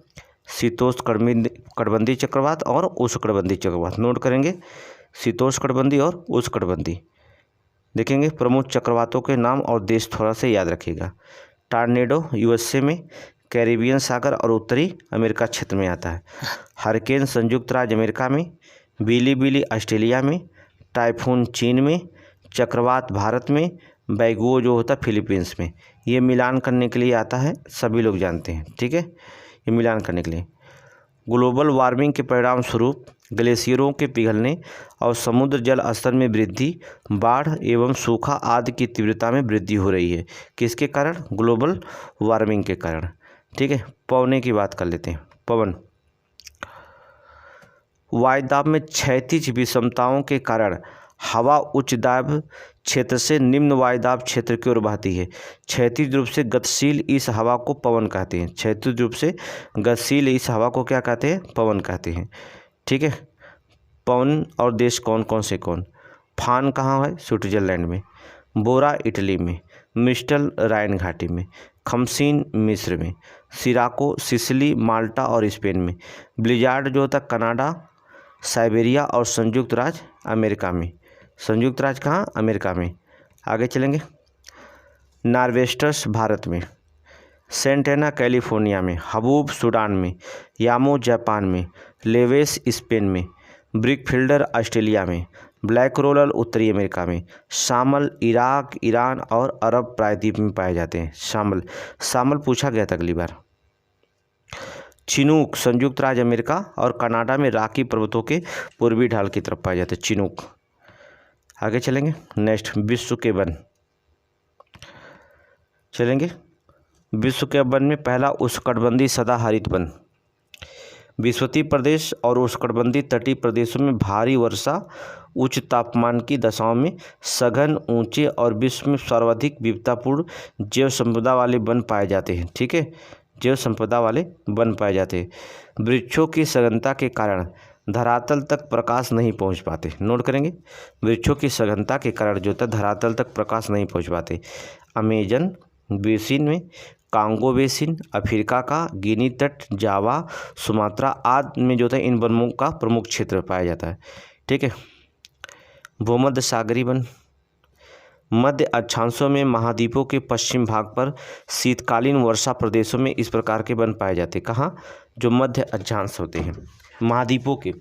शीतोष्ण कटिबंधीय चक्रवात और उष्णकटिबंधीय चक्रवात। नोट करेंगे। शीतोष्ण कटिबंधीय और उष्णकटिबंधीय। देखेंगे प्रमुख चक्रवातों के नाम और देश थोड़ा सा याद रखिएगा। टॉर्नेडो यूएसए में, कैरिबियन सागर और उत्तरी अमेरिका क्षेत्र में आता है। हरिकेन संयुक्त राज्य अमेरिका में, बिली ऑस्ट्रेलिया में, टाइफून चीन में, चक्रवात भारत में, बैगुओ जो होता है फिलीपींस में। ये मिलान करने के लिए आता है, सभी लोग जानते हैं। ठीक है, ये मिलान करने के लिए। ग्लोबल वार्मिंग के परिणाम स्वरूप ग्लेशियरों के पिघलने और समुद्र जल स्तर में वृद्धि, बाढ़ एवं सूखा आदि की तीव्रता में वृद्धि हो रही है। किसके कारण? ग्लोबल वार्मिंग के कारण। ठीक है। पवने की बात कर लेते हैं। पवन, वायुदाब में क्षैतिज विषमताओं के कारण हवा उच्च दाब क्षेत्र से निम्न वायुदाब क्षेत्र की ओर बहती है। क्षैतिज रूप से गतिशील इस हवा को पवन कहते हैं। क्षैतिज रूप से गतिशील इस हवा को क्या कहते हैं? पवन कहते हैं। ठीक है। पवन और देश कौन कौन से? फान कहाँ है? स्विट्जरलैंड में, बोरा इटली में, मिस्टल राइन घाटी में, खमसीन मिस्र में, सिराको सिसिली माल्टा और स्पेन में, ब्लिजार्ड जो होता कनाडा, साइबेरिया और संयुक्त राज्य अमेरिका में। संयुक्त राज्य कहाँ? अमेरिका में। आगे चलेंगे। नार्वेस्टर्स भारत में, सेंटेना कैलिफोर्निया में, हबूब सूडान में, यामो जापान में, लेवेस स्पेन में, ब्रिकफिल्डर ऑस्ट्रेलिया में, ब्लैक रोलर उत्तरी अमेरिका में, शामल इराक, ईरान और अरब प्रायद्वीप में पाए जाते हैं। शामल पूछा गया था अगली बार। चिनूक संयुक्त राज्य अमेरिका और कनाडा में रॉकी पर्वतों के पूर्वी ढाल की तरफ पाए जाते हैं। चिनूक। आगे चलेंगे। नेक्स्ट, विश्व के वन चलेंगे। विश्व के वन में पहला उष्णकटिबंधीय सदाहरित वन। विषुवतीय प्रदेश और उष्णकटिबंधीय तटीय प्रदेशों में भारी वर्षा, उच्च तापमान की दशाओं में सघन, ऊंचे और विश्व में सर्वाधिक विविधतापूर्ण जैव संपदा वाले वन पाए जाते हैं। ठीक है, जैव संपदा वाले वन पाए जाते हैं। वृक्षों की सघनता के कारण धरातल तक प्रकाश नहीं पहुंच पाते। नोट करेंगे। वृक्षों की सघनता के कारण जो है धरातल तक प्रकाश नहीं पहुंच पाते। अमेजन बेसिन में, कांगो बेसिन, अफ्रीका का गिनी तट, जावा, सुमात्रा आदि में जो है इन वनों का प्रमुख क्षेत्र पाया जाता है। ठीक है। भूमध्य सागरीय वन, मध्य अक्षांशों में महाद्वीपों के पश्चिम भाग पर शीतकालीन वर्षा प्रदेशों में इस प्रकार के वन पाए जाते हैं। कहाँ? जो मध्य अक्षांश होते हैं, महाद्वीपों के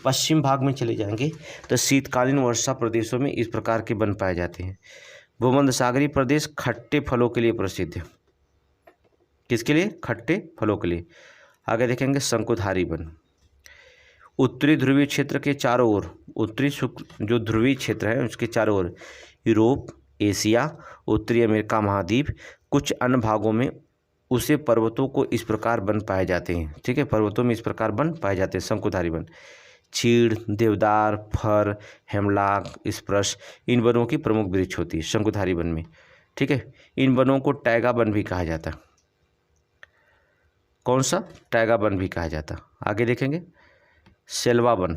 पश्चिम भाग में चले जाएंगे तो शीतकालीन वर्षा प्रदेशों में इस प्रकार के वन पाए जाते हैं। भूमध्य सागरीय प्रदेश खट्टे फलों के लिए प्रसिद्ध है। किसके लिए? खट्टे फलों के लिए। आगे देखेंगे शंकुधारी वन। उत्तरी ध्रुवीय क्षेत्र के चारों ओर, उत्तरी जो ध्रुवीय क्षेत्र है उसके चारों ओर यूरोप, एशिया, उत्तरी अमेरिका महाद्वीप, कुछ अन्य भागों में उसे पर्वतों को इस प्रकार वन पाए जाते हैं। ठीक है, पर्वतों में इस प्रकार वन पाए जाते हैं। शंकुधारी वन, चीड़, देवदार, फर, हेमलॉक, स्प्रूस इन वनों की प्रमुख वृक्ष होती है शंकुधारी वन में। ठीक है। इन वनों को टैगा वन भी कहा जाता है। कौन सा? टैगा वन भी कहा जाता। आगे देखेंगे Selva one.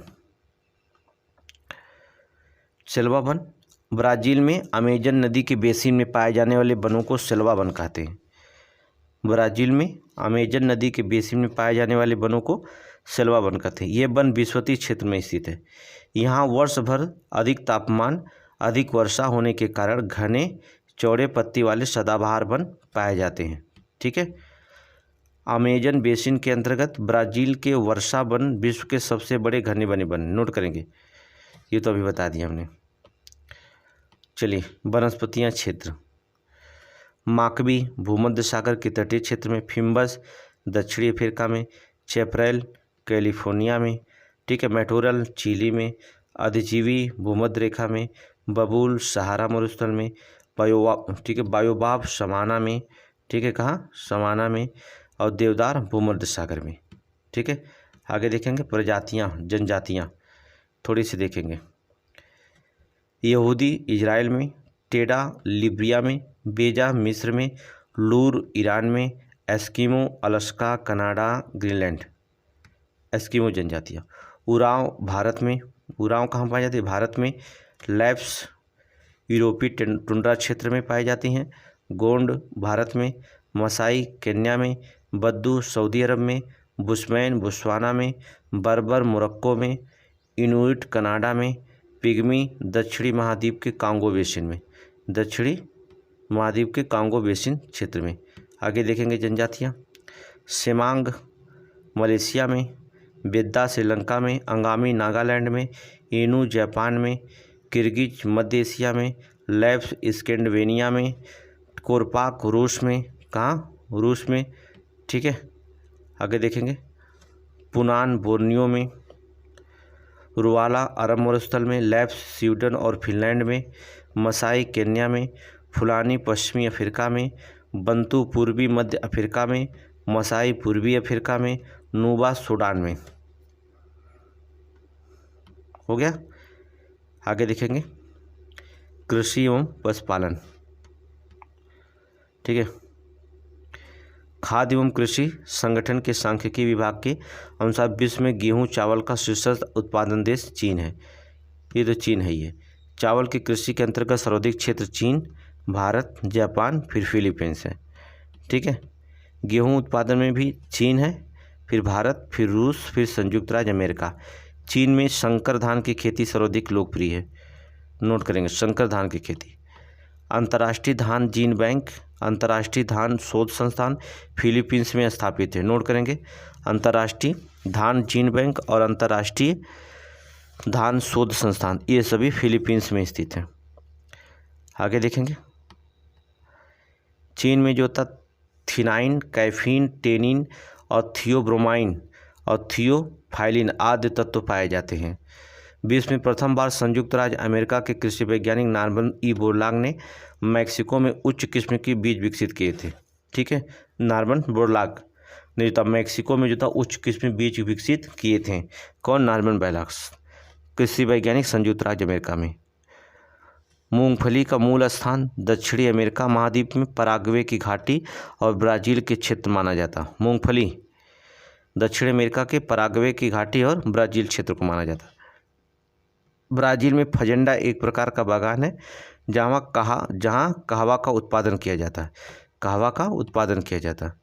Selva one Brazil में अमेजन नदी के बेसिन में पाए जाने वाले वनों को सेल्वा वन कहते हैं। ब्राज़ील में अमेजन नदी के बेसिन में पाए जाने वाले वनों को सेल्वा वन कहते हैं। ये वन विषुवतीय क्षेत्र में स्थित है। यहाँ वर्ष भर अधिक तापमान, अधिक वर्षा होने के कारण घने चौड़े पत्ती वाले सदाबहार वन पाए जाते हैं। ठीक है। अमेजन बेसिन के अंतर्गत ब्राज़ील के वर्षा वन विश्व के सबसे बड़े घने बने वन। नोट करेंगे, ये तो अभी बता दिया हमने। चलिए, वनस्पतियाँ क्षेत्र। माकबी भूमध्य सागर के तटीय क्षेत्र में, फिम्बस दक्षिणी अफ्रीका में, चैपरेल कैलिफोर्निया में, ठीक है, मैटोरल चिली में, अधिजीवी भूमध्य रेखा में, बबूल सहारा मरुस्थल में, ठीक है, बायोबाब समाना में, ठीक है, कहाँ समाना में, और देवदार भूमध्य सागर में। ठीक है, आगे देखेंगे प्रजातियाँ जनजातियाँ थोड़ी सी देखेंगे। यहूदी इजराइल में, टेडा लिबिया में, बेजा मिस्र में, लूर ईरान में, Eskimo Alaska Canada Greenland. Eskimo जनजातियाँ। उरांव भारत में, उरांव कहाँ पाई जाती है? भारत में। लैप्स यूरोपीय टुंड्रा क्षेत्र में पाई जाती हैं। गोंड भारत में, मसाई केन्या में, बद्दू सऊदी अरब में, बुशमैन बोत्सवाना में, बर्बर मोरक्को में, इनुइट कनाडा में, पिग्मी दक्षिणी महाद्वीप के कांगो बेसिन में, दक्षिणी महाद्वीप के कांगो बेसिन क्षेत्र में। आगे देखेंगे जनजातियाँ। सेमांग मलेशिया में, बेद्दा श्रीलंका में, अंगामी नागालैंड में, इनू जापान में, किर्गिज मध्य एशिया में, लैप्स स्कैंडिनेविया में, कोरपाक रूस में, कहाँ? रूस में। ठीक है, आगे देखेंगे पुनान बोर्नियो में, रुवाला अरब मरुस्थल में, लैप्स स्वीडन और फिनलैंड में, मसाई केन्या में, फुलानी पश्चिमी अफ्रीका में, बंतू पूर्वी मध्य अफ्रीका में, मसाई पूर्वी अफ्रीका में, नूबा सूडान में। हो गया। आगे देखेंगे कृषि एवं पशुपालन। ठीक है, खाद्य एवं कृषि संगठन के सांख्यिकी विभाग के अनुसार विश्व में गेहूं चावल का शीर्ष उत्पादन देश चीन है। ये तो चीन है। ये चावल की कृषि के अंतर्गत सर्वाधिक क्षेत्र चीन, भारत, जापान, फिर फिलीपींस है। ठीक है, गेहूं उत्पादन में भी चीन है, फिर भारत, फिर रूस, फिर संयुक्त राज्य अमेरिका। चीन में संकर धान की खेती सर्वाधिक लोकप्रिय है। नोट करेंगे संकर धान की खेती। अंतर्राष्ट्रीय धान जीन बैंक, अंतर्राष्ट्रीय धान शोध संस्थान फिलीपींस में स्थापित है। नोट करेंगे अंतर्राष्ट्रीय धान जीन बैंक और अंतर्राष्ट्रीय धान शोध संस्थान, ये सभी फिलीपींस में स्थित हैं। आगे देखेंगे चीन में जो था थिनाइन, कैफीन, टेनिन और थियोब्रोमाइन और थियोफाइलिन आदि तत्व पाए जाते हैं। विश्व में प्रथम बार संयुक्त राज्य अमेरिका के कृषि वैज्ञानिक नॉर्मन ई बोरलाग ने मैक्सिको में उच्च किस्म के बीज विकसित किए थे। ठीक है, नॉर्मन बोरलाग ने जो था मैक्सिको में जो था उच्च किस्म बीज विकसित किए थे। कौन? नॉर्मन बोरलाग, कृषि वैज्ञानिक संयुक्त राज्य अमेरिका में। मूंगफली का मूल स्थान दक्षिणी अमेरिका महाद्वीप में पराग्वे की घाटी और ब्राज़ील के क्षेत्र माना जाता। मूंगफली दक्षिण अमेरिका के पराग्वे की घाटी और ब्राज़ील क्षेत्र को माना जाता। ब्राज़ील में फजेंडा एक प्रकार का बागान है जहाँ कहवा का उत्पादन किया जाता है। कहवा का उत्पादन किया जाता है।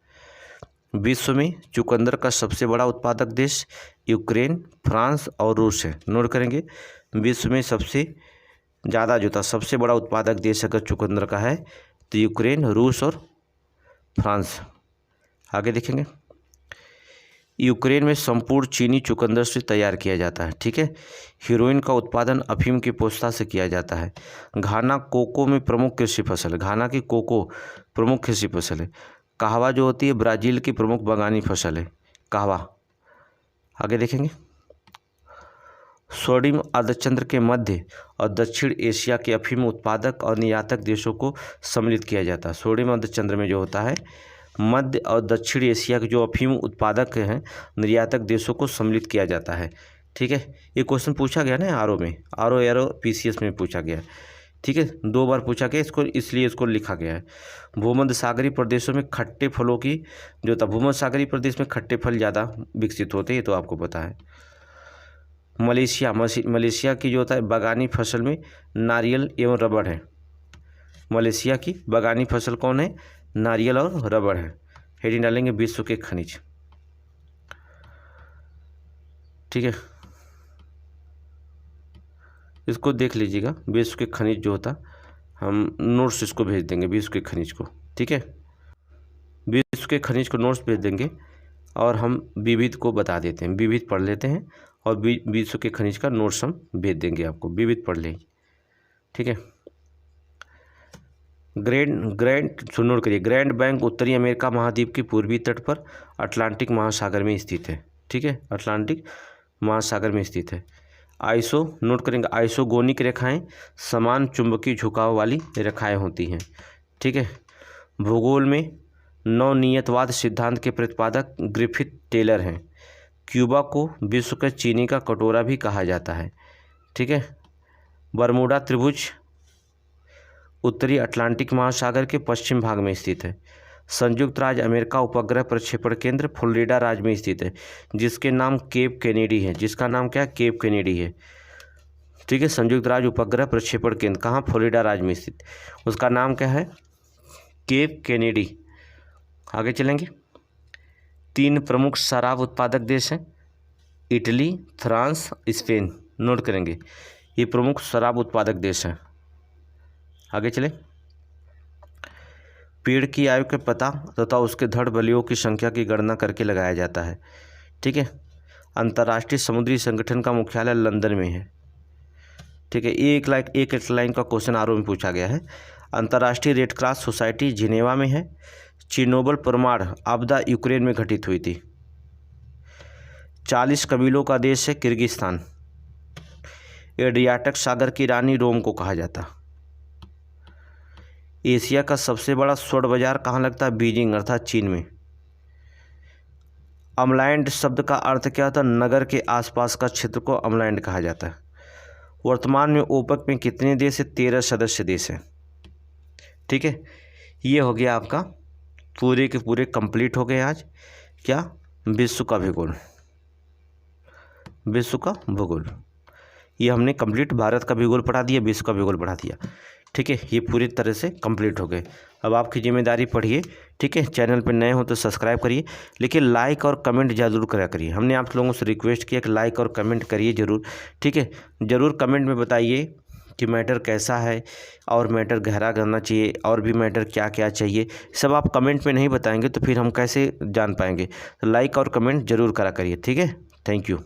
विश्व में चुकंदर का सबसे बड़ा उत्पादक देश यूक्रेन, फ्रांस और रूस है। नोट करेंगे विश्व में सबसे ज़्यादा जो था सबसे बड़ा उत्पादक देश अगर चुकंदर का है तो यूक्रेन, रूस और फ्रांस। आगे देखेंगे यूक्रेन में संपूर्ण चीनी चुकंदर से तैयार किया जाता है। ठीक है, हीरोइन का उत्पादन अफीम की पोस्ता से किया जाता है। घाना कोको में प्रमुख कृषि फसल है। घाना की कोको प्रमुख कृषि फसल है। कहवा जो होती है ब्राज़ील की प्रमुख बागानी फसल है, कहवा। आगे देखेंगे स्वर्णिम अर्धचंद्र के मध्य और दक्षिण एशिया के अफीम उत्पादक और निर्यातक देशों को सम्मिलित किया जाता है। स्वर्णिम अर्धचंद्र में जो होता है मध्य और दक्षिण एशिया के जो अफीम उत्पादक हैं निर्यातक देशों को सम्मिलित किया जाता है। ठीक है, ये क्वेश्चन पूछा गया ना आरओ में, आरओ एरो पीसीएस में पूछा गया। ठीक है, 2 बार पूछा गया इसको, इसलिए इसको लिखा गया है। भूमध्य सागरीय प्रदेशों में खट्टे फलों की जो था भूमध्य सागरीय प्रदेश में खट्टे फल ज़्यादा विकसित होते हैं, ये तो आपको पता है। मलेशिया की जो होता है बागानी फसल में नारियल एवं रबड़ है। मलेशिया की बागानी फसल कौन है? नारियल और रबड़ है। हेडिंग डालेंगे विश्व के खनिज। ठीक है, इसको देख लीजिएगा विश्व के खनिज जो होता, हम नोट्स इसको भेज देंगे विश्व के खनिज को। ठीक है, विश्व विश्व के खनिज को नोट्स भेज देंगे और हम विविध को बता देते हैं। विविध पढ़ लेते हैं और विश्व के खनिज का नोट्स हम भेज देंगे आपको। विविध पढ़ लें, ठीक है। नोट करिए, ग्रैंड बैंक उत्तरी अमेरिका महाद्वीप के पूर्वी तट पर अटलांटिक महासागर में स्थित है, ठीक है। अटलांटिक महासागर में स्थित है। नोट करेंगे, आइसोगोनिक रेखाएं समान चुंबकीय झुकाव वाली रेखाएं होती हैं, ठीक है। भूगोल में नवनियतवाद सिद्धांत के प्रतिपादक ग्रिफिथ टेलर हैं। क्यूबा को विश्व का चीनी का कटोरा भी कहा जाता है, ठीक है। बरमूडा त्रिभुज उत्तरी अटलांटिक महासागर के पश्चिम भाग में स्थित है। संयुक्त राज्य अमेरिका उपग्रह प्रक्षेपण केंद्र फ्लोरिडा राज्य में स्थित है, जिसके नाम केप केनेडी है। जिसका नाम क्या है? केप केनेडी है, ठीक है। संयुक्त राज्य उपग्रह प्रक्षेपण केंद्र कहाँ? फ्लोरिडा राज्य में स्थित, उसका नाम क्या है? Cape Kennedy. आगे चलेंगे। 3 प्रमुख शराब उत्पादक देश हैं, इटली, फ्रांस, स्पेन। नोट करेंगे, ये प्रमुख शराब उत्पादक देश हैं। आगे चलें। पेड़ की आयु के पता तथा उसके धड़ बलियों की संख्या की गणना करके लगाया जाता है, ठीक है। अंतर्राष्ट्रीय समुद्री संगठन का मुख्यालय लंदन में है, ठीक है। एक लाइन का क्वेश्चन आरओ में पूछा गया है। अंतर्राष्ट्रीय रेड क्रॉस सोसाइटी जिनेवा में है। चिर्नोबिल परमाणु आपदा यूक्रेन में घटित हुई थी। 40 कबीलों का देश है किर्गिस्तान। एड्रियाटिक सागर की रानी रोम को कहा जाता। एशिया का सबसे बड़ा स्वर्ण बाजार कहाँ लगता है? बीजिंग अर्थात चीन में। अमलैंड शब्द का अर्थ क्या होता है? नगर के आसपास का क्षेत्र को अमलैंड कहा जाता है। वर्तमान में ओपेक में कितने देश हैं? 13 सदस्य देश हैं, ठीक है। ये हो गया आपका पूरे के पूरे कंप्लीट हो गए आज। क्या? विश्व का भूगोल। विश्व का भूगोल ये हमने कंप्लीट, भारत का भूगोल पढ़ा दिया, विश्व का भूगोल पढ़ा दिया, ठीक है। ये पूरी तरह से कंप्लीट हो गए। अब आपकी जिम्मेदारी पढ़िए, ठीक है। चैनल पर नए हो तो सब्सक्राइब करिए, लेकिन लाइक और कमेंट जरूर करा करिए। हमने आप लोगों से रिक्वेस्ट किया कि लाइक और कमेंट करिए ज़रूर, ठीक है। ज़रूर कमेंट में बताइए कि मैटर कैसा है और मैटर गहरा करना चाहिए और भी मैटर क्या क्या चाहिए। सब आप कमेंट में नहीं बताएंगे तो फिर हम कैसे जान पाएंगे। तो लाइक और कमेंट ज़रूर करा करिए, ठीक है। Thank you.